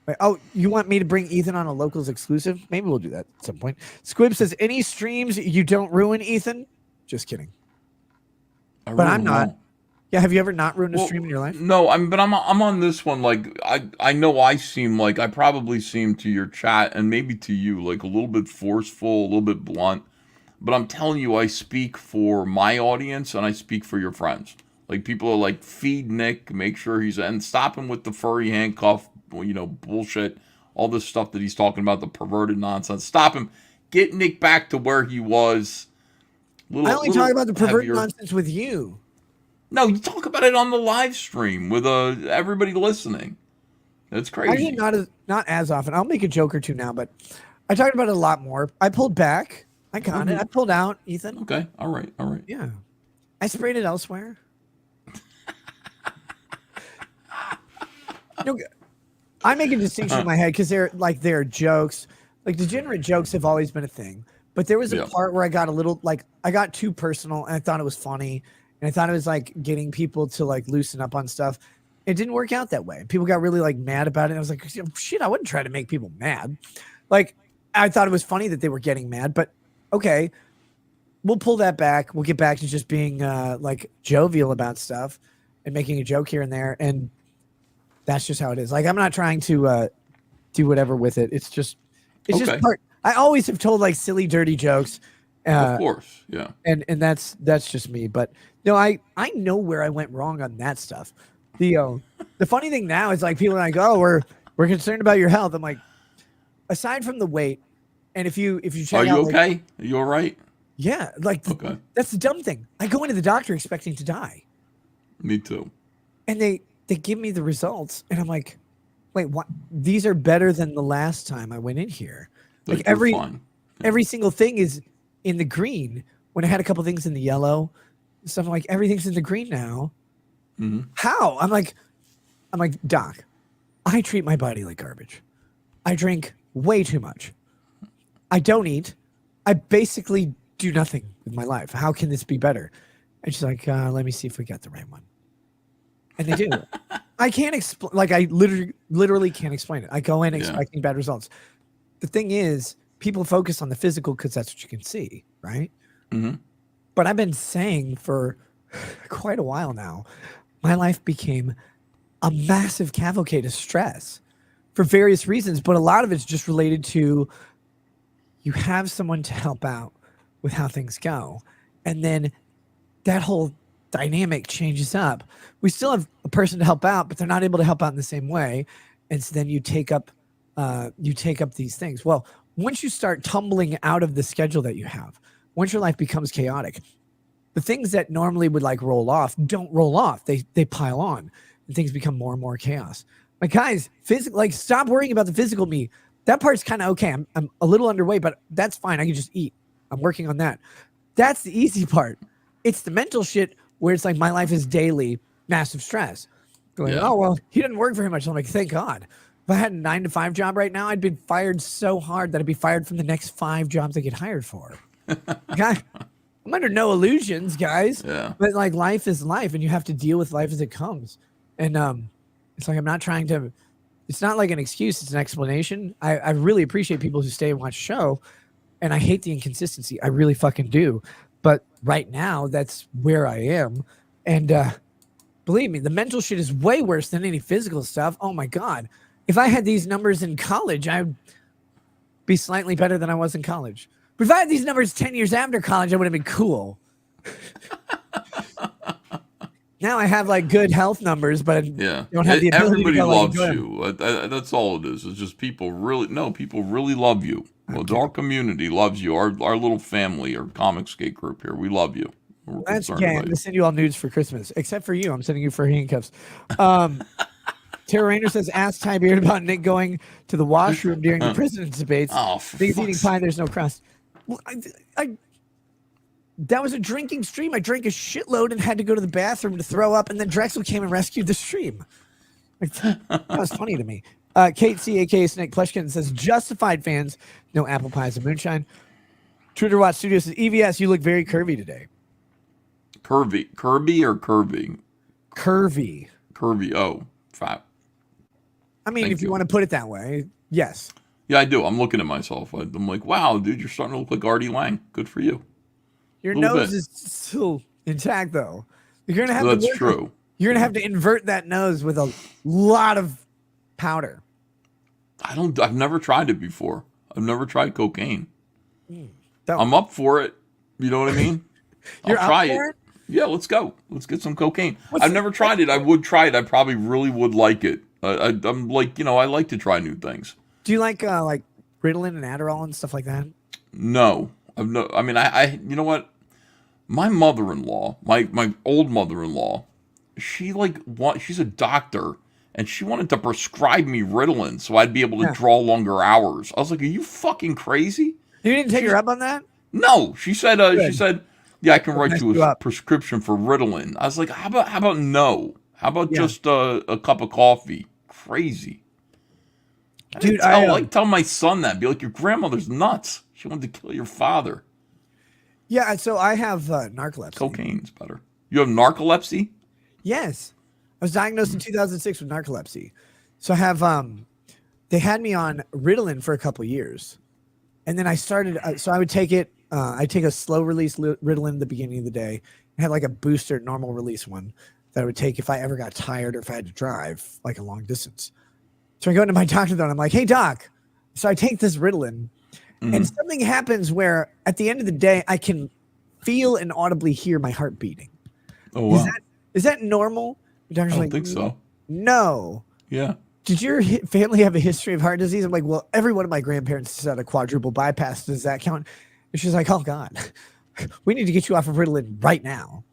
Wait, oh, you want me to bring Ethan on a Locals exclusive? Maybe we'll do that at some point. Squib says, "Any streams you don't ruin, Ethan?" Just kidding. But I'm not. Yeah, have you ever not ruined a stream in your life? No, I'm on this one. Like I know I probably seem to your chat and maybe to you like a little bit forceful, a little bit blunt. But I'm telling you, I speak for my audience and I speak for your friends. Like, people are like, feed Nick, make sure and stop him with the furry handcuff, bullshit, all this stuff that he's talking about, the perverted nonsense. Stop him. Get Nick back to where he was. I only talk about the perverted nonsense with you. No, you talk about it on the live stream with everybody listening. That's crazy. Actually, not as often. I'll make a joke or two now, but I talked about it a lot more. I pulled back. I got it. I pulled out, Ethan. Okay. All right. Yeah. I sprayed it elsewhere. I make a distinction in my head because they're jokes. Like, degenerate jokes have always been a thing. But there was a part where I got a little, I got too personal, and I thought it was funny. And I thought it was, getting people to, loosen up on stuff. It didn't work out that way. People got really, mad about it. And I was like, shit, I wouldn't try to make people mad. I thought it was funny that they were getting mad. But, okay, we'll pull that back. We'll get back to just being like jovial about stuff and making a joke here and there, and that's just how it is. Like I'm not trying to do whatever with it. It's just Okay. part. I always have told like silly, dirty jokes. Of course, yeah. And that's just me. But no, I know where I went wrong on that stuff. The funny thing now is like people are like, oh, we're concerned about your health. I'm like, aside from the weight, and if you check Are you out, okay? like, Are you all right? yeah, like Okay. that's the dumb thing. I go into the doctor expecting to die, Me too. and they give me the results, and I'm like, wait, what? These are better than the last time I went in here. Like You're fine. every single thing is in the green. When I had a couple things in the yellow, stuff like everything's in the green now. Mhm. How? I'm like, Doc, I treat my body like garbage. I drink way too much. I don't eat. I basically do nothing with my life. How can this be better? And she's like, let me see if we got the right one. And they do. I can't explain. Like I literally can't explain it. I go in expecting bad results. The thing is, people focus on the physical because that's what you can see, right? Mhm. But I've been saying for quite a while now, my life became a massive cavalcade of stress for various reasons, but a lot of it's just related to you have someone to help out with how things go, and then that whole dynamic changes up. We still have a person to help out, but they're not able to help out in the same way, and so then you take up these things. Well, once you start tumbling out of the schedule that you have, once your life becomes chaotic, the things that normally would like roll off don't roll off. They pile on, and things become more and more chaos. Like guys, like stop worrying about the physical me. That part's kind of okay. I'm a little underweight, but that's fine. I can just eat. I'm working on that. That's the easy part. It's the mental shit where it's like my life is daily massive stress. Going, oh well, he didn't work very much. I'm like, thank God. If I had a 9-to-5 job right now, I'd been fired so hard that I'd be fired from the next 5 jobs I get hired for. God, I'm under no illusions, guys. Yeah. But like life is life, and you have to deal with life as it comes. And it's like I'm not trying to. It's not like an excuse; it's an explanation. I really appreciate people who stay and watch the show, and I hate the inconsistency. I really fucking do. But right now, that's where I am, and believe me, the mental shit is way worse than any physical stuff. Oh my God. If I had these numbers in college, I'd be slightly better than I was in college. But if I had these numbers 10 years after college, I would have been cool. Now I have like good health numbers, but I don't have the ability Everybody to go, loves like, you. That's all it is. It's just people really love you. Well, our community loves you. Our little family, our comic skate group here, we love you. We're That's concerned okay. I'm about going you. to send you all nudes for Christmas, except for you. I'm sending you for handcuffs. Tara Rayner says, ask Ty Beard about Nick going to the washroom during the president's debates. Oh, for Nick's eating fuck's pie, there's no crust. Well, that was a drinking stream. I drank a shitload and had to go to the bathroom to throw up, and then Drexel came and rescued the stream. Like, that was funny to me. Kate C, a.k.a. Snake Plushkin, says, Justified fans, no apple pies and moonshine. Truder Watch Studio says, EVS, you look very curvy today. Kirby or curvy? Curvy. Curvy. Oh, fat. I mean, Thank if you you. want to put it that way, yes. Yeah, I do. I'm looking at myself. I'm like, wow, dude, you're starting to look like Artie Lang. Good for you. Your Little nose bit. is still intact, though. You're gonna have That's to true. You're gonna have to invert that nose with a lot of powder. I've never tried it before. I've never tried cocaine. Don't. I'm up for it. You know what I mean? You're I'll up try for it. it? Yeah, let's go. Let's get some cocaine. What's I've the- never tried it. I would try it. I probably really would like it. I'm like, I like to try new things. Do you like Ritalin and Adderall and stuff like that? No, I mean, you know what? My mother-in-law, my old mother-in-law, she's a doctor, and she wanted to prescribe me Ritalin so I'd be able to draw longer hours. I was like, are you fucking crazy? You didn't take her up on that? No, she said, yeah, I can write mess you you a up. prescription for Ritalin. I was like, how about no? How about Yeah. just a cup of coffee? Crazy. Dude, Tell my son that. Be like, your grandmother's nuts. She wanted to kill your father. Yeah, so I have narcolepsy. Cocaine's better. You have narcolepsy? Yes. I was diagnosed in 2006 with narcolepsy. So I have they had me on Ritalin for a couple years. And then I started so I would take it I take a slow release Ritalin at the beginning of the day. I had like a booster normal release one that I would take if I ever got tired or if I had to drive like a long distance. So I go into my doctor though, and I'm like, hey doc. So I take this Ritalin and something happens where at the end of the day, I can feel and audibly hear my heart beating. Oh, wow. Is that normal? The doctor's I don't like, think so. No. Yeah. Did your family have a history of heart disease? I'm like, well, every one of my grandparents has had a quadruple bypass. Does that count? And she's like, oh God, we need to get you off of Ritalin right now.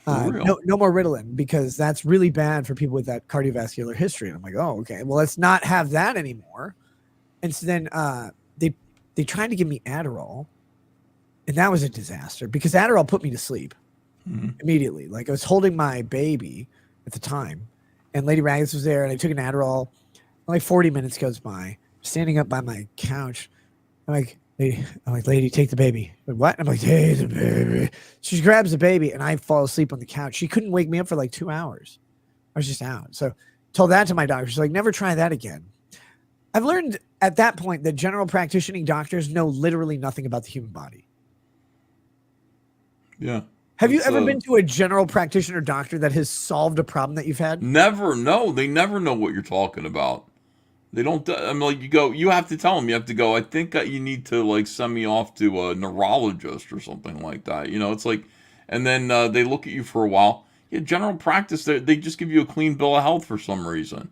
For real? No more Ritalin because that's really bad for people with that cardiovascular history. And I'm like, oh, okay. Well, let's not have that anymore. And so then they tried to give me Adderall, and that was a disaster because Adderall put me to sleep immediately. Like I was holding my baby at the time, and Lady Rags was there, and I took an Adderall. Like 40 minutes goes by, standing up by my couch. I'm like, lady, take the baby. Like, what? I'm like, take the baby. She grabs the baby, and I fall asleep on the couch. She couldn't wake me up for like 2 hours. I was just out. So told that to my doctor. She's like, never try that again. I've learned at that point that general practicing doctors know literally nothing about the human body. Yeah. Have you ever been to a general practitioner doctor that has solved a problem that you've had? Never. No, they never know what you're talking about. They don't. I'm like, you have to tell them. You have to go, I think you need to like send me off to a neurologist or something like that. You know, it's like, and then they look at you for a while. Yeah, general practice, they just give you a clean bill of health for some reason.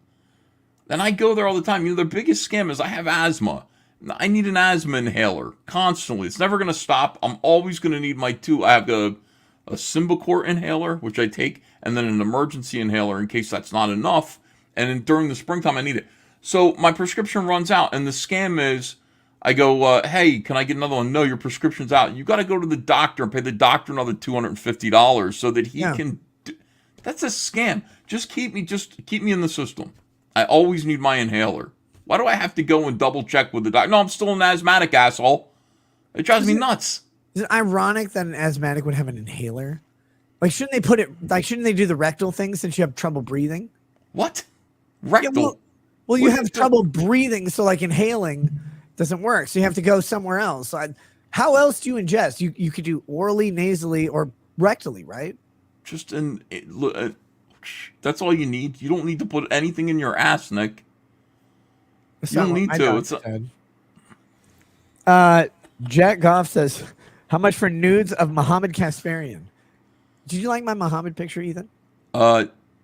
And I go there all the time. You know, their biggest scam is I have asthma. I need an asthma inhaler constantly. It's never going to stop. I'm always going to need my two. I have a Symbicort inhaler, which I take, and then an emergency inhaler in case that's not enough. And then during the springtime, I need it. So my prescription runs out, and the scam is, I go, hey, can I get another one? No, your prescription's out. You got to go to the doctor and pay the doctor another $250 so that he can. That's a scam. Just keep me in the system. I always need my inhaler. Why do I have to go and double check with the doctor? No, I'm still an asthmatic, asshole. It drives me nuts. Is it ironic that an asthmatic would have an inhaler? Like, shouldn't they put it? Like, shouldn't they do the rectal thing since you have trouble breathing? What? Rectal? Yeah, well, you have trouble breathing, so like inhaling doesn't work. So you have to go somewhere else. So how else do you ingest? You could do orally, nasally, or rectally, right? Just that's all you need. You don't need to put anything in your ass, Nick. You don't need to. Jack Goff says, how much for nudes of Mohammed Kasparian? Did you like my Mohammed picture, Ethan?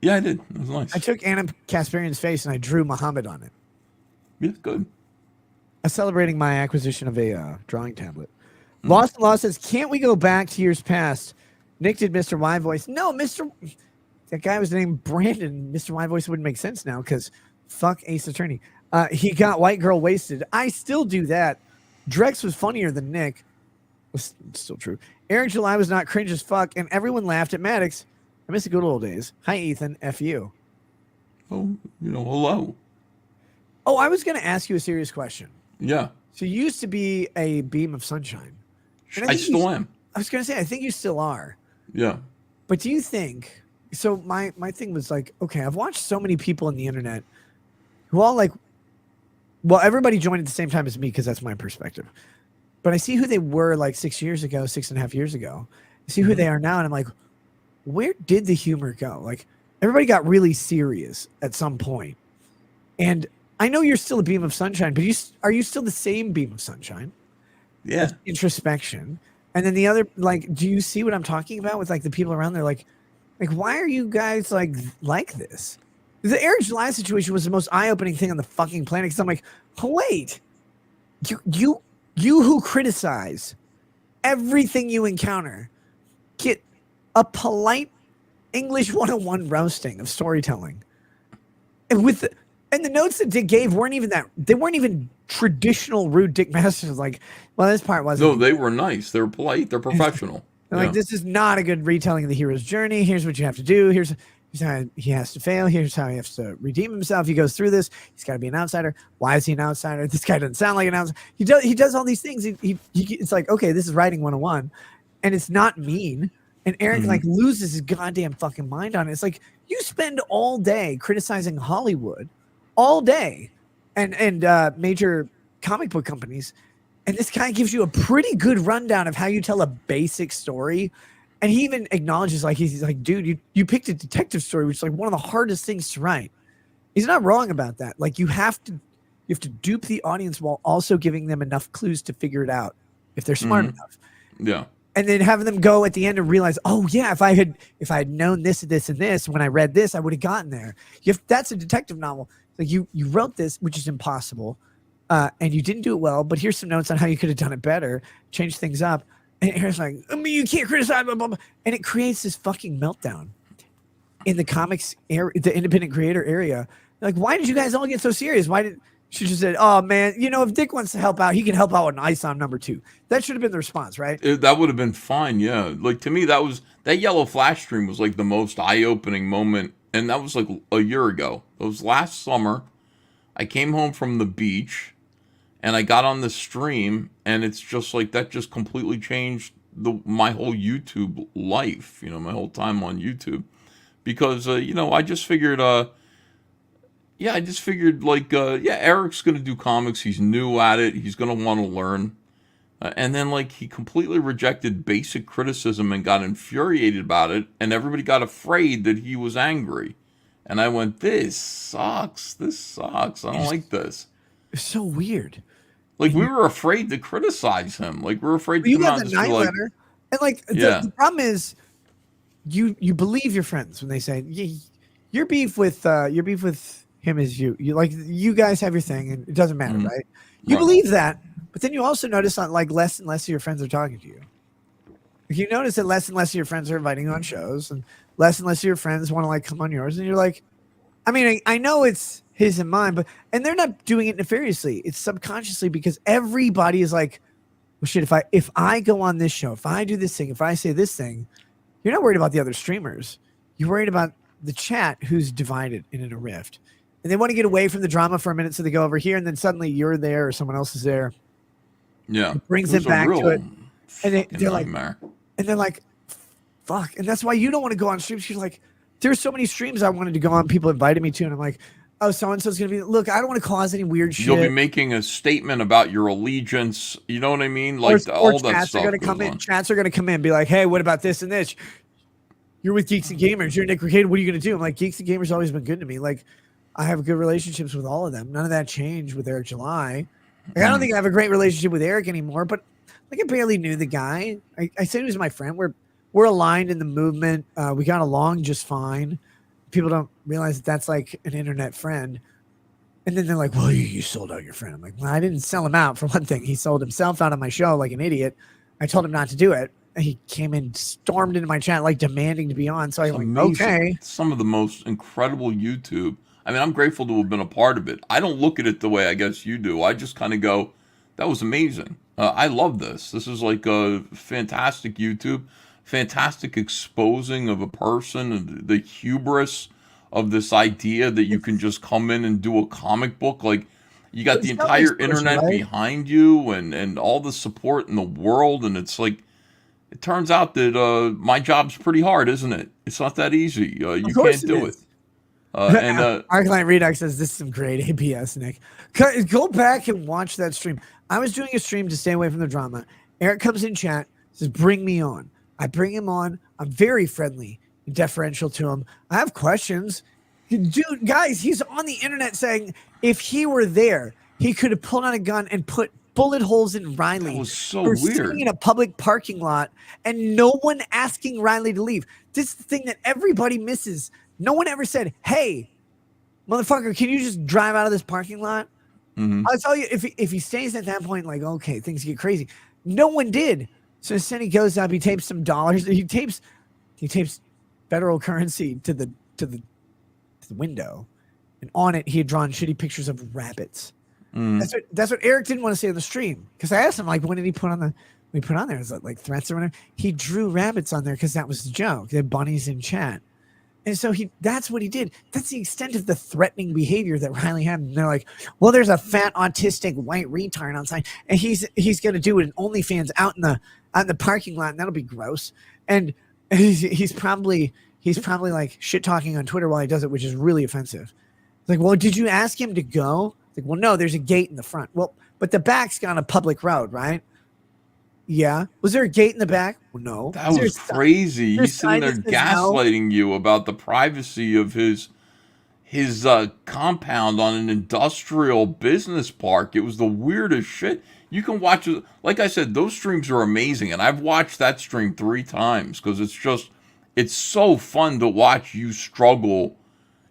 Yeah, I did. It was nice. I took Anna Kasparian's face and I drew Muhammad on it. Yeah, good. I'm celebrating my acquisition of a drawing tablet. Lost and Law says, can't we go back to years past? Nick did Mr. Y voice. No, that guy was named Brandon. Mr. Y voice wouldn't make sense now because fuck Ace Attorney. He got white girl wasted. I still do that. Drex was funnier than Nick. It's still true. Eric July was not cringe as fuck, and everyone laughed at Maddox. I miss the good old days. Hi, Ethan. F you. Oh, hello. Oh, I was going to ask you a serious question. Yeah. So you used to be a beam of sunshine. I still am. I was going to say, I think you still are. Yeah. But do you think, so my thing was like, okay, I've watched so many people on the internet who all like, well, everybody joined at the same time as me because that's my perspective. But I see who they were like 6 years ago, 6.5 years ago. I see who they are now, and I'm like, where did the humor go? Like, everybody got really serious at some point. And I know you're still a beam of sunshine, but are you still the same beam of sunshine? Yeah. That's introspection. And then the other, like, do you see what I'm talking about with like the people around there? Like why are you guys like this? The Eric July situation was the most eye-opening thing on the fucking planet. Because I'm like, oh, wait, you who criticize everything you encounter get a polite English 101 roasting of storytelling, and the notes that Dick gave weren't even traditional rude Dick Masters. Like, well, this part wasn't. No, they were nice. They were polite. They're professional. They're like, this is not a good retelling of the hero's journey. Here's what you have to do. Here's how he has to fail. Here's how he has to redeem himself. He goes through this. He's got to be an outsider. Why is he an outsider? This guy doesn't sound like an outsider. He does all these things. It's like, okay, this is writing 101, and it's not mean. And Eric like loses his goddamn fucking mind on it. It's like, you spend all day criticizing Hollywood, all day, and major comic book companies, And this guy gives you a pretty good rundown of how you tell a basic story. And he even acknowledges, like, he's like, dude, you picked a detective story, which is like one of the hardest things to write. He's not wrong about that. Like, you have to dupe the audience while also giving them enough clues to figure it out if they're smart enough. Yeah. And then having them go at the end and realize, oh yeah, if I had known this and this and this when I read this, I would have gotten there. That's a detective novel. Like, you wrote this, which is impossible. And you didn't do it well, but here's some notes on how you could have done it better, change things up. And Eric's like, I mean, you can't criticize, blah, blah, blah. And it creates this fucking meltdown in the comics area, the independent creator area. Like, why did you guys all get so serious? She just said, oh man, if Dick wants to help out, he can help out with an ISOM #2. That should have been the response, right? That would have been fine, yeah. Like, to me, that yellow flash stream was like the most eye-opening moment, and that was like a year ago. It was last summer. I came home from the beach, and I got on the stream, and it's just like that just completely changed my whole YouTube life, my whole time on YouTube. Because, I just figured, Eric's going to do comics. He's new at it. He's going to want to learn. And then, like, he completely rejected basic criticism and got infuriated about it, and everybody got afraid that he was angry. And I went, this sucks. I don't like this. It's so weird. Like, we were afraid to criticize him. Like, we were afraid to you come out got and the just be night like, letter, and like Yeah. the problem is, you believe your friends when they say your beef with him is you guys have your thing and it doesn't matter, right? You Right. believe that, but then you also notice that like less and less of your friends are talking to you. You notice that less and less of your friends are inviting you on shows, and less of your friends want to like come on yours, and you're like, I mean, I know it's his and mine, and they're not doing it nefariously. It's subconsciously because everybody is like, well, shit, if I go on this show, if I do this thing, if I say this thing, you're not worried about the other streamers. You're worried about the chat who's divided and in a rift. And they want to get away from the drama for a minute, so they go over here, and then suddenly you're there or someone else is there. Yeah. It brings them back to it. And they're like, nightmare. fuck. And that's why you don't want to go on streams. You're like, there's so many streams I wanted to go on, people invited me to, and I'm like, oh, so-and-so's going to be, look, I don't want to cause any weird shit. You'll be making a statement about your allegiance. You know what I mean? Like, or all that chats stuff. are going to come in. Chats are going to come in and be like, hey, what about this and this? You're with Geeks and Gamers. You're Nick Ricade. What are you going to do? I'm like, Geeks and Gamers always been good to me. Like, I have good relationships with all of them. None of that changed with Eric July. Like, I don't think I have a great relationship with Eric anymore, but like I barely knew the guy. I said he was my friend. We're aligned in the movement. We got along just fine. People don't realize that that's like an internet friend. And then they're like, well, you sold out your friend. I'm like, well, I didn't sell him out, for one thing. He sold himself out on my show like an idiot. I told him not to do it. And he came in, stormed into my chat, like demanding to be on. So I'm like, okay. Some of the most incredible YouTube. I mean, I'm grateful to have been a part of it. I don't look at it the way I guess you do. I just kind of go, that was amazing. I love this. This is like a fantastic YouTube, fantastic exposing of a person, and the hubris of this idea that you can just come in and do a comic book. Like, you got the entire internet behind you and all the support in the world. And it's like, it turns out that my job's pretty hard, isn't it? It's not that easy. You can't do it. Arclight Redux says this is some great ABS, Nick. Go back and watch that stream. I was doing a stream to stay away from the drama. Eric comes in chat, says, bring me on. I bring him on. I'm very friendly and deferential to him. I have questions. Dude, guys, he's on the internet saying if he were there, he could have pulled out a gun and put bullet holes in Riley. That was so for weird. sitting in a public parking lot and no one asking Riley to leave. This is the thing that everybody misses. No one ever said, hey, motherfucker, can you just drive out of this parking lot? Mm-hmm. I'll tell you, if he stays at that point, like, okay, things get crazy. No one did. So instead he goes up, he tapes some dollars. He tapes federal currency to the window. And on it, he had drawn shitty pictures of rabbits. That's what Eric didn't want to say on the stream. Because I asked him, like, when did he put on there? Is it like threats or whatever? He drew rabbits on there because that was the joke. The bunnies in chat. And so that's what he did. That's the extent of the threatening behavior that Riley had. And they're like, well, there's a fat autistic white retard outside, and he's gonna do it in OnlyFans out in the parking lot, and that'll be gross. And he's probably like shit talking on Twitter while he does it, which is really offensive. It's like, well, did you ask him to go? It's like, well, no, there's a gate in the front. Well, but the back's on a public road, right? Yeah. Was there a gate in the back? Well, no. That Is there a was crazy. there's He's sitting sign there that says no? gaslighting you about the privacy of his compound on an industrial business park. It was the weirdest shit. You can watch it. Like I said, those streams are amazing, and I've watched that stream 3 times because it's so fun to watch you struggle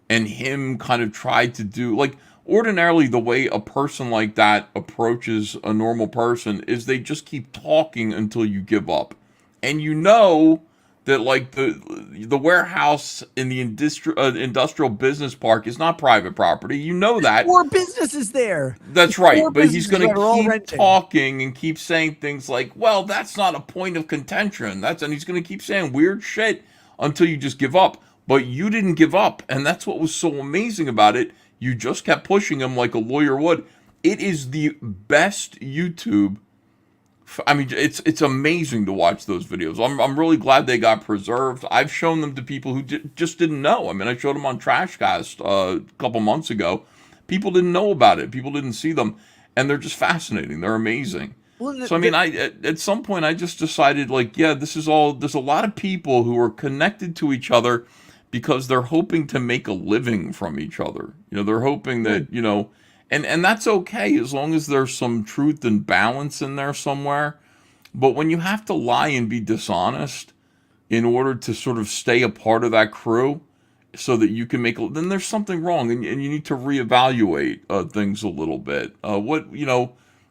and him kind of try to do like ordinarily the way a person like that approaches a normal person is they just keep talking until you give up. And you know that like the warehouse in the industrial business park is not private property. You know that. 4 businesses there. That's right. 4 But he's businesses going that are all to keep renting. talking and keep saying things like, well, that's not a point of contention. And he's going to keep saying weird shit until you just give up. But you didn't give up. And that's what was so amazing about it. You just kept pushing him like a lawyer would. It is the best YouTube. I mean, it's amazing to watch those videos. I'm really glad they got preserved. I've shown them to people who just didn't know. I mean, I showed them on Trashcast a couple months ago. People didn't know about it. People didn't see them, and they're just fascinating. They're amazing. Well, So I mean, at some point I just decided like, yeah, this is all. There's a lot of people who are connected to each other because they're hoping to make a living from each other. They're hoping that and that's okay as long as there's some truth and balance in there somewhere. But when you have to lie and be dishonest in order to sort of stay a part of that crew so that you can then there's something wrong, and you need to reevaluate things a little bit.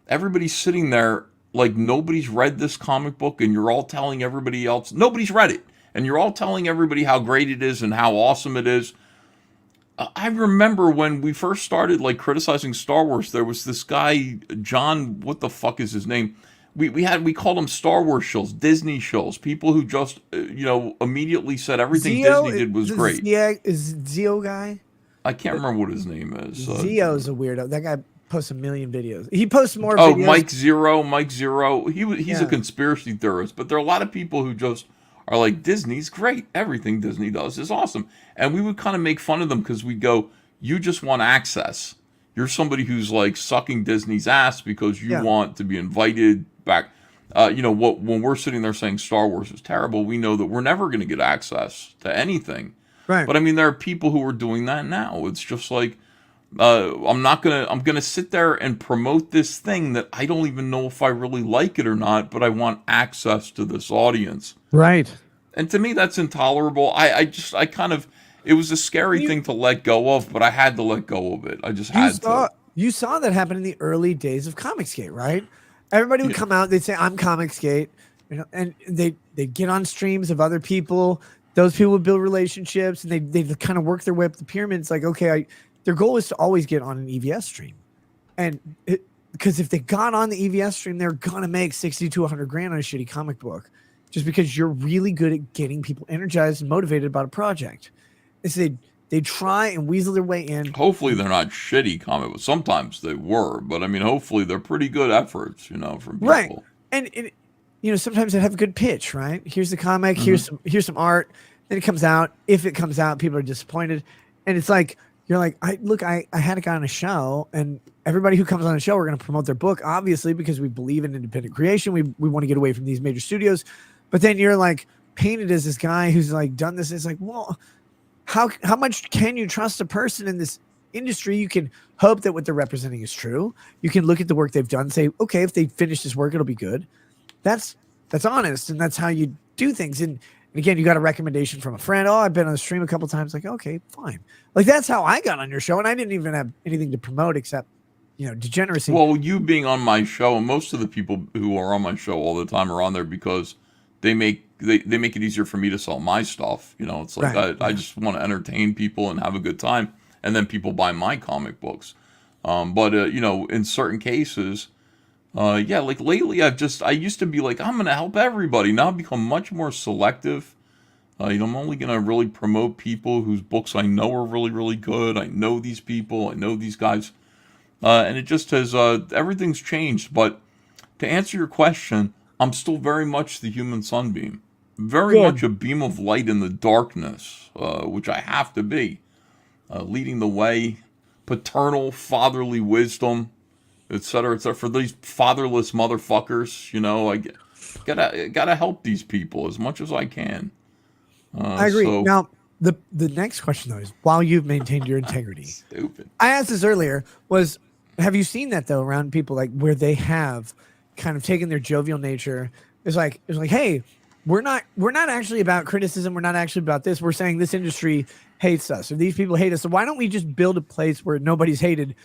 Everybody's sitting there like nobody's read this comic book, and you're all telling everybody else nobody's read it, and you're all telling everybody how great it is and how awesome it is. I remember when we first started like criticizing Star Wars, there was this guy, John, what the fuck is his name? We called them Star Wars shills, Disney shills, people who just immediately said everything Disney did was great. Yeah, is Zio guy? I can't remember what his name is. Zio's a weirdo. That guy posts a million videos. He posts more Oh, videos. Mike Zero. He's a conspiracy theorist, but there are a lot of people who just are like, Disney's great. Everything Disney does is awesome. And we would kind of make fun of them because we'd go, you just want access. You're somebody who's like sucking Disney's ass because you want to be invited back. When we're sitting there saying Star Wars is terrible, we know that we're never going to get access to anything. Right. But I mean, there are people who are doing that now. It's just like, I'm going to sit there and promote this thing that I don't even know if I really like it or not, but I want access to this audience. Right. And to me, that's intolerable. It was a scary thing to let go of, but I had to let go of it. I just had to. You saw that happen in the early days of Comicsgate, right? Everybody would come out, they'd say, I'm Comicsgate, and they'd get on streams of other people. Those people would build relationships, and they'd kind of work their way up the pyramid. It's like, okay, their goal is to always get on an EVS stream. And because if they got on the EVS stream, they're going to make 60 to 100 grand on a shitty comic book just because you're really good at getting people energized and motivated about a project. And so they try and weasel their way in. Hopefully they're not shitty comic books. Sometimes they were, but I mean, hopefully they're pretty good efforts, from people. Right. And sometimes they have a good pitch, right? Here's the comic, here's some art. Then it comes out. If it comes out, people are disappointed. And it's like, you're like, I had a guy on a show, and everybody who comes on the show, we're going to promote their book, obviously, because we believe in independent creation. We want to get away from these major studios. But then you're like painted as this guy who's like done this. It's like, well, how much can you trust a person in this industry? You can hope that what they're representing is true. You can look at the work they've done, say, okay, if they finish this work, it'll be good. That's honest, and that's how you do things. And again, you got a recommendation from a friend. Oh, I've been on the stream a couple times. Like, okay, fine. Like, that's how I got on your show, and I didn't even have anything to promote except, degeneracy. Well, you being on my show, and most of the people who are on my show all the time are on there because they make it easier for me to sell my stuff. It's like I just want to entertain people and have a good time, and then people buy my comic books. But in certain cases, like lately I used to be like, I'm going to help everybody. Now I've become much more selective. I'm only going to really promote people whose books I know are really, really good. I know these people. I know these guys. And it just has, everything's changed. But to answer your question, I'm still very much the human sunbeam. Very much a beam of light in the darkness, which I have to be. Leading the way, paternal, fatherly wisdom, etc., for these fatherless motherfuckers. You know, I gotta help these people as much as I can. I agree. So, Now, the next question though is, while you've maintained your integrity, stupid. I asked this earlier, was have you seen that though around people like where they have kind of taken their jovial nature? It's like, hey, we're not actually about criticism. We're not actually about this. We're saying this industry hates us or these people hate us. So why don't we just build a place where nobody's hated?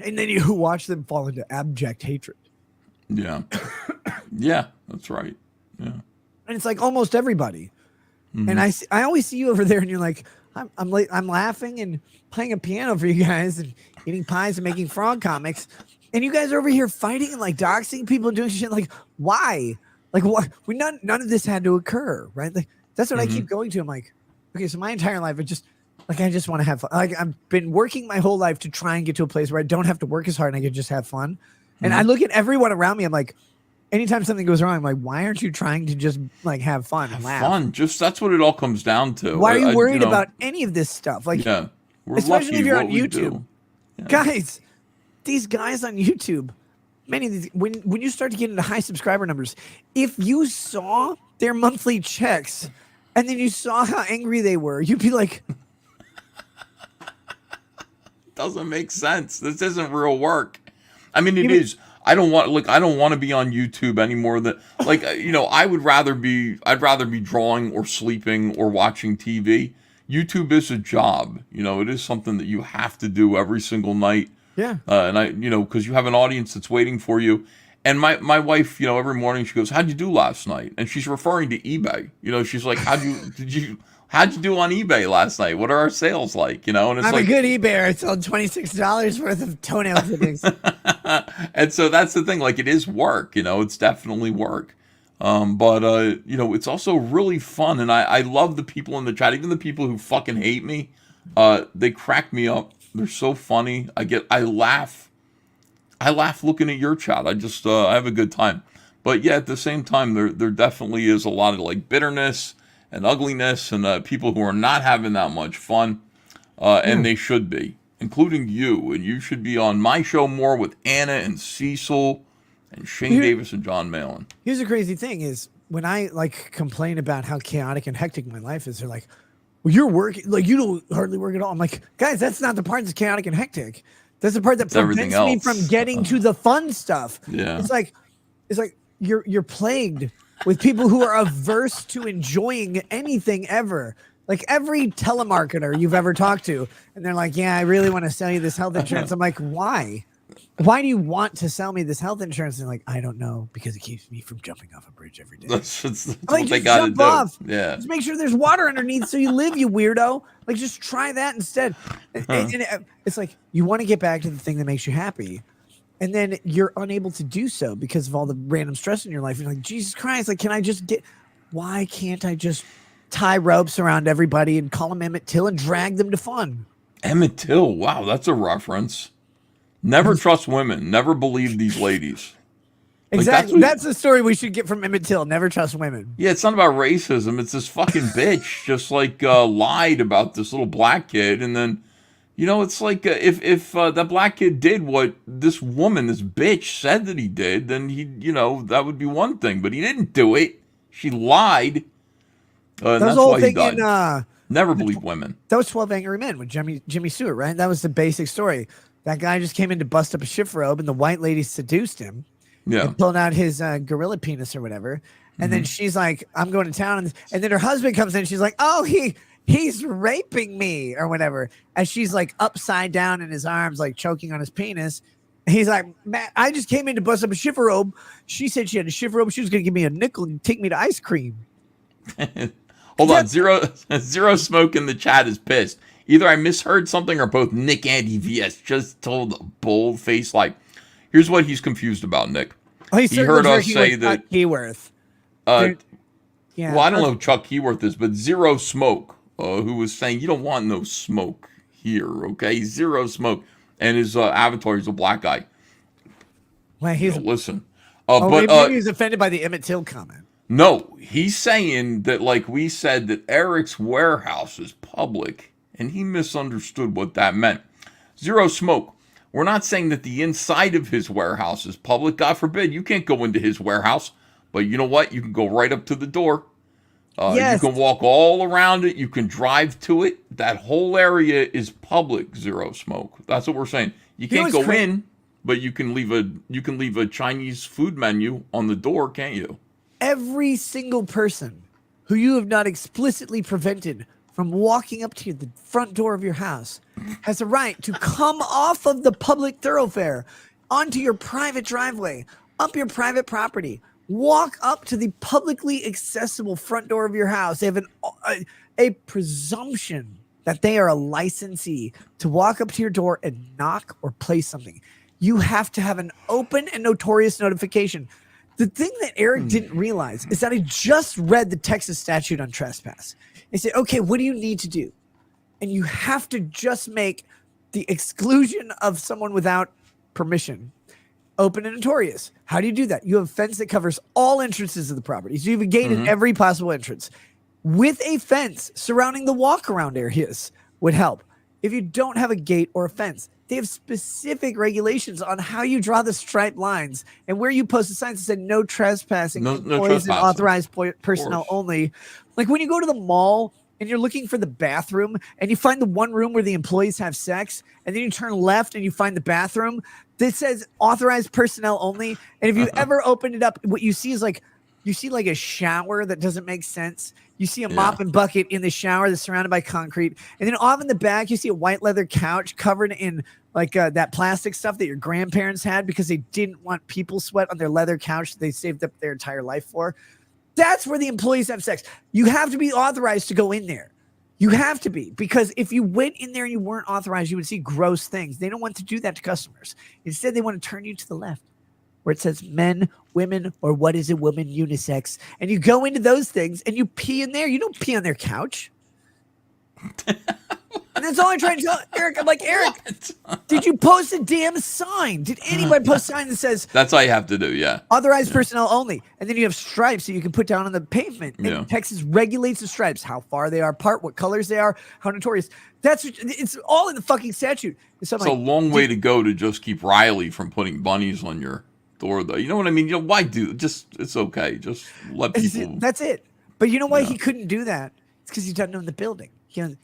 And then you watch them fall into abject hatred. Yeah. Yeah, that's right. Yeah. And it's like almost everybody. Mm-hmm. And I always see you over there and you're like, I'm laughing and playing a piano for you guys and eating pies and making frog comics. And you guys are over here fighting and like doxing people and doing shit. Like, why? Like, what? None of this had to occur, right? Like, that's what I keep going to. I'm like, okay, so my entire life, I just want to have fun. Like, I've been working my whole life to try and get to a place where I don't have to work as hard and I can just have fun. And I look at everyone around me. I'm like, anytime something goes wrong, I'm like, why aren't you trying to just like have fun and laugh? Fun. Just that's what it all comes down to. Why are you worried about any of this stuff? Like, yeah, especially if you're on YouTube. YouTube. Yeah. Guys, these guys on YouTube, many of these, when you start to get into high subscriber numbers, if you saw their monthly checks and then you saw how angry they were, you'd be like, doesn't make sense. This isn't real work. I mean, it is. I don't want to be on YouTube anymore than I'd rather be drawing or sleeping or watching TV. YouTube is a job. It is something that you have to do every single night. yeah. And because you have an audience that's waiting for you. And my wife, every morning she goes, "How'd you do last night?" And she's referring to eBay. She's like, "How'd you do on eBay last night? What are our sales like?" And it's I'm like a good eBayer. I sold $26 worth of toenail clippings. And so that's the thing. Like, it is work. It's definitely work. But it's also really fun, and I love the people in the chat, even the people who fucking hate me. They crack me up. They're so funny. I laugh looking at your chat. I have a good time. But yeah, at the same time, there definitely is a lot of like bitterness and ugliness and people who are not having that much fun, and they should be, including you. And you should be on my show more with Anna and Cecil and Shane Davis and John Malin. Here's the crazy thing is when I like complain about how chaotic and hectic my life is, they're like, well, you're working, like you don't hardly work at all. I'm like, guys, that's not the part that's chaotic and hectic. That's the part that prevents me from getting to the fun stuff. Yeah. It's like you're plagued with people who are averse to enjoying anything ever. Like every telemarketer you've ever talked to, and they're like, yeah, I really want to sell you this health insurance. I'm like, why? Why do you want to sell me this health insurance? And they're like, I don't know, because it keeps me from jumping off a bridge every day. That's like, what they got to do. Off. Yeah. Just make sure there's water underneath so you live, you weirdo. Like, just try that instead. And it's like, you want to get back to the thing that makes you happy. And then you're unable to do so because of all the random stress in your life. You're like, Jesus Christ, like, why can't I just tie ropes around everybody and call them Emmett Till and drag them to fun? Emmett Till. Wow, that's a reference. Never trust women. Never believe these ladies. Exactly. That's the story we should get from Emmett Till. Never trust women. Yeah, it's not about racism. It's this fucking bitch just like lied about this little black kid. And then, it's like if that black kid did what this woman, this bitch said that he did, then that would be one thing. But he didn't do it. She lied. And that's why he died. Never believe women. That was 12 Angry Men with Jimmy Stewart, right? That was the basic story. That guy just came in to bust up a shift robe, and the white lady seduced him. Yeah. And pulled out his gorilla penis or whatever. And then she's like, I'm going to town. And then her husband comes in. She's like, oh, he's raping me or whatever. As she's like upside down in his arms, like choking on his penis. He's like, Matt, I just came in to bust up a shift robe. She said she had a shift robe. She was going to give me a nickel and take me to ice cream. Hold on. Zero Smoke in the chat is pissed. Either I misheard something or both Nick and EVS just told a bold-faced lie. Here's what he's confused about, Nick. Oh, he heard us say that Chuck Keyworth. Yeah. Well, I don't know who Chuck Keyworth is, but Zero Smoke, who was saying you don't want no smoke here, okay? Zero Smoke, and his avatar is a black guy. Well, listen. Maybe he's offended by the Emmett Till comment. No, he's saying that like we said that Eric's warehouse is public, and he misunderstood what that meant. Zero Smoke. We're not saying that the inside of his warehouse is public. God forbid, you can't go into his warehouse. But you know what? You can go right up to the door. Yes. You can walk all around it. You can drive to it. That whole area is public. Zero Smoke. That's what we're saying. You can't go in, but you can leave a Chinese food menu on the door, can't you? Every single person who you have not explicitly prevented from walking up to the front door of your house has a right to come off of the public thoroughfare onto your private driveway, up your private property, walk up to the publicly accessible front door of your house. They have a presumption that they are a licensee to walk up to your door and knock or place something. You have to have an open and notorious notification. The thing that Eric didn't realize is that I just read the Texas statute on trespass. They said, okay, what do you need to do? And you have to just make the exclusion of someone without permission open and notorious. How do you do that? You have a fence that covers all entrances of the property. So you have a gate at every possible entrance. With a fence surrounding the walk-around areas would help. If you don't have a gate or a fence, they have specific regulations on how you draw the striped lines and where you post the signs that said no trespassing, No employees and trespassing. authorized personnel only. Like when you go to the mall and you're looking for the bathroom and you find the one room where the employees have sex, and then you turn left and you find the bathroom that says authorized personnel only. And if you ever opened it up, what you see is like, you see like a shower that doesn't make sense. You see a mop and bucket in the shower that's surrounded by concrete. And then off in the back, you see a white leather couch covered in like that plastic stuff that your grandparents had because they didn't want people sweat on their leather couch that they saved up their entire life for. That's where the employees have sex. You have to be authorized to go in there. You have to be, because if you went in there and you weren't authorized, you would see gross things. They don't want to do that to customers. Instead, they want to turn you to the left where it says men, women, or what is a woman, unisex. And you go into those things and you pee in there. You don't pee on their couch. And that's all I'm trying to tell Eric. I'm like, Eric, did you post a damn sign? Did anybody post a sign that says That's all you have to do, yeah. authorized personnel only? And then you have stripes that you can put down on the pavement. And Yeah. Texas regulates the stripes, how far they are apart, what colors they are, how notorious. It's all in the fucking statute. So It's a long way to go to just keep Riley from putting bunnies on your door, though. You know what I mean? You know, why do just? It's okay. Just let people. That's it. But you know why he couldn't do that? It's because he doesn't own the building.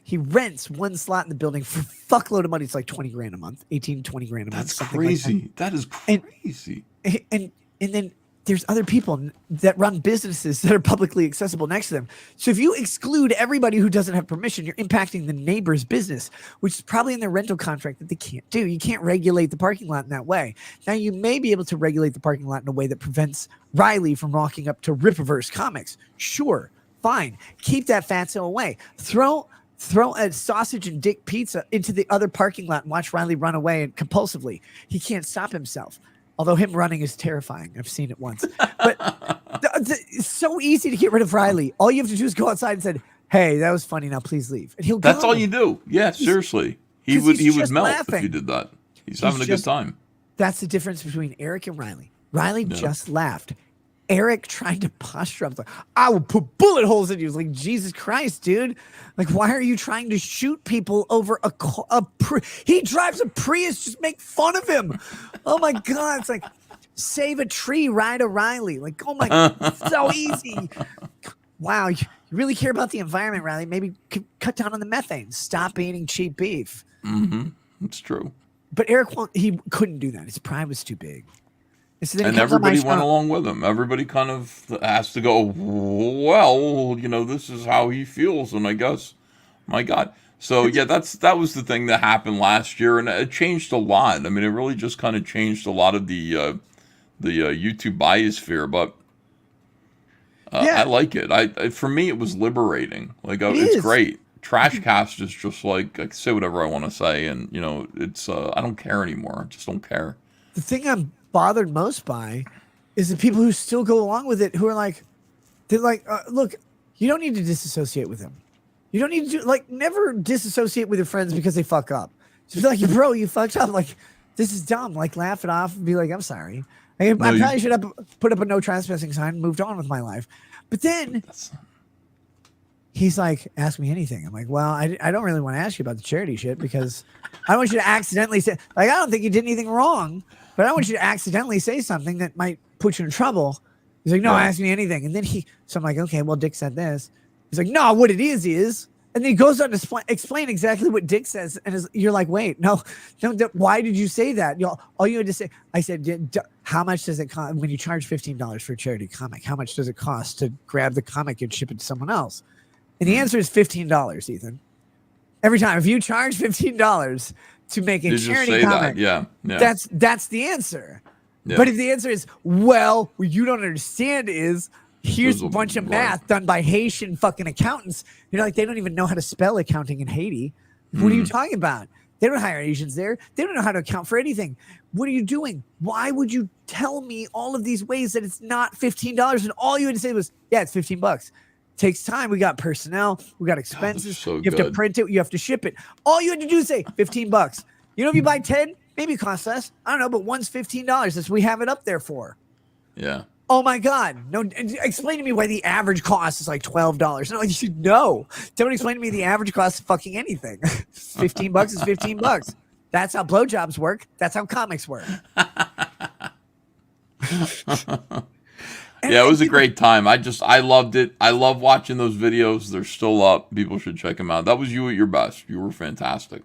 He rents one slot in the building for a fuckload of money. It's like 20 grand a month, 18, 20 grand a month. That's something crazy. Like that is crazy. And then there's other people that run businesses that are publicly accessible next to them. So if you exclude everybody who doesn't have permission, you're impacting the neighbor's business, which is probably in their rental contract that they can't do. You can't regulate the parking lot in that way. Now, you may be able to regulate the parking lot in a way that prevents Riley from walking up to Rippaverse Comics. Sure, fine. Keep that fatso away. Throw a sausage and dick pizza into the other parking lot and watch Riley run away and compulsively. He can't stop himself. Although him running is terrifying. I've seen it once. But it's so easy to get rid of Riley. All you have to do is go outside and say, hey, that was funny. Now please leave. And he'll go. That's all you do. Yeah, seriously. He would melt laughing. if you did that. He's having a good time. That's the difference between Eric and Riley. Riley just laughed. Eric tried to posture up. Like, I will put bullet holes in you. It's like, Jesus Christ, dude. Like, why are you trying to shoot people over he drives a Prius. Just make fun of him. Oh, my God. It's like, save a tree, ride a Riley. Like, oh, my God. It's so easy. Wow. You really care about the environment, Riley. Maybe cut down on the methane. Stop eating cheap beef. Mm-hmm. It's true. But Eric, he couldn't do that. His pride was too big. And everybody went along with him. Everybody kind of has to go, well, you know, this is how he feels. And I guess, my God. So, yeah, that was the thing that happened last year. And it changed a lot. I mean, it really just kind of changed a lot of the YouTube biosphere. But I like it. For me, it was liberating. Like, it's great. Trashcast is just like, I can say whatever I want to say. And, you know, it's I don't care anymore. I just don't care. The thing I'm bothered most by is the people who still go along with it, who are like, look, you don't need to disassociate with them. You don't need to never disassociate with your friends because they fuck up. Just be like, bro, you fucked up. Like, this is dumb. Like, laugh it off and be like, I'm sorry. I probably should have put up a no trespassing sign and moved on with my life. But then he's like, ask me anything. I'm like, well, I don't really want to ask you about the charity shit because I want you to accidentally say, like, I don't think you did anything wrong, but I want you to accidentally say something that might put you in trouble. He's like, no, ask me anything. And then so I'm like, okay, well, Dick said this. He's like, no, what it is. And then he goes on to explain exactly what Dick says. And you're like, wait, no, why did you say that? All you had to say, I said, how much does it cost when you charge $15 for a charity comic? How much does it cost to grab the comic and ship it to someone else? And the answer is $15, Ethan. Every time. If you charge $15 to make a charity comic, that's the answer. Yeah. But if the answer is, well, what you don't understand is, here's a bunch of math done by Haitian fucking accountants. You're like, they don't even know how to spell accounting in Haiti. What are you talking about? They don't hire Asians there. They don't know how to account for anything. What are you doing? Why would you tell me all of these ways that it's not $15? And all you had to say was, yeah, it's $15. Takes time. We got personnel. We got expenses. You have to print it. You have to ship it. All you had to do is say $15. You know, if you buy 10, maybe it costs less. I don't know, but one's $15. That's what we have it up there for. Yeah. Oh my God. No, explain to me why the average cost is like $12. No, you should know. Don't explain to me the average cost of fucking anything. $15 is $15. That's how blowjobs work. That's how comics work. Yeah, it was a great time. I loved it. I love watching those videos. They're still up. People should check them out. That was you at your best. You were fantastic.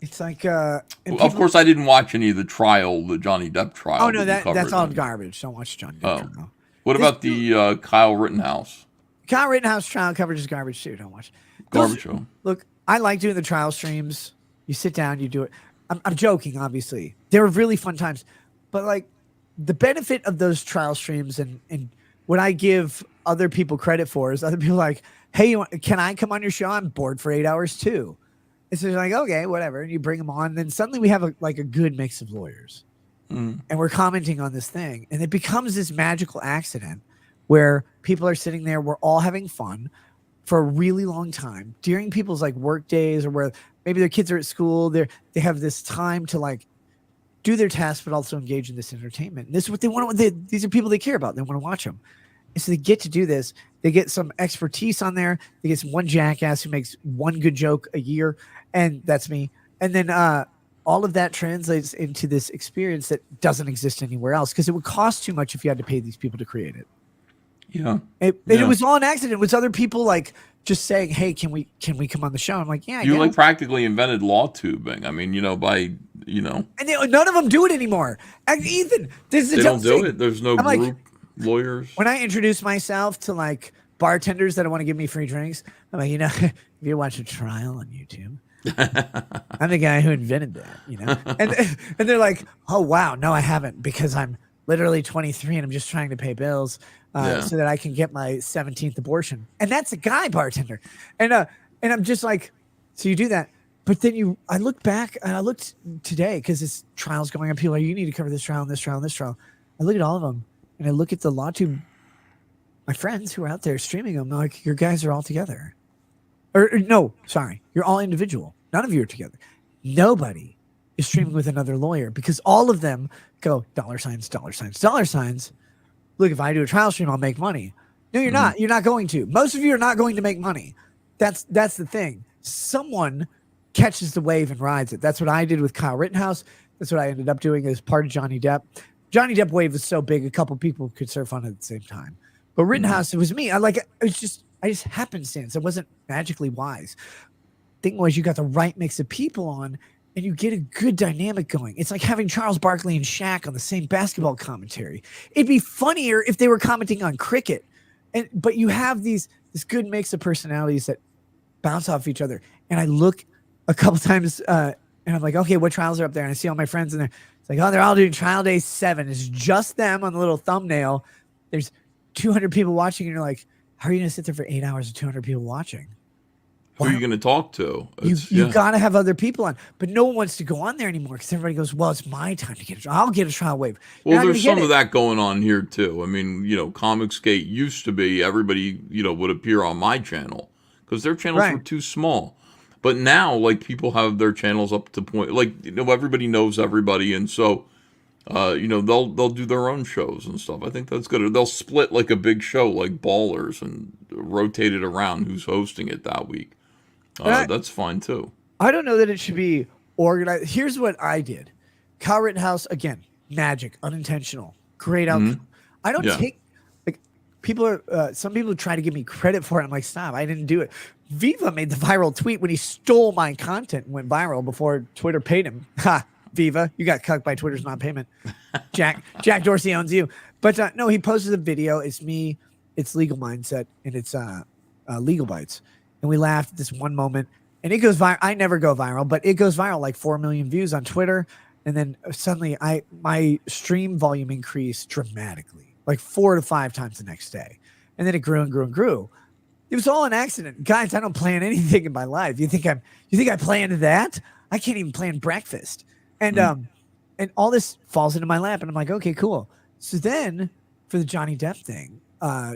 It's like, of course, I didn't watch any of the Johnny Depp trial. Oh no, that's all garbage. Don't watch Johnny Depp trial. What about the Kyle Rittenhouse? Kyle Rittenhouse trial coverage is garbage too. Don't watch. Garbage show. Look, I like doing the trial streams. You sit down, you do it. I'm joking, obviously. They were really fun times, but like the benefit of those trial streams and what I give other people credit for is other people like, hey, can I come on your show? I'm bored for 8 hours too. And so you're like, okay, whatever. And you bring them on. And then suddenly we have a good mix of lawyers. And we're commenting on this thing. And it becomes this magical accident where people are sitting there. We're all having fun for a really long time during people's like work days or where maybe their kids are at school. They have this time to like do their tasks, but also engage in this entertainment. And this is what they want. These are people they care about. They want to watch them. And so they get to do this. They get some expertise on there. They get some one jackass who makes one good joke a year. And that's me. And then all of that translates into this experience that doesn't exist anywhere else because it would cost too much if you had to pay these people to create it. Yeah. It was all an accident. It was other people like just saying, hey, can we come on the show? I'm like, yeah, you like practically invented law tubing. I mean, And none of them do it anymore. And Ethan, this is they don't do it. There's no group lawyers. When I introduce myself to like bartenders that want to give me free drinks, I'm like, if you watch a trial on YouTube, I'm the guy who invented that, and they're like, oh wow, no, I haven't because I'm literally 23 and I'm just trying to pay bills so that I can get my 17th abortion. And that's a guy bartender. And I'm just like, so you do that. But then I look back and I looked today because this trial's going on. People are like, you need to cover this trial and this trial and this trial. I look at all of them and I look at the LawTube, my friends who are out there streaming them. They're like, your guys are all together. Or no, sorry, you're all individual. None of you are together. Nobody is streaming with another lawyer because all of them go $signs, $signs. Look, if I do a trial stream, I'll make money. No, you're not. You're not going to. Most of you are not going to make money. That's the thing. Someone catches the wave and rides it. That's what I did with Kyle Rittenhouse. That's what I ended up doing as part of Johnny Depp. Johnny Depp wave was so big, a couple people could surf on it at the same time. But Rittenhouse, it was me. I just happenstance. It wasn't magically wise. Thing was, you got the right mix of people on, and you get a good dynamic going. It's like having Charles Barkley and Shaq on the same basketball commentary. It'd be funnier if they were commenting on cricket, but you have this good mix of personalities that bounce off each other. And I look a couple times, and I'm like, okay, what trials are up there? And I see all my friends in there. It's like, oh, they're all doing trial day 7. It's just them on the little thumbnail. There's 200 people watching, and you're like, how are you going to sit there for 8 hours with 200 people watching? Who are you going to talk to? You got to have other people on. But no one wants to go on there anymore because everybody goes, well, it's my time to get a trial. I'll get a trial wave. Well, there's some of that going on here, too. I mean, Comicsgate used to be everybody, would appear on my channel because their channels were too small. But now, like, people have their channels up to point, like, everybody knows everybody. And so They'll do their own shows and stuff. I think that's good. Or they'll split like a big show like Ballers and rotate it around who's hosting it that week. That's fine too. I don't know that it should be organized. Here's what I did. Kyle Rittenhouse, again, magic, unintentional, great outcome. I don't take, like, people are, some people try to give me credit for it. I'm like, stop, I didn't do it. Viva made the viral tweet when he stole my content and went viral before Twitter paid him. Ha, Viva, you got cucked by Twitter's non-payment. Jack Dorsey owns you. But no, he posted a video. It's me, it's Legal Mindset, and it's Legal Bites. And we laughed at this one moment. And it goes viral. I never go viral, but it goes viral, like 4 million views on Twitter. And then suddenly my stream volume increased dramatically, like 4 to 5 times the next day. And then it grew and grew and grew. It was all an accident. Guys, I don't plan anything in my life. You think I planned that? I can't even plan breakfast. And and all this falls into my lap. And I'm like, okay, cool. So then for the Johnny Depp thing,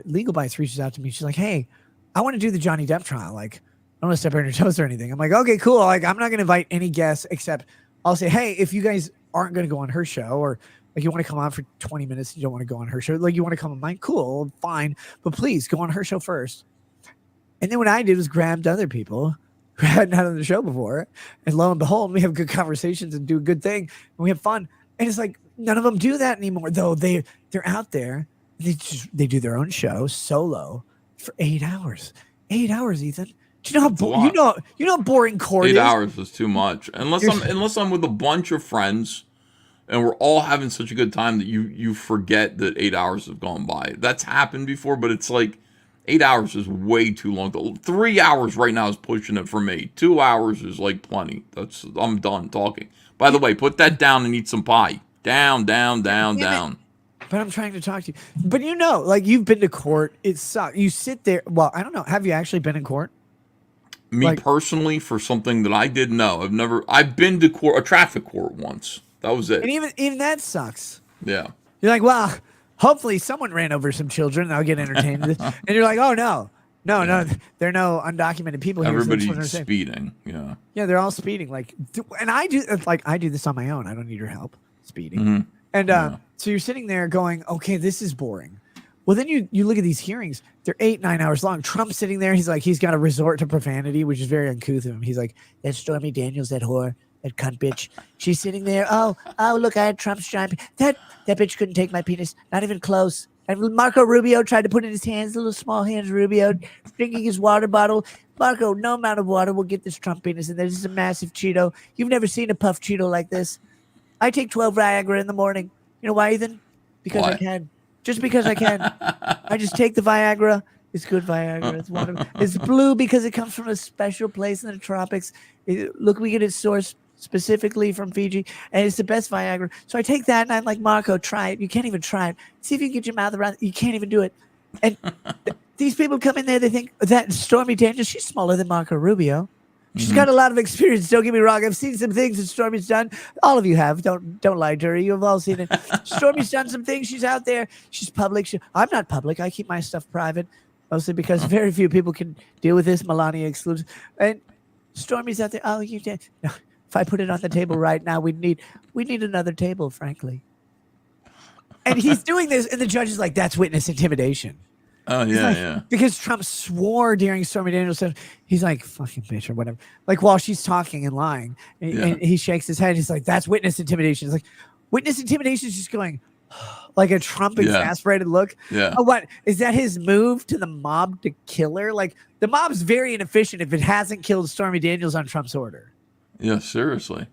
Legal Bites reaches out to me. She's like, hey, I want to do the Johnny Depp trial. Like, I don't want to step on your toes or anything. I'm like, okay, cool. Like, I'm not going to invite any guests except I'll say, hey, if you guys aren't going to go on her show, or like you want to come on for 20 minutes, you don't want to go on her show, like you want to come on mine, cool, fine. But please go on her show first. And then what I did was grabbed other people who hadn't had on the show before. And lo and behold, we have good conversations and do a good thing. And we have fun. And it's like, none of them do that anymore, though they're out there. They do their own show solo for 8 hours. 8 hours, Ethan. Do you know how you know how boring court is? 8 hours is too much. Unless I'm with a bunch of friends and we're all having such a good time that you forget that 8 hours have gone by. That's happened before, but it's like 8 hours is way too long. 3 hours right now is pushing it for me. 2 hours is like plenty. I'm done talking. By the way, put that down and eat some pie. Down. But I'm trying to talk to you. But like you've been to court. It sucks. You sit there. Well, I don't know. Have you actually been in court? Me personally, for something that I did, no. I've been to court, a traffic court once. That was it. And even that sucks. Yeah. You're like, well, hopefully someone ran over some children and I'll get entertained. And you're like, oh, no, there are no undocumented people here. Everybody's speeding. Yeah. Yeah, they're all speeding. Like, and I do this on my own. I don't need your help speeding. And so you're sitting there going, okay, this is boring. Well, then you look at these hearings. They're 8-9 hours long. Trump's sitting there. He's like, he's got to resort to profanity, which is very uncouth of him. He's like, that Stormy Daniels, that whore, that cunt bitch. She's sitting there. Oh, look, I had Trump's giant. That bitch couldn't take my penis. Not even close. And Marco Rubio tried to put in his hands, little small hands, Rubio, drinking his water bottle. Marco, no amount of water will get this Trump penis in there. This is a massive Cheeto. You've never seen a puff Cheeto like this. I take 12 Viagra in the morning. You know why, Ethan? Because I can. Just because I can. I just take the Viagra. It's good Viagra. It's wonderful. It's blue because it comes from a special place in the tropics. Look, we get it sourced specifically from Fiji, and it's the best Viagra. So I take that, and I'm like, Marco, try it. You can't even try it. See if you can get your mouth around it. You can't even do it. And these people come in there, they think that Stormy Daniels, she's smaller than Marco Rubio. She's got a lot of experience. Don't get me wrong. I've seen some things that Stormy's done. All of you have. Don't lie to her. You have all seen it. Stormy's done some things. She's out there. She's public. I'm not public. I keep my stuff private, mostly because very few people can deal with this. Melania exclusive. And Stormy's out there. Oh, you did. No, if I put it on the table right now, we need another table, frankly. And he's doing this, and the judge is like, "That's witness intimidation." Oh, yeah. Because Trump swore during Stormy Daniels, he's like, fucking bitch or whatever. Like, while she's talking and lying, and he shakes his head. He's like, that's witness intimidation. It's like, witness intimidation is just going, like a Trump exasperated look. Yeah. Oh, what? Is that his move to the mob to kill her? Like, the mob's very inefficient if it hasn't killed Stormy Daniels on Trump's order. Yeah, seriously.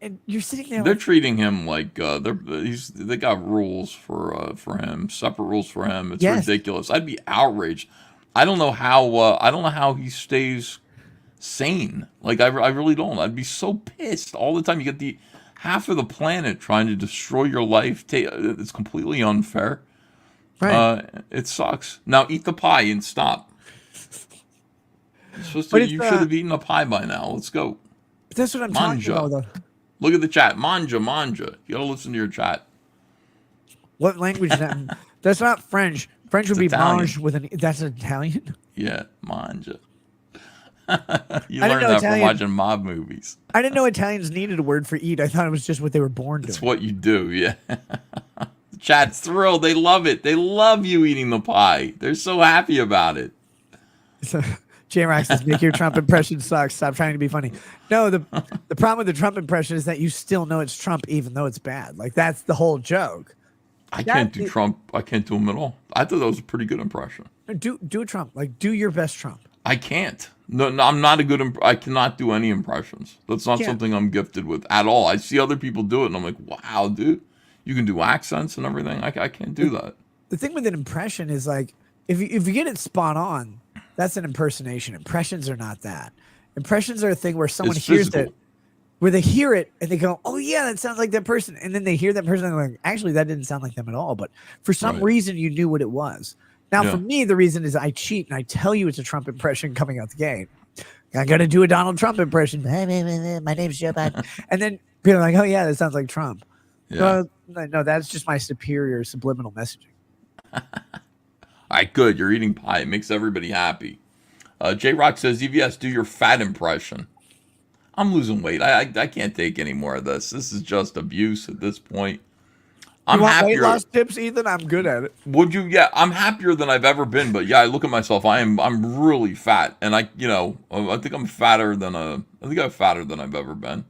And you're sitting there. They're treating him like they got rules for him, separate rules for him. It's ridiculous. I'd be outraged. I don't know how he stays sane. Like I really don't. I'd be so pissed all the time. You get the half of the planet trying to destroy your life. It's completely unfair. Right. It sucks. Now eat the pie and stop. You should have eaten a pie by now. Let's go. That's what I'm talking about, though. Look at the chat. Manja. You gotta listen to your chat. What language is that? That's not French. French would be mange with an. That's Italian? Yeah, manja. You I learned didn't know that from Italian- watching mob movies. I didn't know Italians needed a word for eat. I thought it was just what they were born It's doing. what you do, yeah. The chat's thrilled. They love it. They love you eating the pie. They're so happy about it. So, J-Rock says, make your Trump impression suck. Stop trying to be funny. No, the problem with the Trump impression is that you still know it's Trump even though it's bad. Like, that's the whole joke. I can't do Trump. I can't do him at all. I thought that was a pretty good impression. Do a Trump. Like, do your best Trump. I can't. No, I'm not a good. I cannot do any impressions. That's not Can't. something I'm gifted with at all. I see other people do it, and I'm like, wow, dude, you can do accents and everything. I can't do that. The thing with an impression is, like, if you get it spot on, that's an impersonation. Impressions are not that. Impressions are a thing where someone It's hears physical. it, where they hear it and they go, oh, yeah, that sounds like that person. And then they hear that person and they're like, actually, that didn't sound like them at all. But for some Right. reason, you knew what it was. Now, Yeah. for me, the reason is I cheat and I tell you it's a Trump impression coming out the gate. I got to do a Donald Trump impression. My name's Joe Biden. And then people are like, oh, yeah, that sounds like Trump. Yeah. No, that's just my superior subliminal messaging. All right, good. You're eating pie. It makes everybody happy. J Rock says, EVS, do your fat impression. I'm losing weight. I can't take any more of this. This is just abuse at this point. I'm You want weight happier. loss tips, Ethan? I'm good at it. Would you? Yeah, I'm happier than I've ever been. But yeah, I look at myself. I'm really fat, and I think I'm fatter than I'm fatter than I've ever been.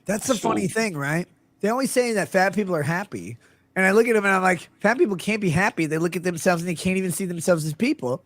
That's the So- funny thing, right? They always say that fat people are happy. And I look at them and I'm like, fat people can't be happy. They look at themselves and they can't even see themselves as people.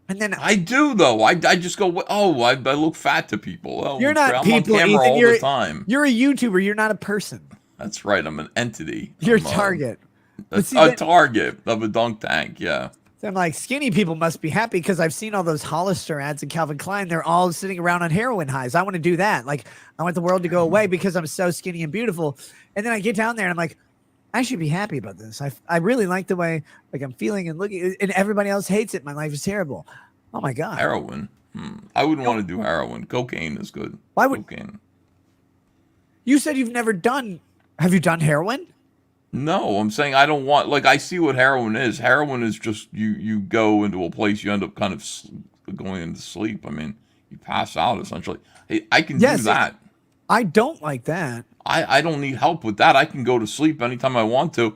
And then I do though. I just go, oh, I look fat to people. Oh, you're not I'm people, on camera Ethan. all You're, the time. you're a YouTuber. You're not a person. That's right. I'm an entity. You're a I'm, target. A, But see, a then- target of a dunk tank. Yeah. So I'm like, skinny people must be happy because I've seen all those Hollister ads in Calvin Klein. They're all sitting around on heroin highs. I want to do that. Like, I want the world to go away because I'm so skinny and beautiful. And then I get down there and I'm like, I should be happy about this. I really like the way like I'm feeling and looking, and everybody else hates it. My life is terrible. Oh my God. Heroin. I wouldn't want to do heroin. Cocaine is good. Why would- cocaine? You said you've never done. Have you done heroin? No, I'm saying I don't want. Like I see what heroin is. Heroin is just you go into a place, you end up kind of going into sleep. I mean, you pass out essentially. Hey, I can Yes, do that. I don't like that. I don't need help with that. I can go to sleep anytime I want to.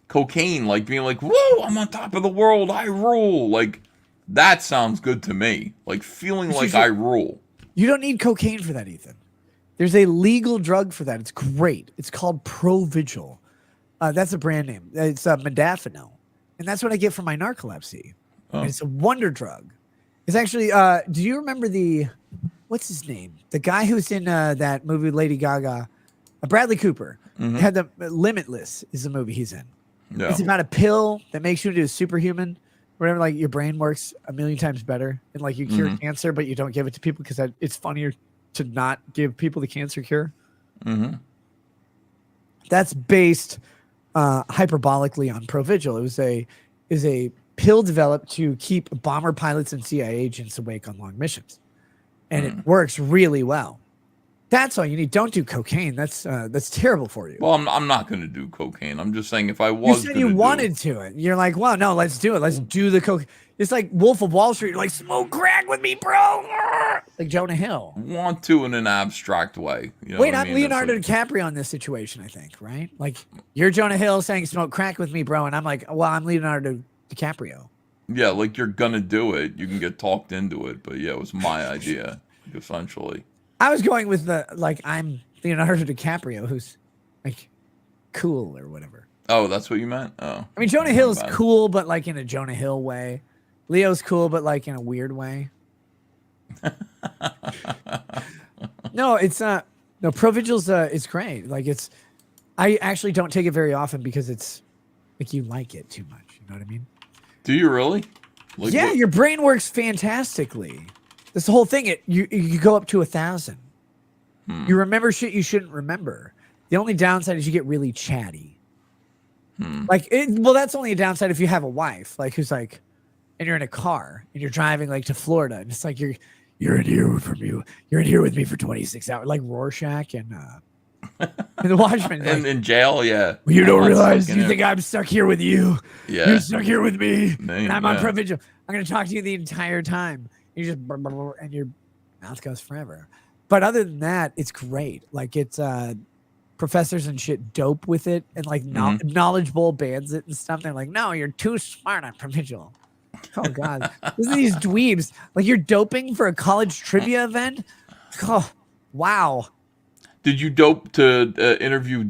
Cocaine, like being like, whoa, I'm on top of the world. I rule. Like that sounds good to me. Like feeling like I rule. You don't need cocaine for that, Ethan. There's a legal drug for that. It's great. It's called Provigil. That's a brand name. It's modafinil. And that's what I get for my narcolepsy. Oh. And it's a wonder drug. It's actually, do you remember what's his name? The guy who's in that movie with Lady Gaga, Bradley Cooper. Had the Limitless is the movie he's in. Yeah. It's about a pill that makes you into a superhuman. Whatever, like your brain works a million times better. And like you cure cancer, but you don't give it to people because it's funnier to not give people the cancer cure. That's based hyperbolically on Provigil. It is a pill developed to keep bomber pilots and CIA agents awake on long missions, and it works really well. That's all you need. Don't do cocaine. That's terrible for you. Well, I'm not going to do cocaine. I'm just saying if I You was said gonna you do- wanted to it. You're like, well, no, let's do it. Let's do the coke. It's like Wolf of Wall Street. You're like, smoke crack with me, bro. Like Jonah Hill. want to in an abstract way. You know Wait, what I I'm mean? It's Leonardo like- DiCaprio in this situation, I think, right? Like, you're Jonah Hill saying smoke crack with me, bro. And I'm like, well, I'm Leonardo DiCaprio. Yeah, like you're gonna do it. You can get talked into it, but yeah, it was my idea, essentially. I was going with I'm Leonardo DiCaprio, who's like cool or whatever. Oh, that's what you meant? Oh. I mean, Jonah Hill's bad. cool, but like in a Jonah Hill way. Leo's cool, but like in a weird way. No, it's not. No, Provigil's it's great. Like I actually don't take it very often because it's like you like it too much. You know what I mean? Do you really? Like, Yeah, what- your brain works fantastically. That's the whole thing. You go up to 1,000. You remember shit you shouldn't remember. The only downside is you get really chatty. Well, that's only a downside if you have a wife, like who's like, and you're in a car and you're driving like to Florida, and it's like you're in here you're in here with me for 26 hours, like Rorschach and The Watchmen. Like, in jail, yeah. you don't I'm realize stuck in you it. think I'm stuck here with you. Yeah. You're stuck here with me. Man, And I'm on yeah. Provigil. I'm going to talk to you the entire time. You just and your mouth goes forever. But other than that, it's great. Like it's professors and shit dope with it, and like Knowledge Bowl bans it and stuff. They're like, no, you're too smart on provincial. Oh god, listen to these dweebs. Like you're doping for a college trivia event. Oh wow. Did you dope to interview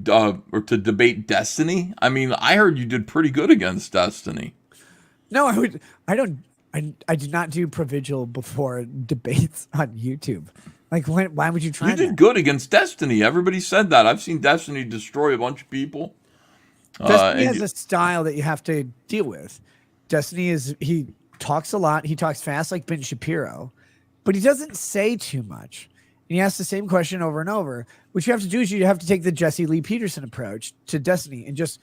or to debate Destiny? I mean, I heard you did pretty good against Destiny. No, I did not do provincial before debates on YouTube. Like, why would you try? You did good against Destiny. Everybody said that. I've seen Destiny destroy a bunch of people. Destiny has a style that you have to deal with. Destiny he talks a lot. He talks fast like Ben Shapiro, but he doesn't say too much. And he asks the same question over and over. What you have to do is you have to take the Jesse Lee Peterson approach to Destiny and just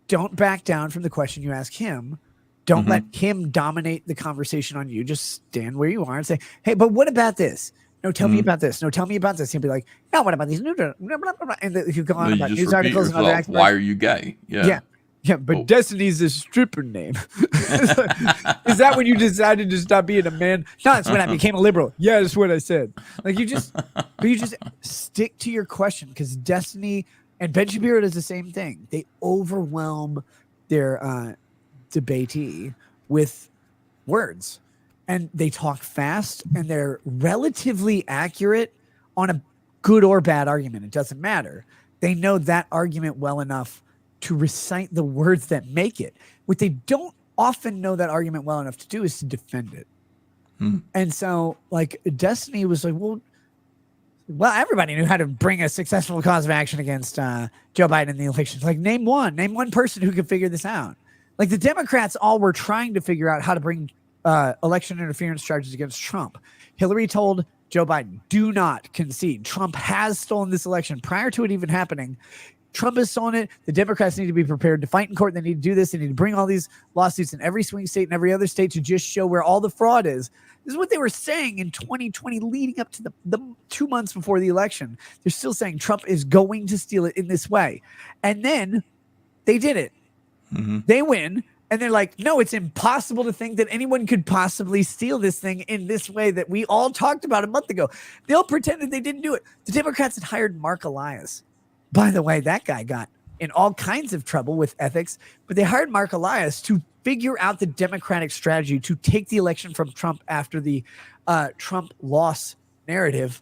don't back down from the question you ask him. Don't let him dominate the conversation on you. Just stand where you are and say, hey, but what about this? No, tell me about this. No, tell me about this. He'll be like, no, what about these new? And he'll go on about news articles and other experts. Why are you gay? Yeah, but Destiny's a stripper name. Is that when you decided to stop being a man? No, that's when I became a liberal. Yeah, that's what I said. Like you just stick to your question because Destiny and Ben Shapiro does the same thing. They overwhelm their debatee with words, and they talk fast, and they're relatively accurate on a good or bad argument. It doesn't matter. They know that argument well enough to recite the words that make it. What they don't often know that argument well enough to do is to defend it. And so, like, Destiny was like, well, everybody knew how to bring a successful cause of action against Joe Biden in the elections. Like, name one person who could figure this out. Like, the Democrats all were trying to figure out how to bring election interference charges against Trump. Hillary told Joe Biden, do not concede. Trump has stolen this election prior to it even happening. Trump has stolen it. The Democrats need to be prepared to fight in court. They need to do this. They need to bring all these lawsuits in every swing state and every other state to just show where all the fraud is. This is what they were saying in 2020 leading up to the 2 months before the election. They're still saying Trump is going to steal it in this way. And then they did it. They win. And they're like, no, it's impossible to think that anyone could possibly steal this thing in this way that we all talked about a month ago. They all pretended they didn't do it. The Democrats had hired Mark Elias. By the way, that guy got in all kinds of trouble with ethics, but they hired Mark Elias to figure out the Democratic strategy to take the election from Trump after the Trump loss narrative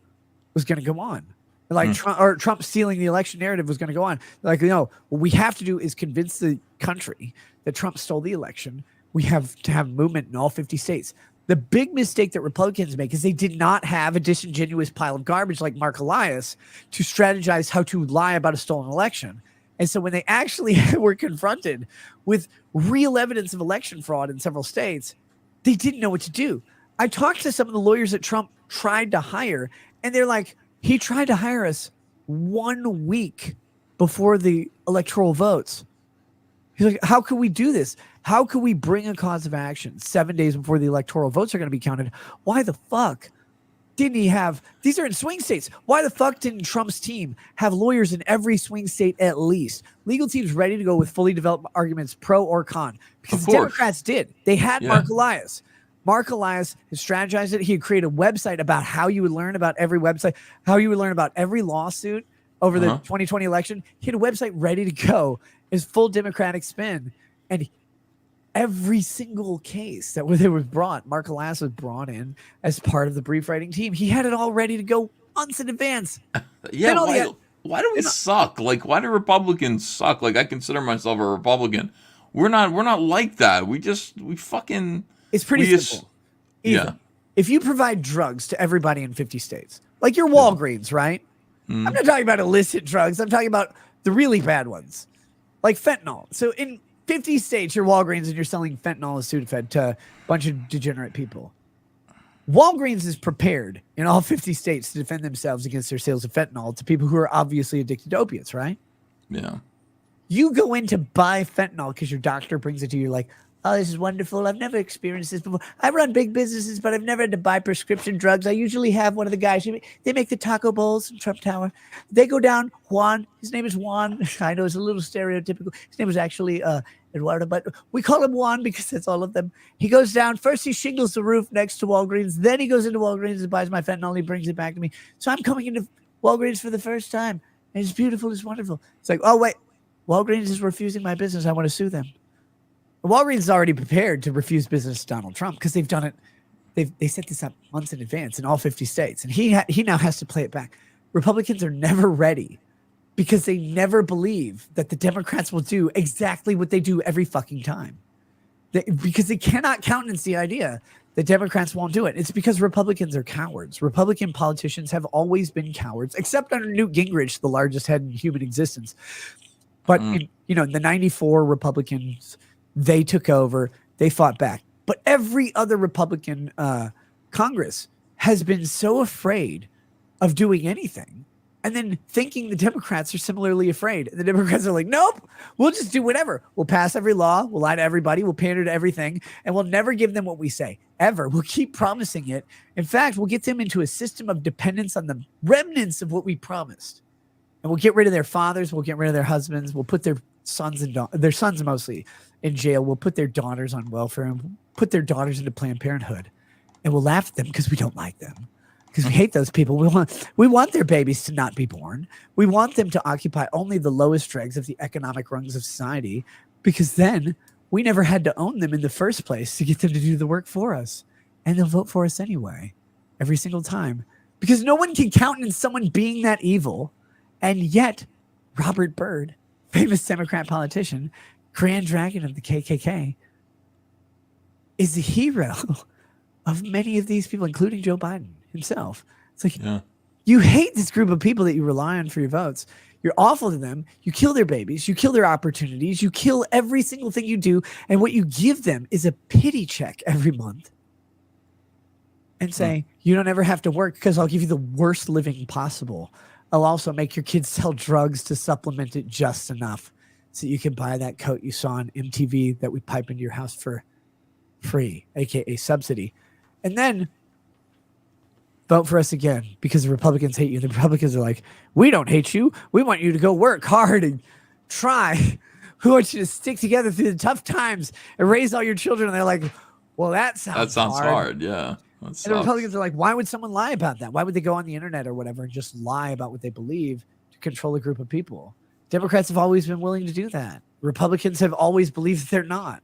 was going to go on. Like Trump stealing the election narrative was going to go on. Like, what we have to do is convince the country that Trump stole the election. We have to have movement in all 50 states. The big mistake that Republicans make is they did not have a disingenuous pile of garbage like Mark Elias to strategize how to lie about a stolen election. And so when they actually were confronted with real evidence of election fraud in several states, they didn't know what to do. I talked to some of the lawyers that Trump tried to hire, and they're like, he tried to hire us 1 week before the electoral votes. He's like, how could we do this? How could we bring a cause of action 7 days before the electoral votes are going to be counted? Why the fuck didn't he have, these are in swing states. Why the fuck didn't Trump's team have lawyers in every swing state at least? Legal teams ready to go with fully developed arguments pro or con. Because the Democrats did. They had Mark Elias. Mark Elias has strategized it. He had created a website about how you would learn about every website, how you would learn about every lawsuit over the 2020 election. He had a website ready to go. His full Democratic spin. And every single case that was brought, Mark Elias was brought in as part of the brief writing team. He had it all ready to go months in advance. Why do we suck? Like, why do Republicans suck? Like, I consider myself a Republican. We're not like that. We fucking. It's pretty simple. If you provide drugs to everybody in 50 states, like your Walgreens, right? I'm not talking about illicit drugs. I'm talking about the really bad ones, like fentanyl. So in 50 states, you're Walgreens and you're selling fentanyl as Sudafed to a bunch of degenerate people. Walgreens is prepared in all 50 states to defend themselves against their sales of fentanyl to people who are obviously addicted to opiates, right? Yeah. You go in to buy fentanyl because your doctor brings it to you like, oh, this is wonderful. I've never experienced this before. I run big businesses, but I've never had to buy prescription drugs. I usually have one of the guys. They make the taco bowls in Trump Tower. They go down, Juan. His name is Juan. I know it's a little stereotypical. His name is actually Eduardo, but we call him Juan because that's all of them. He goes down. First, he shingles the roof next to Walgreens. Then he goes into Walgreens and buys my fentanyl. He brings it back to me. So I'm coming into Walgreens for the first time. And it's beautiful. It's wonderful. It's like, oh, wait. Walgreens is refusing my business. I want to sue them. Walgreens is already prepared to refuse business to Donald Trump because they've done it. They set this up months in advance in all 50 states. And he now has to play it back. Republicans are never ready because they never believe that the Democrats will do exactly what they do every fucking time. Because they cannot countenance the idea that Democrats won't do it. It's because Republicans are cowards. Republican politicians have always been cowards, except under Newt Gingrich, the largest head in human existence. But, in the 94 Republicans, they took over. They fought back. But every other Republican Congress has been so afraid of doing anything and then thinking the Democrats are similarly afraid. And the Democrats are like, nope, we'll just do whatever. We'll pass every law. We'll lie to everybody. We'll pander to everything. And we'll never give them what we say, ever. We'll keep promising it. In fact, we'll get them into a system of dependence on the remnants of what we promised. And we'll get rid of their fathers. We'll get rid of their husbands. We'll put their sons and their sons mostly in jail. We'll put their daughters on welfare and put their daughters into Planned Parenthood. And we'll laugh at them because we don't like them. Because we hate those people. We want their babies to not be born. We want them to occupy only the lowest dregs of the economic rungs of society. Because then we never had to own them in the first place to get them to do the work for us. And they'll vote for us anyway. Every single time. Because no one can countenance someone being that evil. And yet, Robert Byrd, famous Democrat politician, Grand Dragon of the KKK, is the hero of many of these people, including Joe Biden himself. It's like, you hate this group of people that you rely on for your votes. You're awful to them. You kill their babies. You kill their opportunities. You kill every single thing you do. And what you give them is a pity check every month. And say, you don't ever have to work because I'll give you the worst living possible. I'll also make your kids sell drugs to supplement it just enough so you can buy that coat you saw on MTV that we pipe into your house for free, aka subsidy. And then vote for us again because the Republicans hate you. The Republicans are like, we don't hate you. We want you to go work hard and try. We want you to stick together through the tough times and raise all your children. And they're like, well, that sounds hard. Yeah. And the Republicans are like, why would someone lie about that? Why would they go on the internet or whatever and just lie about what they believe to control a group of people? Democrats have always been willing to do that. Republicans have always believed that they're not.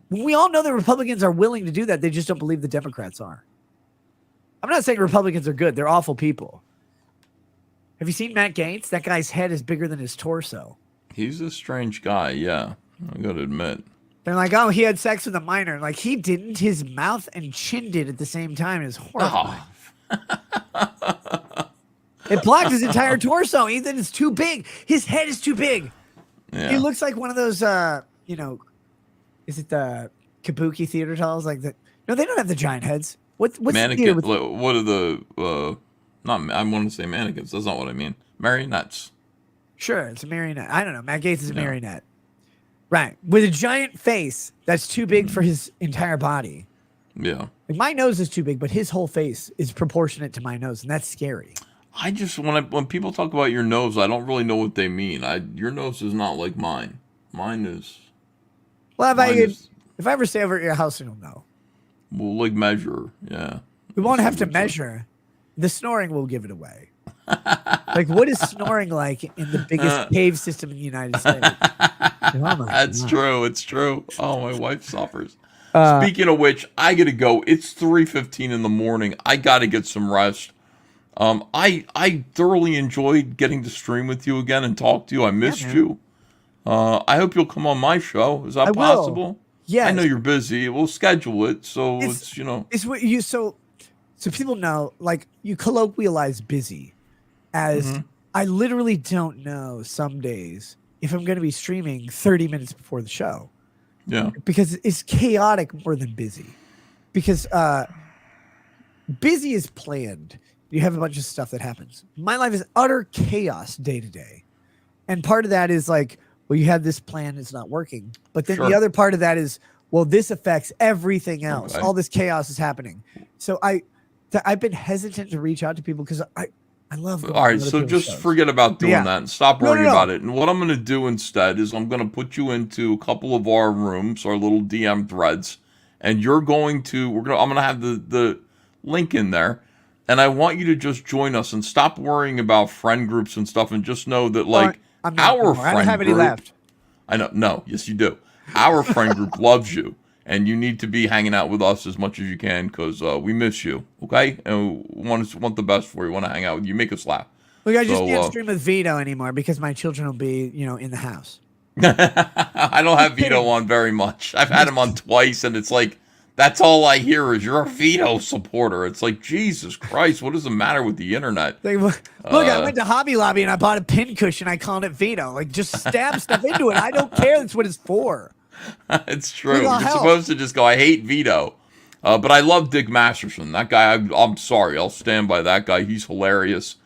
We all know that Republicans are willing to do that. They just don't believe the Democrats are. I'm not saying Republicans are good. They're awful people. Have you seen Matt Gaetz? That guy's head is bigger than his torso. He's a strange guy, yeah. I gotta admit. They're like, oh, he had sex with a minor. Like, he didn't. His mouth and chin did at the same time. It was horrifying. It blocked his entire torso. Ethan is too big. His head is too big. Yeah. He looks like one of those, is it the Kabuki theater dolls? Like that? No, they don't have the giant heads. What's mannequin? with... What are the? Not. I want to say mannequins. That's not what I mean. Marionettes. Sure, it's a marionette. I don't know. Matt Gaetz is a marionette. Right. With a giant face that's too big for his entire body. Yeah. Like my nose is too big, but his whole face is proportionate to my nose, and that's scary. I just when people talk about your nose, I don't really know what they mean. Your nose is not like mine. Mine is. Well, if I ever stay over at your house, you'll know. We'll like measure, yeah. We won't have to measure. The snoring will give it away. Like, what is snoring like in the biggest cave system in the United States? That's true. It's true. Oh, my wife suffers. Speaking of which, I gotta go. It's 3:15 in the morning. I gotta get some rest. I thoroughly enjoyed getting to stream with you again and talk to you. I missed you. I hope you'll come on my show. Is that possible? Yeah. I know you're busy. We'll schedule it. So it's It's what you so people know, like, you colloquialize busy as I literally don't know some days if I'm going to be streaming 30 minutes before the show. Yeah. Because it's chaotic more than busy. Because busy is planned. You have a bunch of stuff that happens. My life is utter chaos day to day. And part of that is like, well, you had this plan, it's not working. But then the other part of that is, well, this affects everything else. Okay. All this chaos is happening. So I've been hesitant to reach out to people because I love going All to right, other so people's just shows. forget about doing Yeah. that and stop No, worrying no, no. about it. And what I'm going to do instead is I'm going to put you into a couple of our rooms, our little DM threads, and you're going to I'm going to have the link in there, and I want you to just join us and stop worrying about friend groups and stuff, and just know that like I'm not our anymore. I don't friend have any group. left. I know, no, yes you do. Our friend group loves you. And you need to be hanging out with us as much as you can because we miss you, okay? And we want the best for you. Want to hang out with you, make us laugh. Look, I just So, can't stream with Vito anymore because my children will be, in the house. I don't have Vito on very much. I've had him on twice, and it's like that's all I hear is you're a Vito supporter. It's like Jesus Christ, what is the matter with the internet? Like, look, I went to Hobby Lobby and I bought a pin cushion. I called it Vito. Like, just stab stuff into it. I don't care. That's what it's for. It's true. Look, You're I'll help. supposed to just go, I hate Vito. But I love Dick Masterson. That guy, I'm sorry. I'll stand by that guy. He's hilarious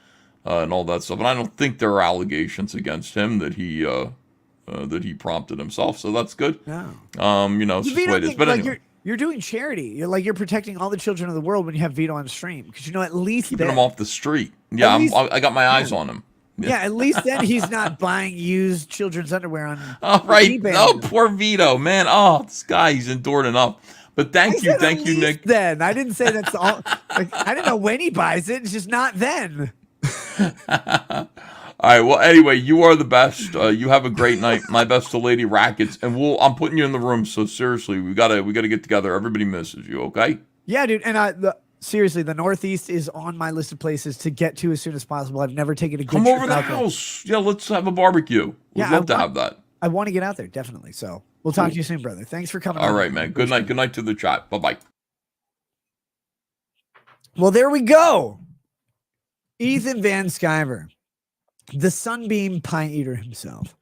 and all that stuff. And I don't think there are allegations against him that he prompted himself. So that's good. No. It's just the way it is. But like anyway. you're doing charity. You're protecting all the children of the world when you have Vito on stream because at least Keeping then, him off the street. Yeah, I got my eyes on him. Yeah, at least then he's not buying used children's underwear on Oh, right. eBay. Oh, poor Vito, man. Oh, this guy, he's endored enough. But thank you, Nick. Then I didn't say that's all. Like, I didn't know when he buys it. It's just not then. All right. Well, anyway, you are the best. You have a great night. My best to Lady Rackets, and I'm putting you in the room. So seriously, we gotta get together. Everybody misses you. Okay? Yeah, dude. And seriously, the Northeast is on my list of places to get to as soon as possible. I've never taken a good Come trip over the out there. house. Yeah, let's have a barbecue. We'd love to have that. I want to get out there, definitely. So we'll talk to you soon, brother. Thanks for coming. All right, man. Good night. Good night to the chat. Bye-bye. Well, there we go. Ethan Van Sciver, the Sunbeam Pie Eater himself.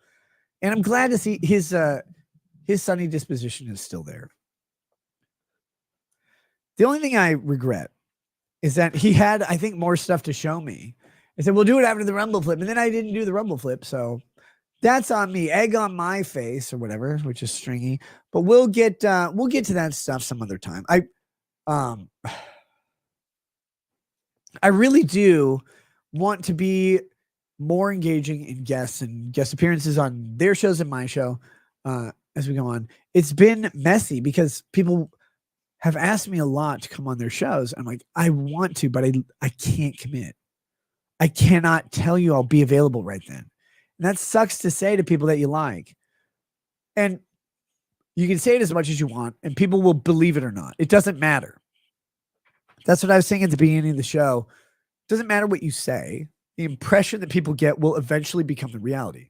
And I'm glad to see his sunny disposition is still there. The only thing I regret is that he had, I think, more stuff to show me. I said, we'll do it after the Rumble flip. And then I didn't do the Rumble flip. So that's on me. Egg on my face or whatever, which is stringy. But we'll get to that stuff some other time. I really do want to be more engaging in guests and guest appearances on their shows and my show as we go on. It's been messy because people have asked me a lot to come on their shows. I'm like, I want to, but I can't commit. I cannot tell you I'll be available right then. And that sucks to say to people that you like. And you can say it as much as you want, and people will believe it or not. It doesn't matter. That's what I was saying at the beginning of the show. It doesn't matter what you say. The impression that people get will eventually become the reality.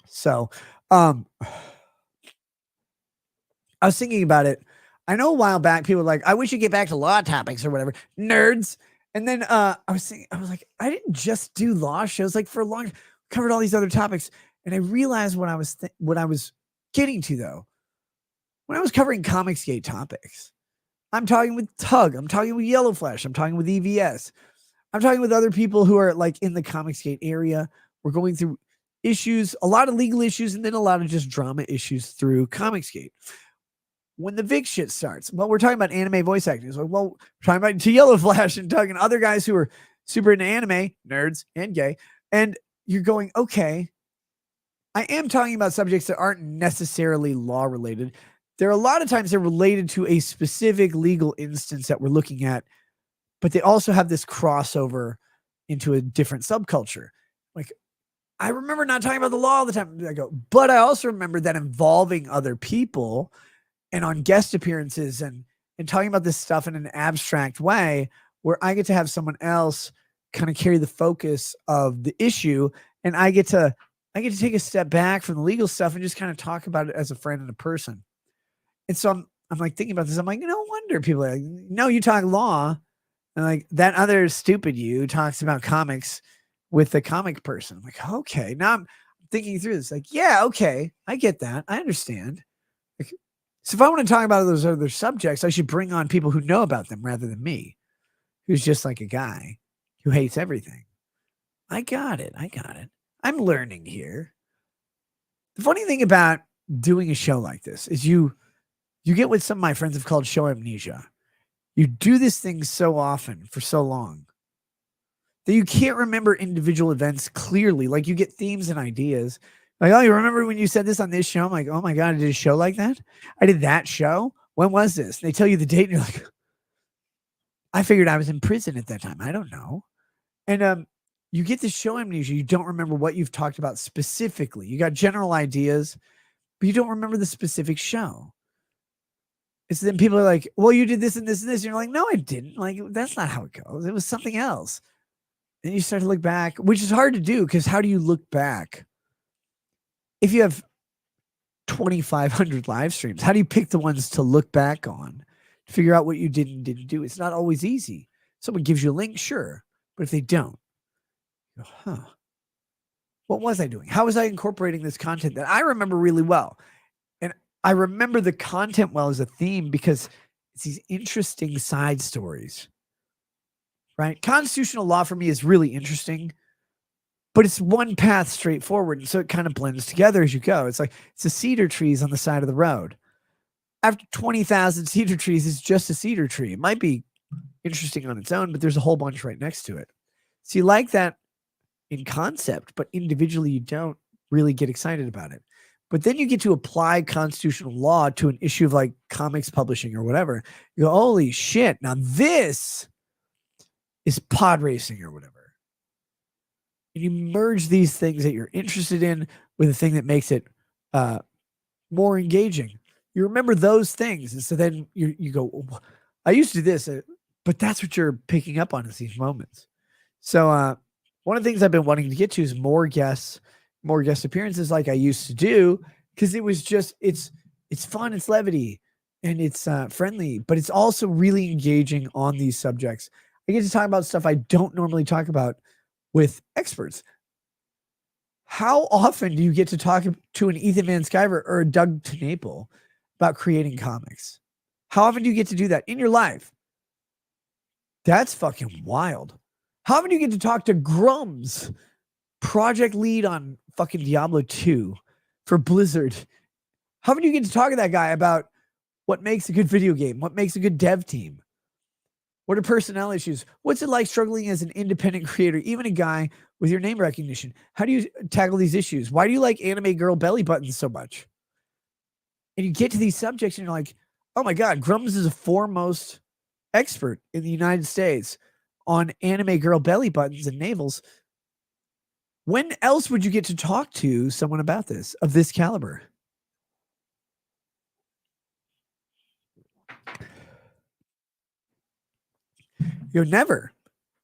So, I was thinking about it. I know a while back, people were like, I wish you get back to law topics or whatever. Nerds. And then I was like, I didn't just do law shows. Like for a long, covered all these other topics. And I realized what I was getting to though. When I was covering Comicsgate topics, I'm talking with Tug. I'm talking with Yellow Flash. I'm talking with EVS. I'm talking with other people who are like in the Comicsgate area. We're going through issues, a lot of legal issues, and then a lot of just drama issues through Comicsgate. When the Vic shit starts, well, we're talking about anime voice acting. It's like, well, we're talking about to Yellow Flash and Tug and other guys who are super into anime, nerds and gay. And you're going, okay, I am talking about subjects that aren't necessarily law related. There are a lot of times they're related to a specific legal instance that we're looking at, but they also have this crossover into a different subculture. Like, I remember not talking about the law all the time. I go, but I also remember that involving other people and on guest appearances and talking about this stuff in an abstract way where I get to have someone else kind of carry the focus of the issue. And I get to take a step back from the legal stuff and just kind of talk about it as a friend and a person. And so I'm like thinking about this. I'm like, no wonder people are like, no, you talk law. And like that other stupid you talks about comics with the comic person. I'm like, okay, now I'm thinking through this. Like, yeah, okay, I get that. I understand. Like, so if I want to talk about those other subjects, I should bring on people who know about them rather than me, who's just like a guy who hates everything. I got it. I'm learning here. The funny thing about doing a show like this is you get what some of my friends have called show amnesia. You do this thing so often for so long that you can't remember individual events clearly. Like you get themes and ideas. Like, oh, you remember when you said this on this show? I'm like, oh my God, I did a show like that? I did that show? When was this? And they tell you the date and you're like, I figured I was in prison at that time. I don't know. And you get this show amnesia. You don't remember what you've talked about specifically. You got general ideas, but you don't remember the specific show. It's then people are like, well, you did this and this and this. And you're like, no, I didn't. Like, that's not how it goes. It was something else. And you start to look back, which is hard to do because how do you look back? If you have 2,500 live streams, how do you pick the ones to look back on, to figure out what you did and didn't do? It's not always easy. Someone gives you a link, sure. But if they don't, you go, huh, what was I doing? How was I incorporating this content that I remember really well? And I remember the content well as a theme because it's these interesting side stories, right? Constitutional law for me is really interesting, but it's one path straight forward. And so it kind of blends together as you go. It's like it's the cedar trees on the side of the road. After 20,000 cedar trees, it's just a cedar tree. It might be interesting on its own, but there's a whole bunch right next to it. So you like that in concept, but individually you don't really get excited about it. But then you get to apply constitutional law to an issue of like comics publishing or whatever. You go, holy shit, now this is pod racing or whatever. And you merge these things that you're interested in with a thing that makes it more engaging. You remember those things. And so then you go, oh, I used to do this, but that's what you're picking up on is these moments. So one of the things I've been wanting to get to is more guest appearances like I used to do, because it was just, it's fun, it's levity, and it's friendly, but it's also really engaging on these subjects. I get to talk about stuff I don't normally talk about with experts. How often do you get to talk to an Ethan Van Sciver or a Doug TeNapel about creating comics? How often do you get to do that in your life? That's fucking wild. How often do you get to talk to Grums, project lead on fucking Diablo 2 for Blizzard? How often do you get to talk to that guy about what makes a good video game? What makes a good dev team? What are personnel issues? What's it like struggling as an independent creator, even a guy with your name recognition? How do you tackle these issues? Why do you like anime girl belly buttons so much? And you get to these subjects and you're like, oh my God, Grums is a foremost expert in the United States on anime girl belly buttons and navels. When else would you get to talk to someone about this, of this caliber? You know, never.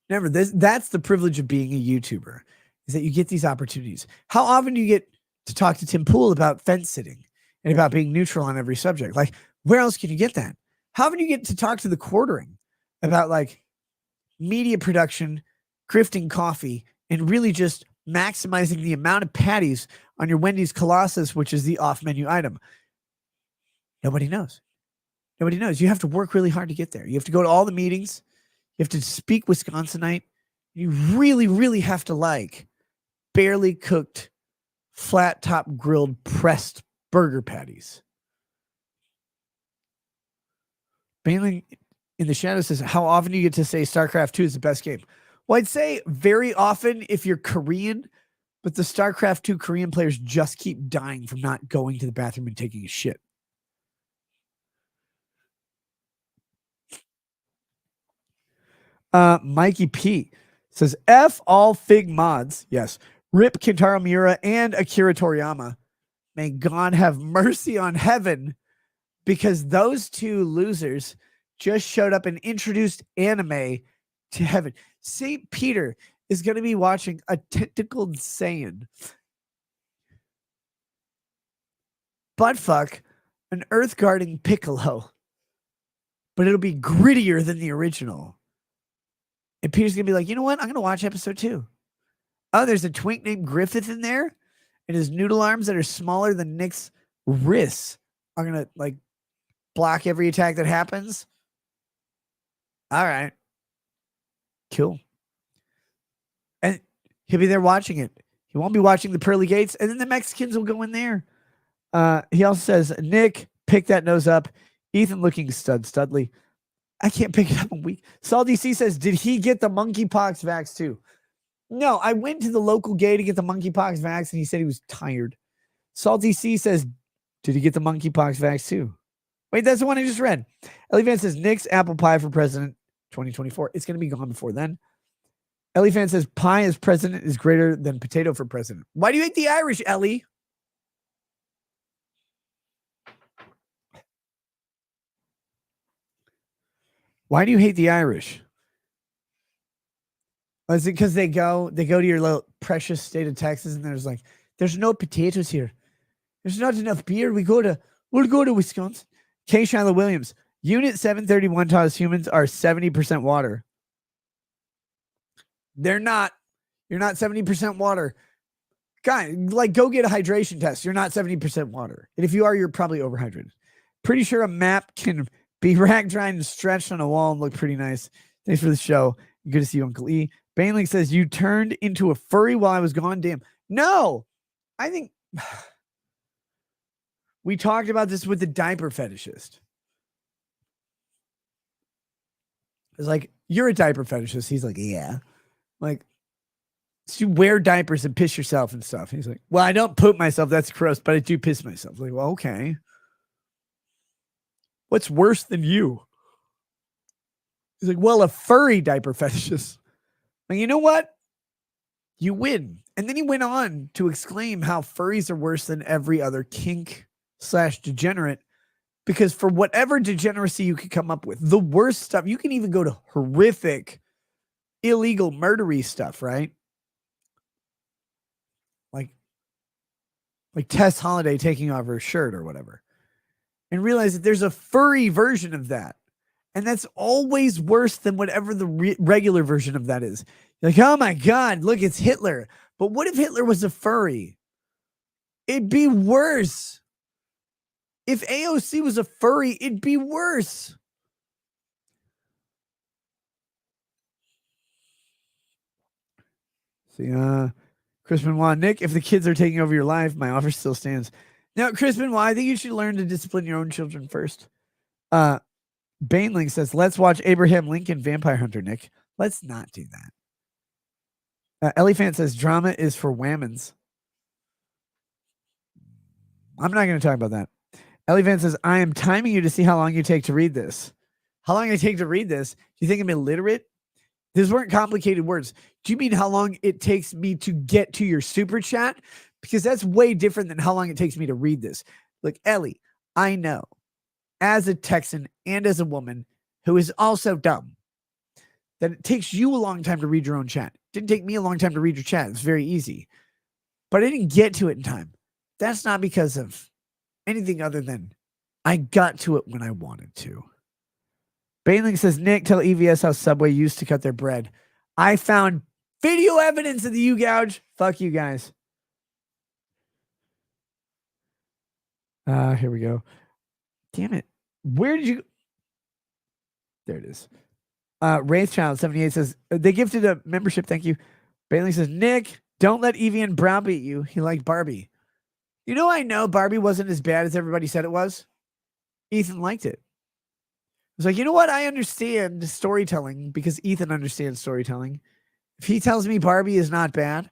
That's the privilege of being a YouTuber, is that you get these opportunities. How often do you get to talk to Tim Pool about fence sitting and about being neutral on every subject? Like, where else can you get that? How often do you get to talk to the Quartering about like media production, grifting coffee, and really just maximizing the amount of patties on your Wendy's Colossus, which is the off-menu item? Nobody knows. Nobody knows. You have to work really hard to get there. You have to go to all the meetings. You have to speak Wisconsinite. You really, really have to like barely cooked, flat top grilled, pressed burger patties. Bailing in the Shadow says, how often do you get to say StarCraft 2 is the best game? Well, I'd say very often if you're Korean, but the StarCraft 2 Korean players just keep dying from not going to the bathroom and taking a shit. Mikey P says, F all Fig mods. Yes. Rip Kentaro Miura and Akira Toriyama. May God have mercy on heaven, because those two losers just showed up and introduced anime to heaven. St. Peter is going to be watching a tentacled Saiyan buttfuck an earth guarding Piccolo, but it'll be grittier than the original. And Peter's going to be like, you know what? I'm going to watch episode 2. Oh, there's a twink named Griffith in there, and his noodle arms that are smaller than Nick's wrists are going to like block every attack that happens. All right. Cool. And he'll be there watching it. He won't be watching the pearly gates, and then the Mexicans will go in there. He also says, Nick, pick that nose up. Ethan looking studly. I can't pick it up a week. Saul DC says, did he get the monkeypox vax too? No, I went to the local gay to get the monkeypox vax, and he said he was tired. Saul DC says, did he get the monkeypox vax too? Wait, that's the one I just read. Ellie Van says, Nick's apple pie for president 2024. It's going to be gone before then. Ellie Fan says, pie as president is greater than potato for president. Why do you hate the Irish, Ellie? Why do you hate the Irish? Oh, is it because they go to your little precious state of Texas and there's no potatoes here. There's not enough beer. We'll go to Wisconsin. K. Shiloh Williams. Unit 731 taught us humans are 70% water. They're not. You're not 70% water. Guy, go get a hydration test. You're not 70% water. And if you are, you're probably overhydrated. Pretty sure a map can be rack dried and stretched on a wall and look pretty nice. Thanks for the show. Good to see you, Uncle E. Bainley says, you turned into a furry while I was gone. Damn. No, I think we talked about this with the diaper fetishist. It's like, you're a diaper fetishist. He's like, yeah. Like, so you wear diapers and piss yourself and stuff. He's like, well, I don't poop myself. That's gross, but I do piss myself. Like, well, okay. What's worse than you? He's like, well, a furry diaper fetishist. Like, you know what? You win. And then he went on to exclaim how furries are worse than every other kink / degenerate, because for whatever degeneracy you could come up with, the worst stuff, you can even go to horrific, illegal, murdery stuff, right? Like Tess Holiday taking off her shirt or whatever, and realize that there's a furry version of that. And that's always worse than whatever the regular version of that is. You're like, oh my God, look, it's Hitler. But what if Hitler was a furry? It'd be worse. If AOC was a furry, it'd be worse. See, Chris Benoit, Nick, if the kids are taking over your life, my offer still stands. Now, Chris Benoit, I think you should learn to discipline your own children first. Bainling says, let's watch Abraham Lincoln Vampire Hunter, Nick. Let's not do that. Elephant says, drama is for whammons. I'm not going to talk about that. Elephant says, I am timing you to see how long you take to read this. How long I take to read this? Do you think I'm illiterate? These weren't complicated words. Do you mean how long it takes me to get to your super chat? Because that's way different than how long it takes me to read this. Look, Ellie, I know, as a Texan and as a woman who is also dumb, that it takes you a long time to read your own chat. It didn't take me a long time to read your chat. It's very easy. But I didn't get to it in time. That's not because of anything other than I got to it when I wanted to. Bainling says, Nick, tell EVS how Subway used to cut their bread. I found video evidence of the U-gouge. Fuck you guys. Here we go. Damn it. Where did you... There it is. Wraithchild78 says, they gifted a membership. Thank you. Bailey says, Nick, don't let Evian browbeat you. He liked Barbie. You know, I know Barbie wasn't as bad as everybody said it was. Ethan liked it. I was like, you know what? I understand storytelling because Ethan understands storytelling. If he tells me Barbie is not bad,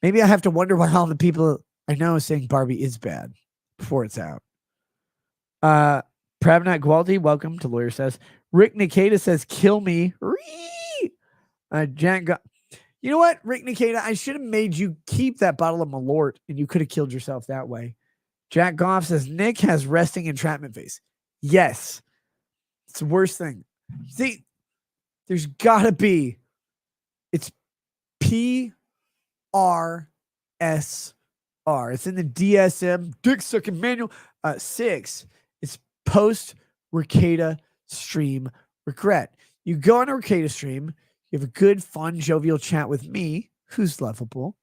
maybe I have to wonder why all the people I know are saying Barbie is bad before it's out. Pravnat Gwaldi, welcome to Lawyer Says. Rick Nikita says, kill me. Jack, you know what, Rick Nikita? I should have made you keep that bottle of Malort and you could have killed yourself that way. Jack Goff says, Nick has resting entrapment face. Yes. It's the worst thing. See, there's got to be. It's PRSR. It's in the DSM, Dick Sucking Manual 6. It's post Ricada stream regret. You go on a Ricada stream, you have a good, fun, jovial chat with me, who's lovable.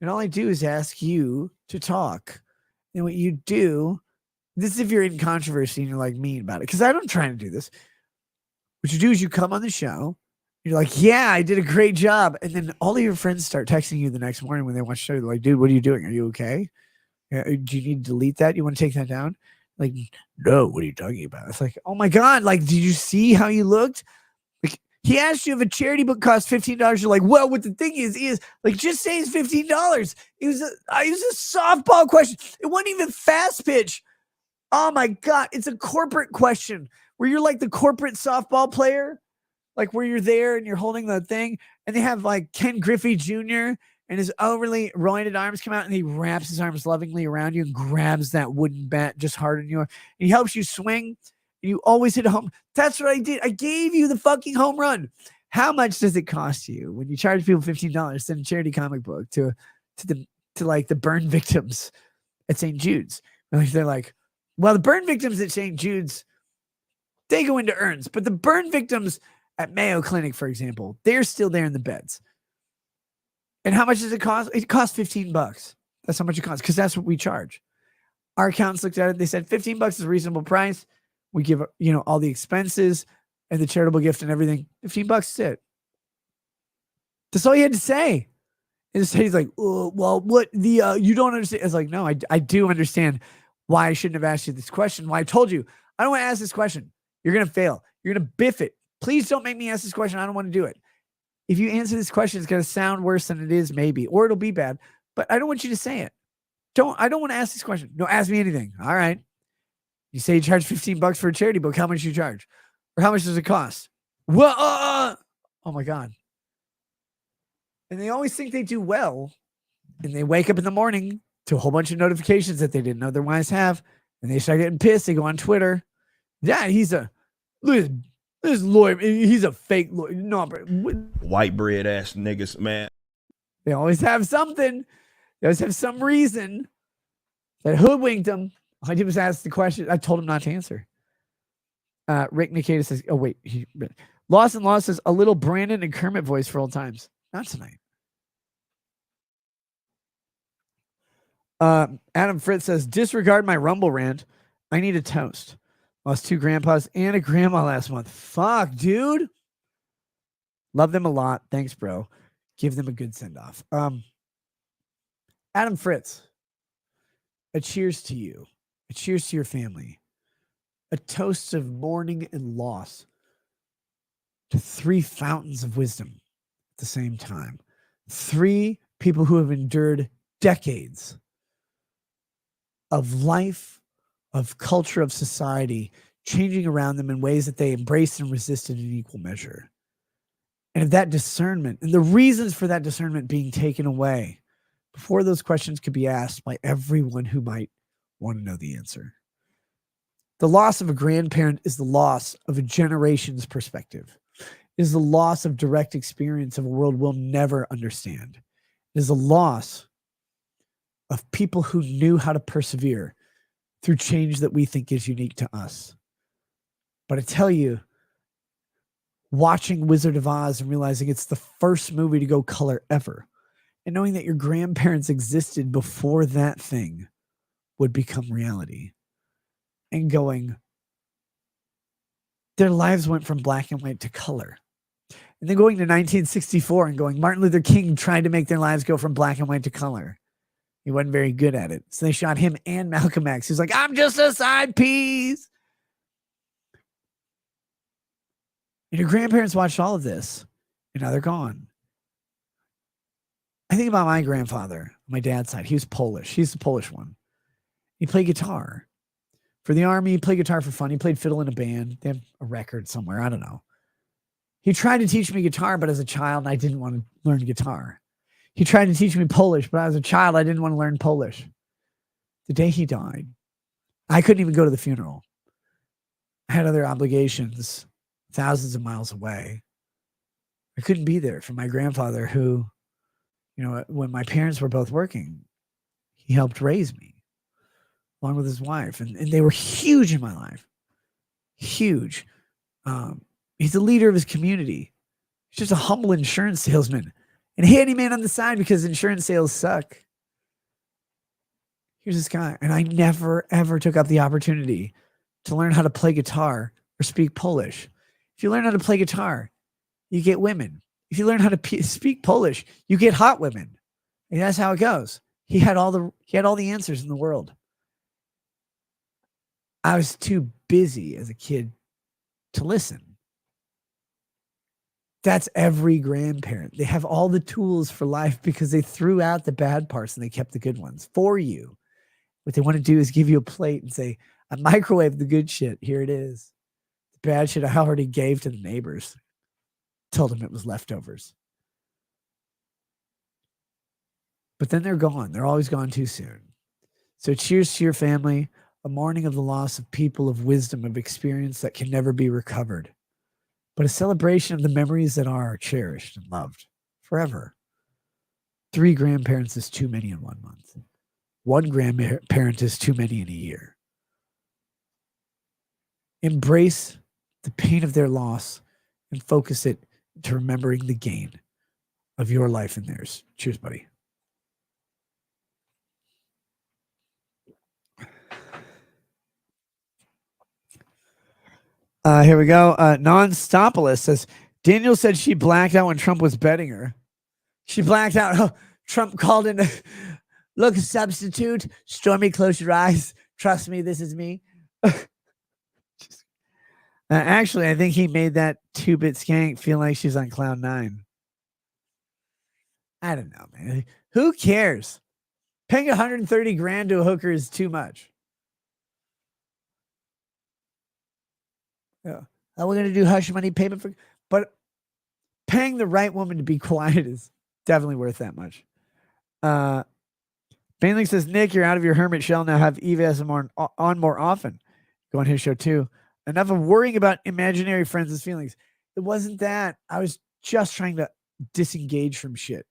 And all I do is ask you to talk. And what you do, this is if you're in controversy and you're like mean about it, because I don't try to do this. What you do is you come on the show, you're like, yeah, I did a great job. And then all of your friends start texting you the next morning when they watch the show. They're like, dude, what are you doing? Are you okay? Do you need to delete that? You want to take that down? Like, no, what are you talking about? It's like, oh my God, like, did you see how you looked? Like, he asked you if a charity book costs $15. You're like, well, what the thing is like, just say it's $15. It was a softball question. It wasn't even fast pitch. Oh my God, it's a corporate question where you're like the corporate softball player, like where you're there and you're holding the thing, and they have like Ken Griffey Jr. and his overly roided arms come out, and he wraps his arms lovingly around you and grabs that wooden bat just harder than you are. And he helps you swing, and you always hit a home. That's what I did. I gave you the fucking home run. How much does it cost you when you charge people $15 to send a charity comic book to like the burn victims at St. Jude's? Like, they're like, well, the burn victims at St. Jude's, they go into urns, but the burn victims at Mayo Clinic, for example, they're still there in the beds. And how much does it cost? It costs $15. That's how much it costs, because that's what we charge. Our accountants looked at it. They said $15 is a reasonable price. We give, all the expenses and the charitable gift and everything. $15 is it. That's all he had to say. And he's like, oh, well, what you don't understand. It's like, no, I do understand why I shouldn't have asked you this question. Why I told you, I don't want to ask this question. You're going to fail. You're going to biff it. Please don't make me ask this question. I don't want to do it. If you answer this question, it's going to sound worse than it is, maybe, or it'll be bad, but I don't want you to say it. I don't want to ask this question. No, ask me anything. All right. You say you charge $15 for a charity book. How much do you charge? Or how much does it cost? Well, oh my God. And they always think they do well. And they wake up in the morning to a whole bunch of notifications that they didn't otherwise have. And they start getting pissed. They go on Twitter. Yeah, this lawyer, he's a fake lawyer. No, but White bread ass niggas, man. they always have something. They always have some reason that hoodwinked them. All I did was ask the question. I told him not to answer. Rick Nikita says, oh, wait. Lawson Law says, a little Brandon and Kermit voice for old times. Not tonight. Adam Fritz says, disregard my Rumble rant. I need a toast. Lost 2 grandpas and a grandma last month. Fuck, dude. Love them a lot. Thanks, bro. Give them a good send-off. Adam Fritz, a cheers to you. A cheers to your family. A toast of mourning and loss to 3 fountains of wisdom at the same time. 3 people who have endured decades of life, of culture, of society, changing around them in ways that they embraced and resisted in equal measure. And of that discernment, and the reasons for that discernment being taken away before those questions could be asked by everyone who might want to know the answer. The loss of a grandparent is the loss of a generation's perspective. It is the loss of direct experience of a world we'll never understand. It is a loss of people who knew how to persevere through change that we think is unique to us. But I tell you, watching Wizard of Oz and realizing it's the first movie to go color ever, and knowing that your grandparents existed before that thing would become reality, and going, their lives went from black and white to color. And then going to 1964 and going, Martin Luther King tried to make their lives go from black and white to color. He wasn't very good at it. So they shot him and Malcolm X. He's like, I'm just a side piece. And your grandparents watched all of this, and now they're gone. I think about my grandfather, my dad's side. He was Polish. He's the Polish one. He played guitar. For the army, he played guitar for fun. He played fiddle in a band. They have a record somewhere. I don't know. He tried to teach me guitar, but as a child, I didn't want to learn guitar. He tried to teach me Polish, but as a child, I didn't want to learn Polish. The day he died, I couldn't even go to the funeral. I had other obligations thousands of miles away. I couldn't be there for my grandfather who, when my parents were both working, he helped raise me along with his wife. And they were huge in my life. Huge. He's the leader of his community. He's just a humble insurance salesman and handyman on the side because insurance sales suck. Here's this guy. And I never, ever took up the opportunity to learn how to play guitar or speak Polish. If you learn how to play guitar, you get women. If you learn how to speak Polish, you get hot women. And that's how it goes. He had all the answers in the world. I was too busy as a kid to listen. That's every grandparent. They have all the tools for life because they threw out the bad parts and they kept the good ones for you. What they want to do is give you a plate and say, I microwave the good shit. Here it is. The bad shit I already gave to the neighbors. Told them it was leftovers. But then they're gone. They're always gone too soon. So cheers to your family, a mourning of the loss of people of wisdom, of experience that can never be recovered, but a celebration of the memories that are cherished and loved forever. 3 grandparents is too many in 1 month. 1 grandparent is too many in a year. Embrace the pain of their loss and focus it to remembering the gain of your life and theirs. Cheers, buddy. Here we go. Non-Stopolis says, Daniel said she blacked out when Trump was betting her. She blacked out. Oh, Trump called in. Look, substitute. Stormy, close your eyes. Trust me, this is me. Actually, I think he made that 2-bit skank feel like she's on cloud 9. I don't know, man. Who cares? Paying $130,000 to a hooker is too much. Yeah. We're going to do hush money payment for, but paying the right woman to be quiet is definitely worth that much. Bainley says, Nick, you're out of your hermit shell now. Have EVS on more often. Go on his show too. Enough of worrying about imaginary friends' feelings. It wasn't that. I was just trying to disengage from shit. It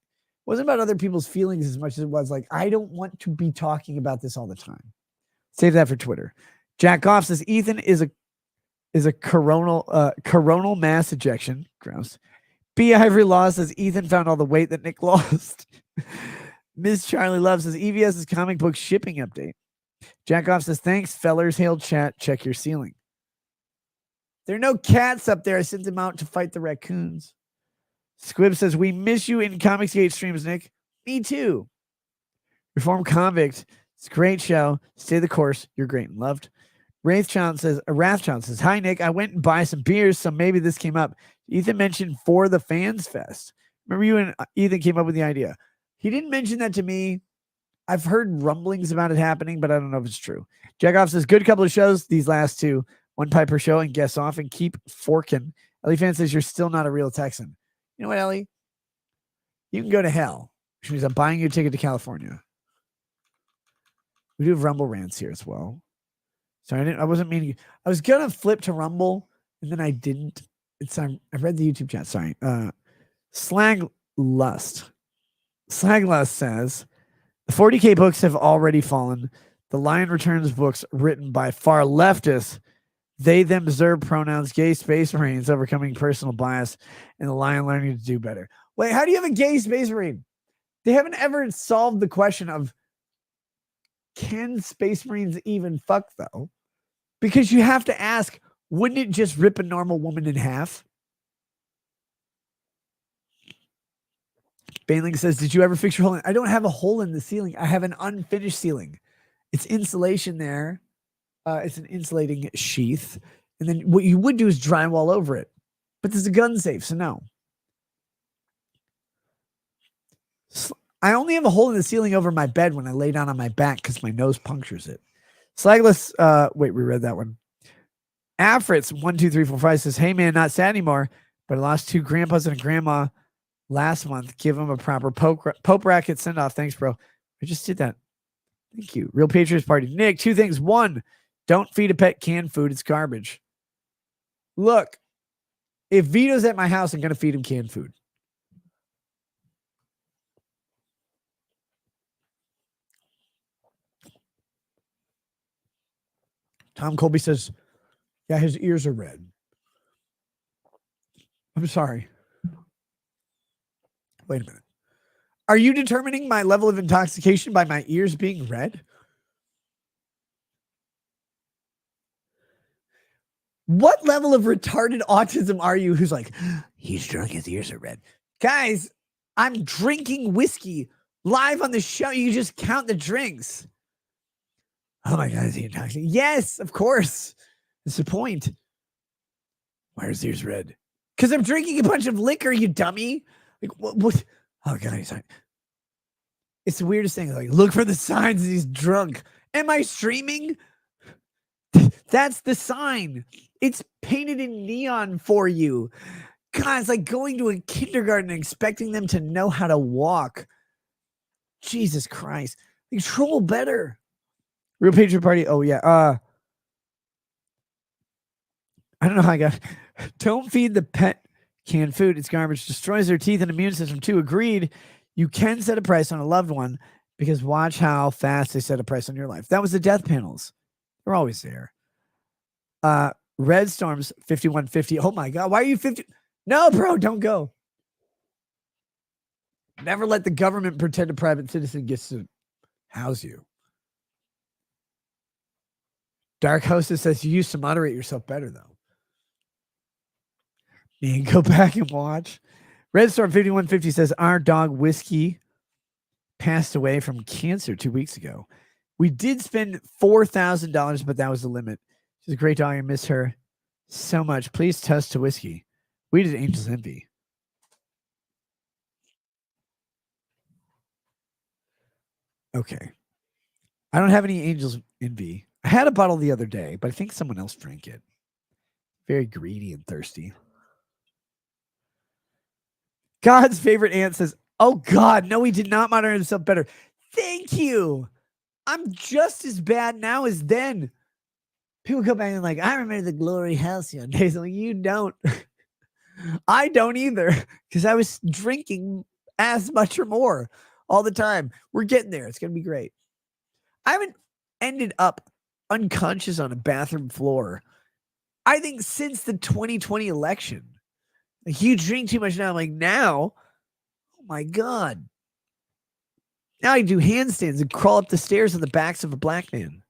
wasn't about other people's feelings as much as it was like, I don't want to be talking about this all the time. Save that for Twitter. Jack Goff says, Ethan is a coronal mass ejection. Gross. B. Ivory Law says Ethan found all the weight that Nick lost. Miss Charlie Love says EVS's comic book shipping update. Jack Off says, thanks, fellers. Hail chat. Check your ceiling. There are no cats up there. I sent them out to fight the raccoons. Squib says, we miss you in Comicsgate streams, Nick. Me too. Reformed Convict. It's a great show. Stay the course. You're great and loved. Wrathchild says, hi, Nick. I went and buy some beers, so maybe this came up. Ethan mentioned For the Fans Fest. Remember you and Ethan came up with the idea. He didn't mention that to me. I've heard rumblings about it happening, but I don't know if it's true. Jackoff says, good couple of shows. These last 2. 1 pipe per show and guess off and keep forking. Ellie Fan says, you're still not a real Texan. You know what, Ellie? You can go to hell, which means I'm buying you a ticket to California. We do have Rumble rants here as well. Sorry, I wasn't meaning. I was gonna flip to Rumble, and then I didn't. I read the YouTube chat. Sorry. Slag Lust says the 40K books have already fallen. The Lion Returns books written by far leftists. They them deserve pronouns. Gay space marines overcoming personal bias, and the Lion learning to do better. Wait, how do you have a gay space marine? They haven't ever solved the question of can space marines even fuck though? Because you have to ask, wouldn't it just rip a normal woman in half? Bainling says, did you ever fix your hole? I don't have a hole in the ceiling. I have an unfinished ceiling. It's insulation there. It's an insulating sheath. And then what you would do is drywall over it. But there's a gun safe, so no. I only have a hole in the ceiling over my bed when I lay down on my back because my nose punctures it. Slagless, wait, we read that one. Afritz 12345 says, hey man, not sad anymore, but I lost 2 grandpas and a grandma last month. Give them a proper Pope racket send off. Thanks, bro. I just did that. Thank you. Real Patriots Party. Nick, 2 things. 1, don't feed a pet canned food. It's garbage. Look, if Vito's at my house, I'm going to feed him canned food. Tom Colby says, yeah, his ears are red. I'm sorry. Wait a minute. Are you determining my level of intoxication by my ears being red? What level of retarded autism are you who's like, he's drunk, his ears are red? Guys, I'm drinking whiskey Live on the show, you just count the drinks. Oh my God, is he intoxicated? Yes, of course. That's the point. Why are his ears red? Because I'm drinking a bunch of liquor, you dummy. Like, what? Oh God, he's like, it's the weirdest thing. Like, look for the signs that he's drunk. Am I streaming? That's the sign. It's painted in neon for you. God, it's like going to a kindergarten and expecting them to know how to walk. Jesus Christ. Like, troll better. Real Patriot Party. Oh, yeah. I don't know how I got. Don't feed the pet canned food. It's garbage. Destroys their teeth and immune system too. Agreed. You can set a price on a loved one because watch how fast they set a price on your life. That was the death panels. They're always there. Red Storms 5150. Oh my God. Why are you 50? No, bro, don't go. Never let the government pretend a private citizen gets to house you. Dark Hostess says you used to moderate yourself better, though. Man, go back and watch. Red Storm 5150 says our dog Whiskey passed away from cancer 2 weeks ago. We did spend $4,000, but that was the limit. She's a great dog. I miss her so much. Please toast to Whiskey. We did Angel's Envy. Okay. I don't have any Angel's Envy. I had a bottle the other day, but I think someone else drank it. Very greedy and thirsty. God's favorite aunt says, oh God, no, he did not moderate himself better. Thank you. I'm just as bad now as then. People come back and like, I remember the Glory Halcyon days. I'm like, you don't. I don't either, because I was drinking as much or more all the time. We're getting there. It's going to be great. I haven't ended up unconscious on a bathroom floor, I think, since the 2020 election. Like, you drink too much now. I'm like, now, oh my God. Now I do handstands and crawl up the stairs on the backs of a black man.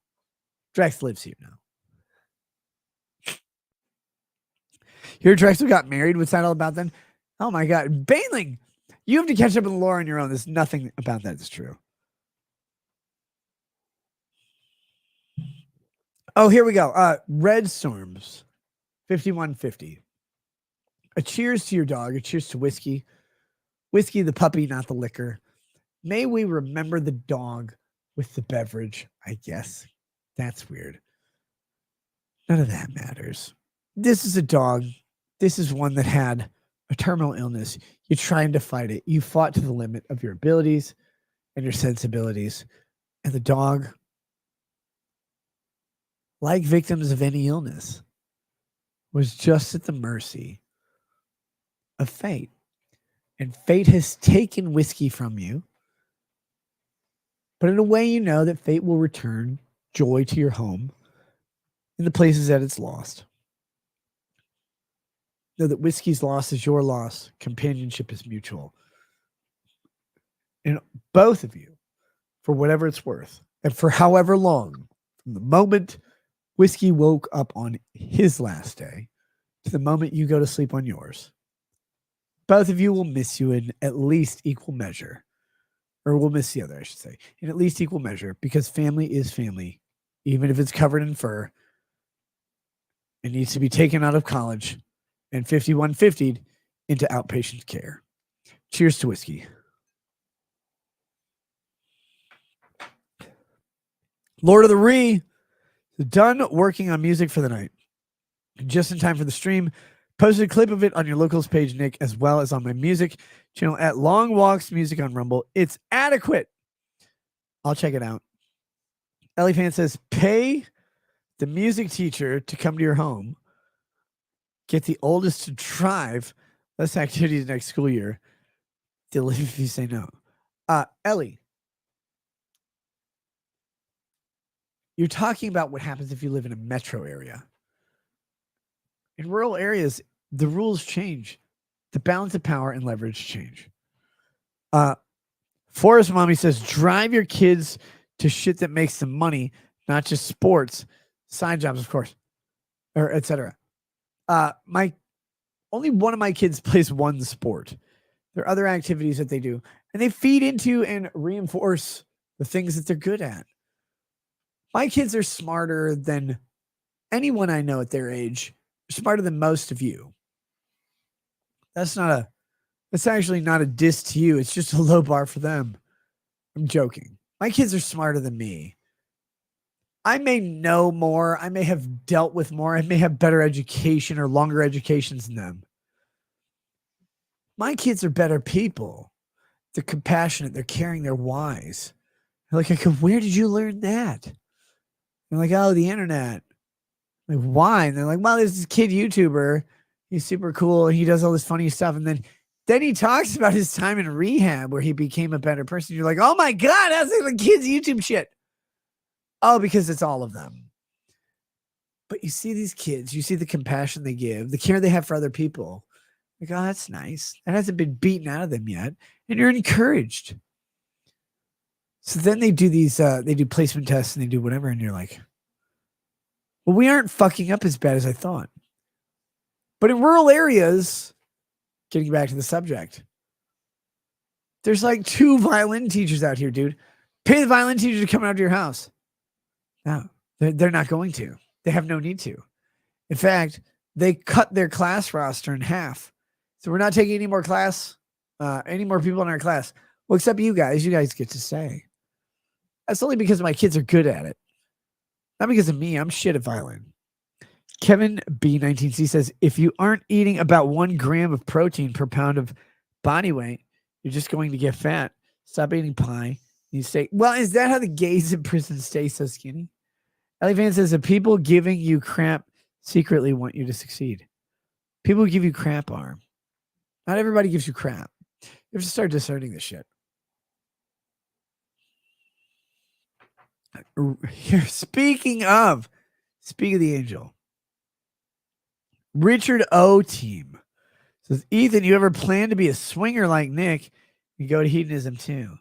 Drex lives here now. Here, Drexel got married. What's that all about then? Oh my God. Baneling, you have to catch up with the lore on your own. There's nothing about that that's true. Oh, here we go. Red Storms 5150. A cheers to your dog. A cheers to Whiskey. Whiskey, the puppy, not the liquor. May we remember the dog with the beverage, I guess. That's weird. None of that matters. This is a dog. This is one that had a terminal illness. You're trying to fight it. You fought to the limit of your abilities and your sensibilities. And the dog, like victims of any illness, was just at the mercy of fate. And fate has taken Whiskey from you. But in a way, you know that fate will return joy to your home in the places that it's lost. Know that Whiskey's loss is your loss. Companionship is mutual. And both of you, for whatever it's worth, and for however long, from the moment Whiskey woke up on his last day to the moment you go to sleep on yours, both of you will miss you in at least equal measure. Or will miss the other, I should say, in at least equal measure, because family is family, even if it's covered in fur. It needs to be taken out of college and 5150'd into outpatient care. Cheers to Whiskey. Lord of the Ree, done working on music for the night. Just in time for the stream. Posted a clip of it on your locals page, Nick, as well as on my music channel at Long Walks Music on Rumble. It's adequate. I'll check it out. Ellie Fan says, pay the music teacher to come to your home. Get the oldest to drive. Less activities next school year. They'll leave if you say no. Ellie, you're talking about what happens if you live in a metro area. In rural areas, the rules change. The balance of power and leverage change. Forest Mommy says, drive your kids to shit that makes them money, not just sports, side jobs, of course, or etc. Only one of my kids plays one sport. There are other activities that they do, and they feed into and reinforce the things that they're good at. My kids are smarter than anyone I know at their age, smarter than most of you. That's actually not a diss to you. It's just a low bar for them. I'm joking. My kids are smarter than me. I may know more. I may have dealt with more. I may have better education or longer educations than them. My kids are better people. They're compassionate. They're caring. They're wise. They're like, I go, where did you learn that? They're like, oh, the internet. I'm like, why? And they're like, well, there's this kid YouTuber. He's super cool. And he does all this funny stuff. And then he talks about his time in rehab where he became a better person. You're like, oh my God, that's like the kids' YouTube shit. Oh, because it's all of them. But you see these kids, you see the compassion they give, the care they have for other people. Like, oh, that's nice. That hasn't been beaten out of them yet. And you're encouraged. So then they do they do placement tests and they do whatever. And you're like, well, we aren't fucking up as bad as I thought. But in rural areas, getting back to the subject, there's like 2 violin teachers out here, dude. Pay the violin teacher to come out to your house. No, they're not going to. They have no need to. In fact, they cut their class roster in half. So we're not taking any more people in our class. Well, except you guys. You guys get to stay. That's only because my kids are good at it. Not because of me. I'm shit at violin. Kevin B19C says, if you aren't eating about 1 gram of protein per pound of body weight, you're just going to get fat. Stop eating pie. You stay. Well, is that how the gays in prison stay so skinny? Ellie Van says, the people giving you crap secretly want you to succeed. People who give you crap are. Not everybody gives you crap. You have to start discerning this shit. Here, speaking of the angel, Richard O. Team says, Ethan, you ever plan to be a swinger like Nick? You go to hedonism too.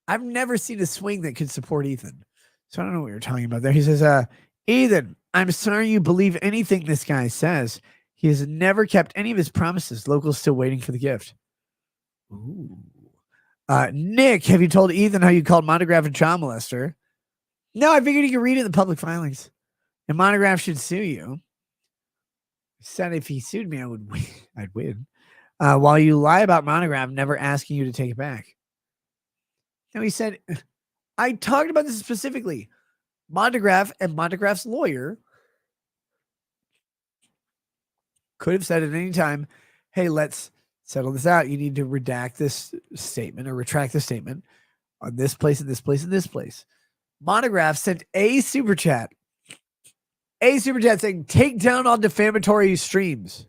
I've never seen a swing that could support Ethan. So I don't know what you're talking about there. He says, Ethan, I'm sorry you believe anything this guy says. He has never kept any of his promises. Locals still waiting for the gift. Ooh. Nick, have you told Ethan how you called Monograph a child molester? No, I figured you could read it in the public filings. And Monograph should sue you. Said if he sued me, I'd win. While you lie about Monograph, never asking you to take it back. No, he said, I talked about this specifically. Monograph and Monograph's lawyer could have said at any time, hey, let's settle this out. You need to redact this statement or retract the statement on this place and this place and this place. Monograph sent a super chat saying, take down all defamatory streams.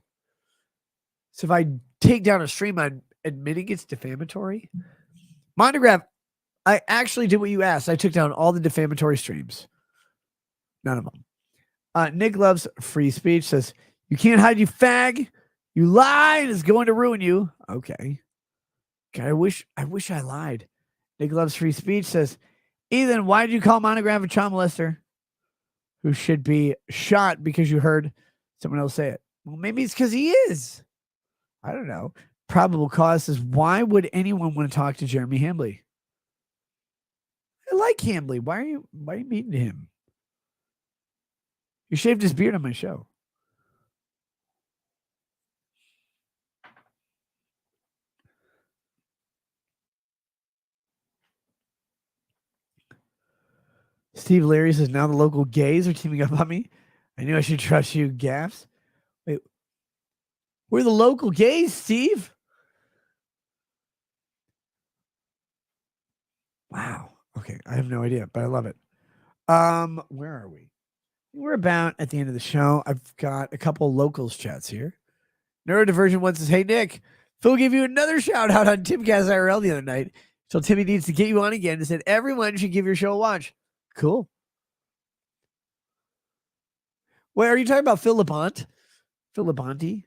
So if I take down a stream, I'm admitting it's defamatory. Monograph, I actually did what you asked. I took down all the defamatory streams. None of them. Nick loves free speech, says, you can't hide, you fag. You lied. It's going to ruin you. Okay. God, I wish I lied. Nick loves free speech, says, Ethan, why did you call Monograph a child molester who should be shot because you heard someone else say it? Well, maybe it's because he is. I don't know. Probable cause says, why would anyone want to talk to Jeremy Hambley? I like Hambley. Why are you mean to him? You shaved his beard on my show. Steve Larry says, now the local gays are teaming up on me. I knew I should trust you, gaffs. Wait, we're the local gays, Steve? Wow. Okay, I have no idea, but I love it. Where are we? We're about at the end of the show. I've got a couple locals chats here. Neurodivergent one says, hey, Nick, Phil gave you another shout out on Timcast IRL the other night. So Timmy needs to get you on again and said everyone should give your show a watch. Cool. Wait, are you talking about Phil Labonte? Phil Labonte?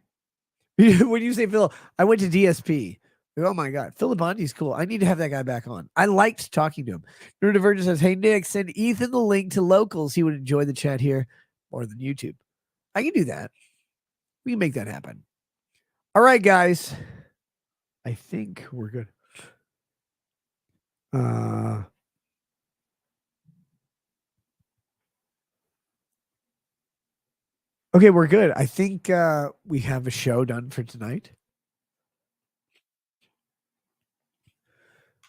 When you say Phil, I went to DSP. Oh my God. Phil Labonte's cool. I need to have that guy back on. I liked talking to him. Neurodivergent says, hey, Nick, send Ethan the link to locals. He would enjoy the chat here more than YouTube. I can do that. We can make that happen. All right, guys. I think we're good. Okay, we're good. I think we have a show done for tonight.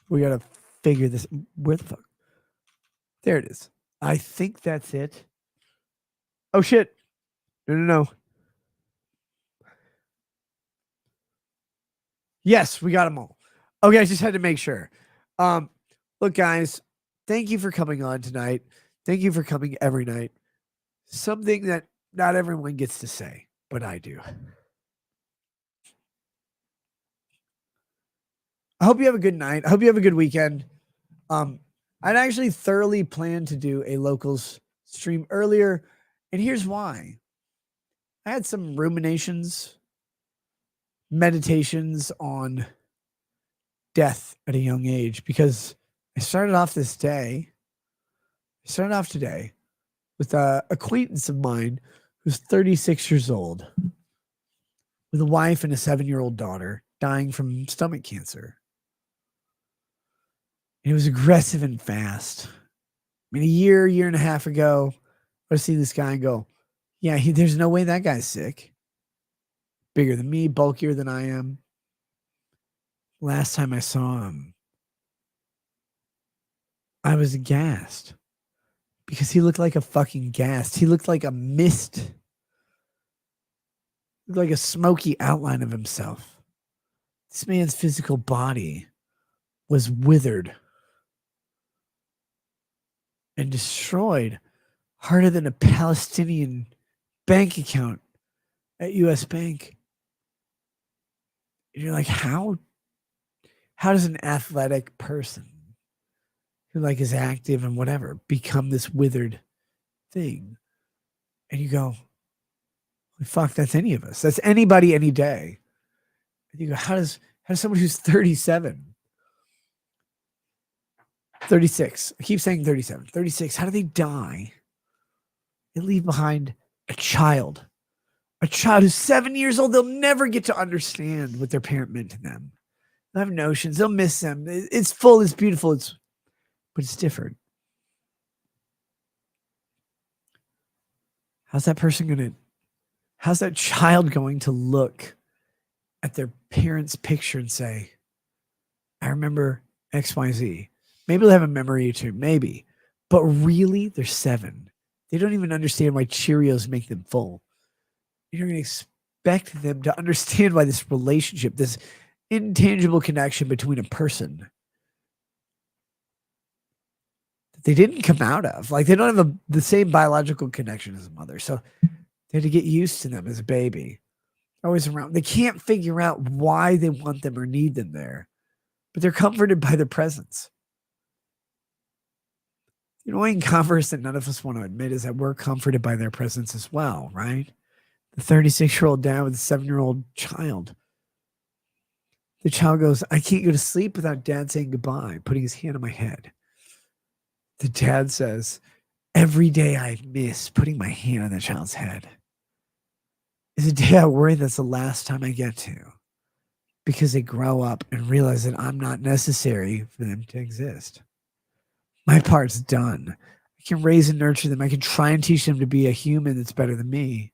We gotta figure this. Where the fuck? There it is. I think that's it. Oh shit! No. Yes, we got them all. Okay, I just had to make sure. Look, guys, thank you for coming on tonight. Thank you for coming every night. Something that not everyone gets to say, but I do. I hope you have a good night. I hope you have a good weekend. I'd actually thoroughly planned to do a locals stream earlier, and here's why. I had some ruminations, meditations on death at a young age, because I started off today with an acquaintance of mine who's 36 years old, with a wife and a 7-year-old daughter dying from stomach cancer. It was aggressive and fast. I mean, a year and a half ago, I see this guy and go, yeah, there's no way that guy's sick. Bigger than me, bulkier than I am. Last time I saw him, I was aghast because he looked like a fucking ghast. He looked like a mist. Looked like a smoky outline of himself. This man's physical body was withered and destroyed, harder than a Palestinian bank account at US Bank. And you're like, how does an athletic person who like is active and whatever become this withered thing? And you go, fuck, that's any of us. That's anybody any day. And you go, how does someone who's 37, 36, I keep saying 37, 36, how do they die and leave behind a child who's 7 years old? They'll never get to understand what their parent meant to them. They'll have notions. They'll miss them. It's full. It's beautiful. But it's different. How's that child going to look at their parents' picture and say, I remember XYZ? Maybe they'll have a memory or two, maybe. But really, they're 7. They don't even understand why Cheerios make them full. You're going to expect them to understand why this relationship, this intangible connection between a person that they didn't come out of, like they don't have the same biological connection as a mother. So they had to get used to them as a baby, always around. They can't figure out why they want them or need them there, but they're comforted by their presence. The annoying converse that none of us want to admit is that we're comforted by their presence as well, right? The 36-year-old dad with a 7-year-old child. The child goes, I can't go to sleep without dad saying goodbye, putting his hand on my head. The dad says, every day I miss putting my hand on the child's head is a day I worry that's the last time I get to, because they grow up and realize that I'm not necessary for them to exist. My part's done. I can raise and nurture them. I can try and teach them to be a human that's better than me.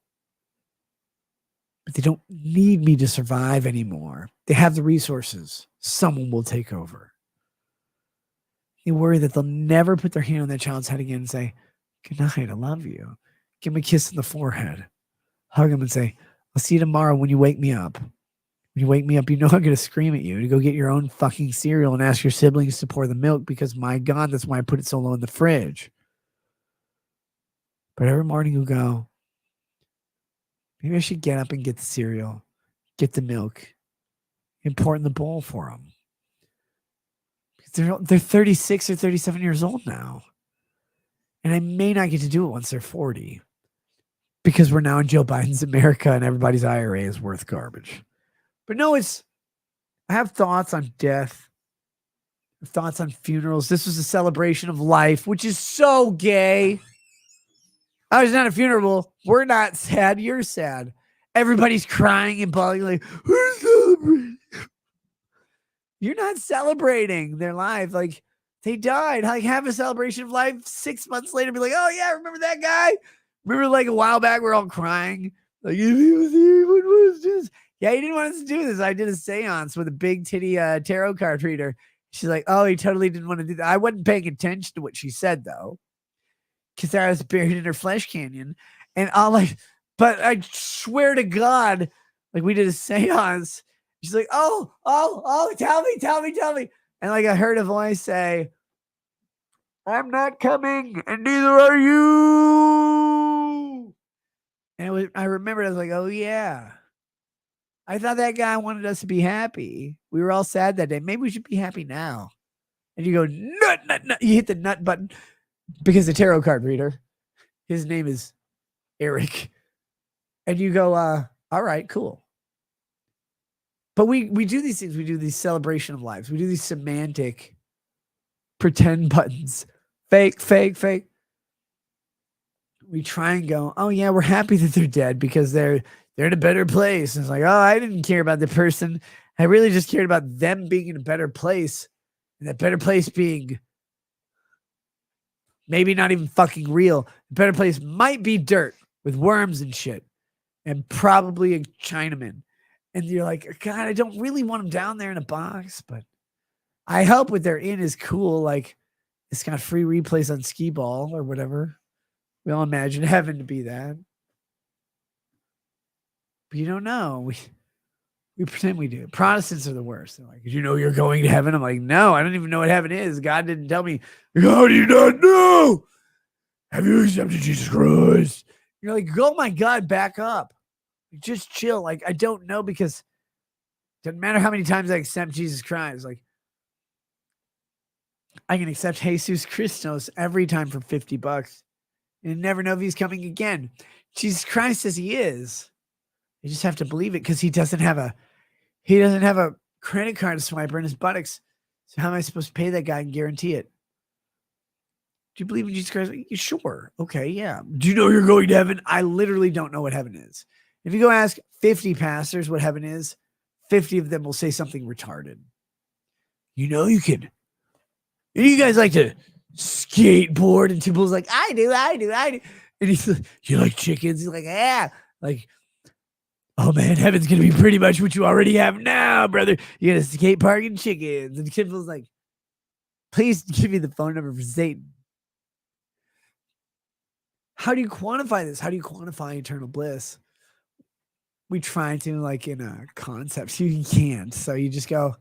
But they don't need me to survive anymore. They have the resources. Someone will take over. They worry that they'll never put their hand on that child's head again and say, good night, I love you. Give him a kiss on the forehead. Hug him and say, I'll see you tomorrow when you wake me up. When you wake me up, you know I'm going to scream at you to go get your own fucking cereal and ask your siblings to pour the milk, because my God, that's why I put it so low in the fridge. But every morning you go, maybe I should get up and get the cereal, get the milk, and pour it in the bowl for them. They're 36 or 37 years old now. And I may not get to do it once they're 40, because we're now in Joe Biden's America and everybody's IRA is worth garbage. But no, I have thoughts on death, thoughts on funerals. This was a celebration of life, which is so gay. Oh, it's not a funeral. We're not sad. You're sad. Everybody's crying and bawling like, we're celebrating. You're not celebrating their life. Like, they died. Like, have a celebration of life 6 months later. Be like, oh, yeah, remember that guy? Remember, like, a while back, we're all crying. Like, if he was here, what was this? Yeah, he didn't want us to do this. I did a seance with a big titty tarot card reader. She's like, oh, he totally didn't want to do that. I wasn't paying attention to what she said, though, because I was buried in her flesh canyon. And but I swear to God, like, we did a seance. She's like, oh, tell me. And like, I heard a voice say, I'm not coming, and neither are you. And I remembered, I was like, oh, yeah. I thought that guy wanted us to be happy. We were all sad that day. Maybe we should be happy now. And you go, nut. You hit the nut button because the tarot card reader, his name is Eric. And you go, all right, cool. But we do these things. We do these celebration of lives. We do these semantic pretend buttons. Fake. We try and go, oh, yeah, we're happy that they're dead because they're in a better place. And it's like, oh, I didn't care about the person. I really just cared about them being in a better place. And that better place being maybe not even fucking real. The better place might be dirt with worms and shit. And probably a Chinaman. And you're like, God, I don't really want them down there in a box, but I hope what they're in is cool. Like, it's got free replays on skee ball or whatever. We all imagine heaven to be that. But you don't know. We pretend we do. Protestants are the worst. They're like, did you know you're going to heaven? I'm like, no, I don't even know what heaven is. God didn't tell me. How do you not know? Have you accepted Jesus Christ? You're like, oh my God, back up. Just chill. Like, I don't know, because it doesn't matter how many times I accept Jesus Christ. Like, I can accept Jesus Christos every time for $50 and never know if he's coming again. Jesus Christ says he is. You just have to believe it, because he doesn't have a credit card swiper in his buttocks. So how am I supposed to pay that guy and guarantee it? Do you believe in Jesus Christ? Sure. Okay, yeah. Do you know you're going to heaven? I literally don't know what heaven is. If you go ask 50 pastors what heaven is, 50 of them will say something retarded. You know, you guys like to skateboard, and people's like, I do. And he's like, you like chickens? He's like, yeah. Like, oh man, heaven's going to be pretty much what you already have now, brother. You got a skate park and chickens. And people's like, please give me the phone number for Satan. How do you quantify this? How do you quantify eternal bliss? We try to, like, in a concept. You can't. So you just go,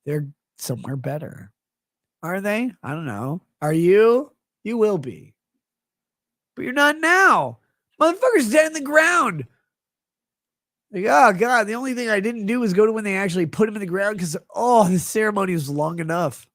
they're somewhere better. Are they? I don't know. Are you? You will be. But you're not now. Motherfucker's dead in the ground. Like, oh, God, the only thing I didn't do was go to when they actually put him in the ground, because, the ceremony was long enough.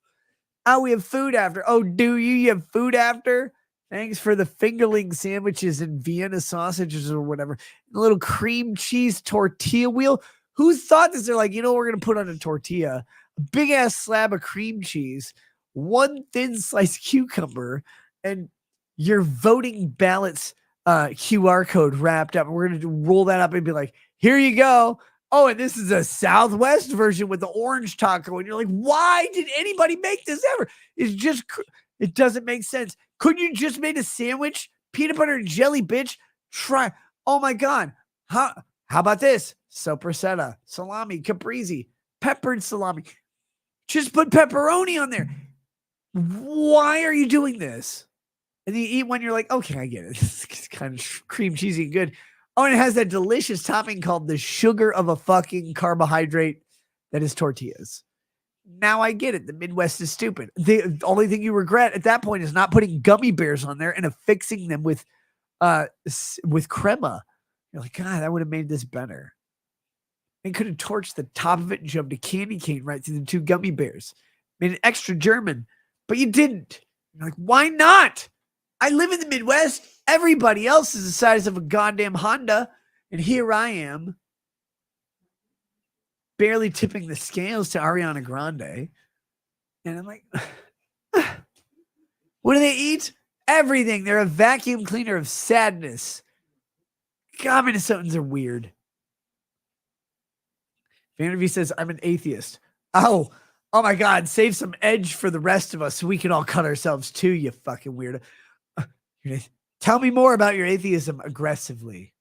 Oh, we have food after. Oh, do you? You have food after? Thanks for the fingerling sandwiches and Vienna sausages or whatever. A little cream cheese tortilla wheel. Who thought this? They're like, you know what we're going to put on a tortilla? A big-ass slab of cream cheese, one thin sliced cucumber, and your voting ballots QR code wrapped up. We're going to roll that up and be like, here you go. Oh, and this is a Southwest version with the orange taco. And you're like, why did anybody make this ever? It doesn't make sense. Couldn't you just made a sandwich? Peanut butter and jelly, bitch. Try. Oh my God. How about this? Sopressata, salami, caprese, peppered salami. Just put pepperoni on there. Why are you doing this? And you eat one, you're like, okay, I get it. It's kind of cream cheesy and good. Oh, and it has that delicious topping called the sugar of a fucking carbohydrate that is tortillas. Now I get it. The Midwest is stupid. The only thing you regret at that point is not putting gummy bears on there and affixing them with crema. You're like, God, that would have made this better. They could have torched the top of it and shoved a candy cane right through the two gummy bears. Made it extra German, but you didn't. You're like, why not? I live in the Midwest. Everybody else is the size of a goddamn Honda. And here I am, barely tipping the scales to Ariana Grande. And I'm like, what do they eat? Everything. They're a vacuum cleaner of sadness. God, Minnesotans are weird. Vandervee says, I'm an atheist. Oh, Oh my God, save some edge for the rest of us so we can all cut ourselves too, you fucking weirdo. Tell me more about your atheism aggressively.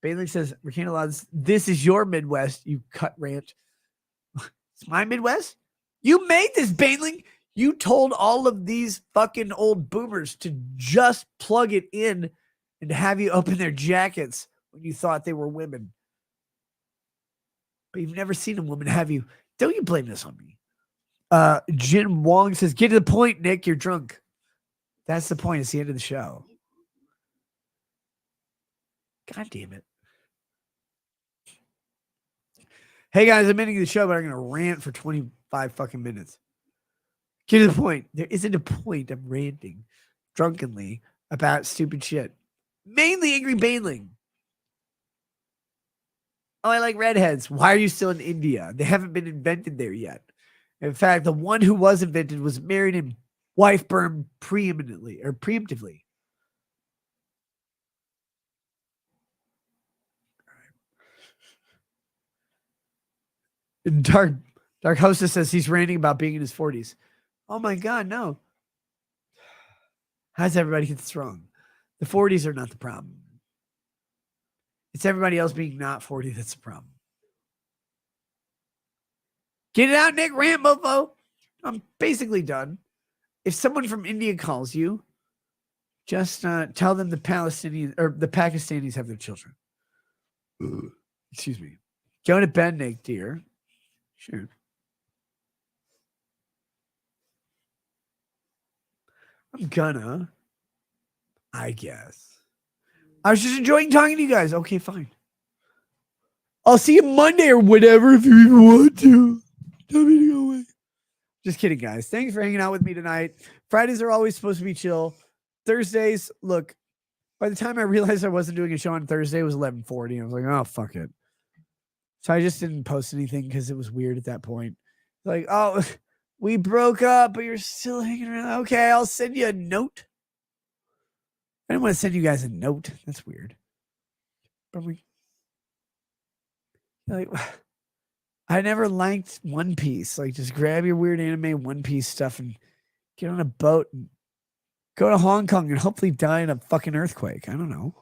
Bailey says, Rakina Laws, this is your Midwest, you cut rant. It's my Midwest? You made this, Bailey. You told all of these fucking old boomers to just plug it in and have you open their jackets when you thought they were women. But you've never seen a woman, have you? Don't you blame this on me. Jin Wong says, get to the point, Nick. You're drunk. That's the point. It's the end of the show. God damn it. Hey guys, I'm ending the show, but I'm going to rant for 25 fucking minutes. Get to the point. There isn't a point. I'm ranting drunkenly about stupid shit. Mainly angry bailing. Oh, I like redheads. Why are you still in India? They haven't been invented there yet. In fact, the one who was invented was married and wife burned preemptively. Dark Hostess says he's ranting about being in his 40s. Oh my God, no. How does everybody get this wrong? The 40s are not the problem. It's everybody else being not 40 that's the problem. Get it out, Nick. Rant, mofo. I'm basically done. If someone from India calls you, just tell them the Palestinians or the Pakistanis have their children. Excuse me. Go to bed, Nick, dear. Sure. I'm gonna. I guess. I was just enjoying talking to you guys. Okay, fine. I'll see you Monday or whatever if you even want to. Tell me to go away. Just kidding, guys. Thanks for hanging out with me tonight. Fridays are always supposed to be chill. Thursdays, look, by the time I realized I wasn't doing a show on Thursday, it was 11:40. I was like, oh, fuck it. So I just didn't post anything because it was weird at that point. Like, oh, we broke up, but you're still hanging around. Okay, I'll send you a note. I didn't want to send you guys a note. That's weird. But like, I never liked One Piece. Like, just grab your weird anime One Piece stuff and get on a boat and go to Hong Kong and hopefully die in a fucking earthquake. I don't know.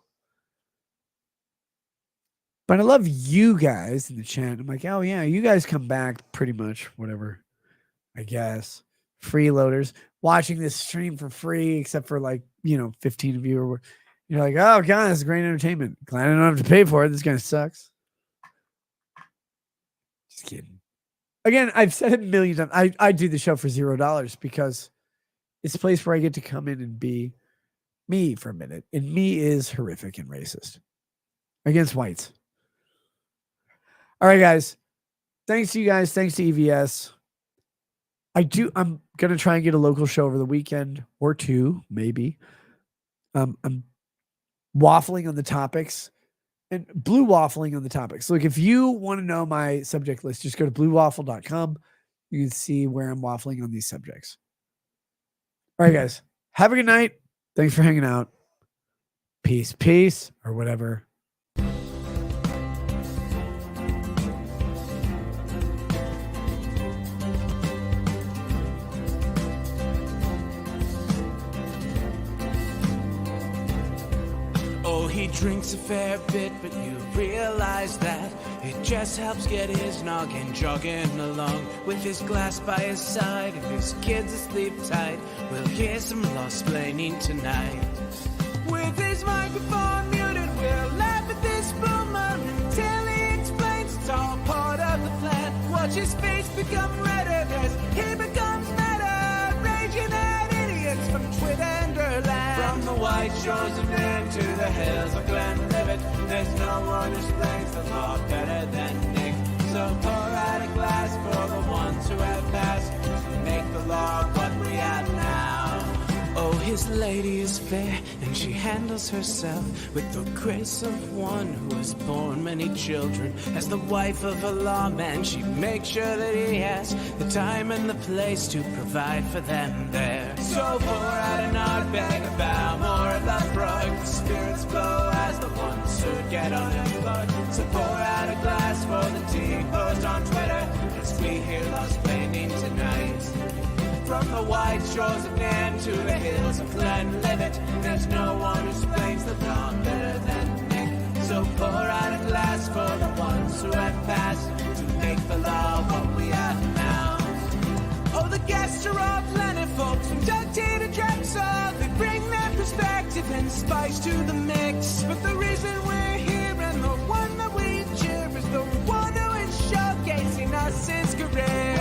But I love you guys in the chat. I'm like, oh yeah, you guys come back pretty much, whatever. I guess. Freeloaders watching this stream for free, except for 15 of you. Or you're like, oh God, this is great entertainment. Glad I don't have to pay for it. This guy sucks. Just kidding. Again, I've said it a million times. I do the show for $0 because it's a place where I get to come in and be me for a minute. And me is horrific and racist against whites. All right, guys. Thanks to you guys. Thanks to EVS. I'm going to try and get a local show over the weekend or two, maybe. I'm waffling on the topics and blue waffling on the topics. Look, if you want to know my subject list, just go to bluewaffle.com. You can see where I'm waffling on these subjects. All right, guys. Have a good night. Thanks for hanging out. Peace, or whatever. He drinks a fair bit, but you realize that it just helps get his noggin jogging along. With his glass by his side and his kids asleep tight, we'll hear some lost-plaining tonight. With his microphone muted, we'll laugh at this boomer until he explains it's all part of the plan. Watch his face become redder as he becomes madder, raging at idiots from Twitterland. From the white shores of Maine to the hills of Glenlivet, there's no one who explains the law better than Nick. So pour out a glass for the ones who have passed, to make the law what we have now. Oh, his lady is fair, and she handles herself with the grace of one who has borne many children. As the wife of a lawman, she makes sure that he has the time and the place to provide for them there. So pour out an Ardbeg, a Balmore, a Lafroig, the spirits blow as the ones who get unemployed. So pour out a glass for the T-post on Twitter, as we hear lost planning tonight. From the white shores of Nairn to the hills of Glenlivet, there's no one who explains the blonde better than Nick. So pour out a glass for the ones who have passed to make the law what we are now. Oh, the guests are all planet folks from Dundee to Drexel. They bring their perspective and spice to the mix. But the reason we're here and the one that we cheer is the one who is showcasing us his career.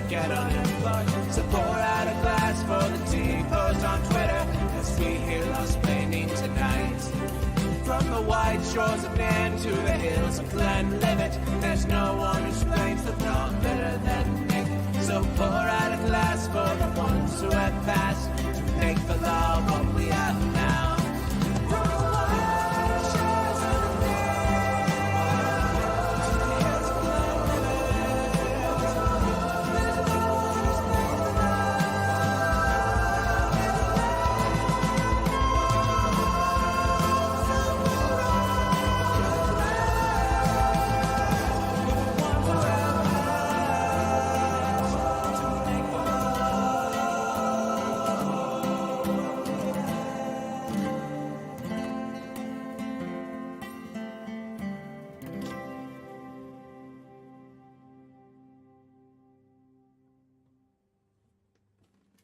Get unemployed. So pour out a glass for the T-post on Twitter as we hear Lost Painting tonight. From the white shores of Nairn to the hills of Glenlivet, there's no one who explains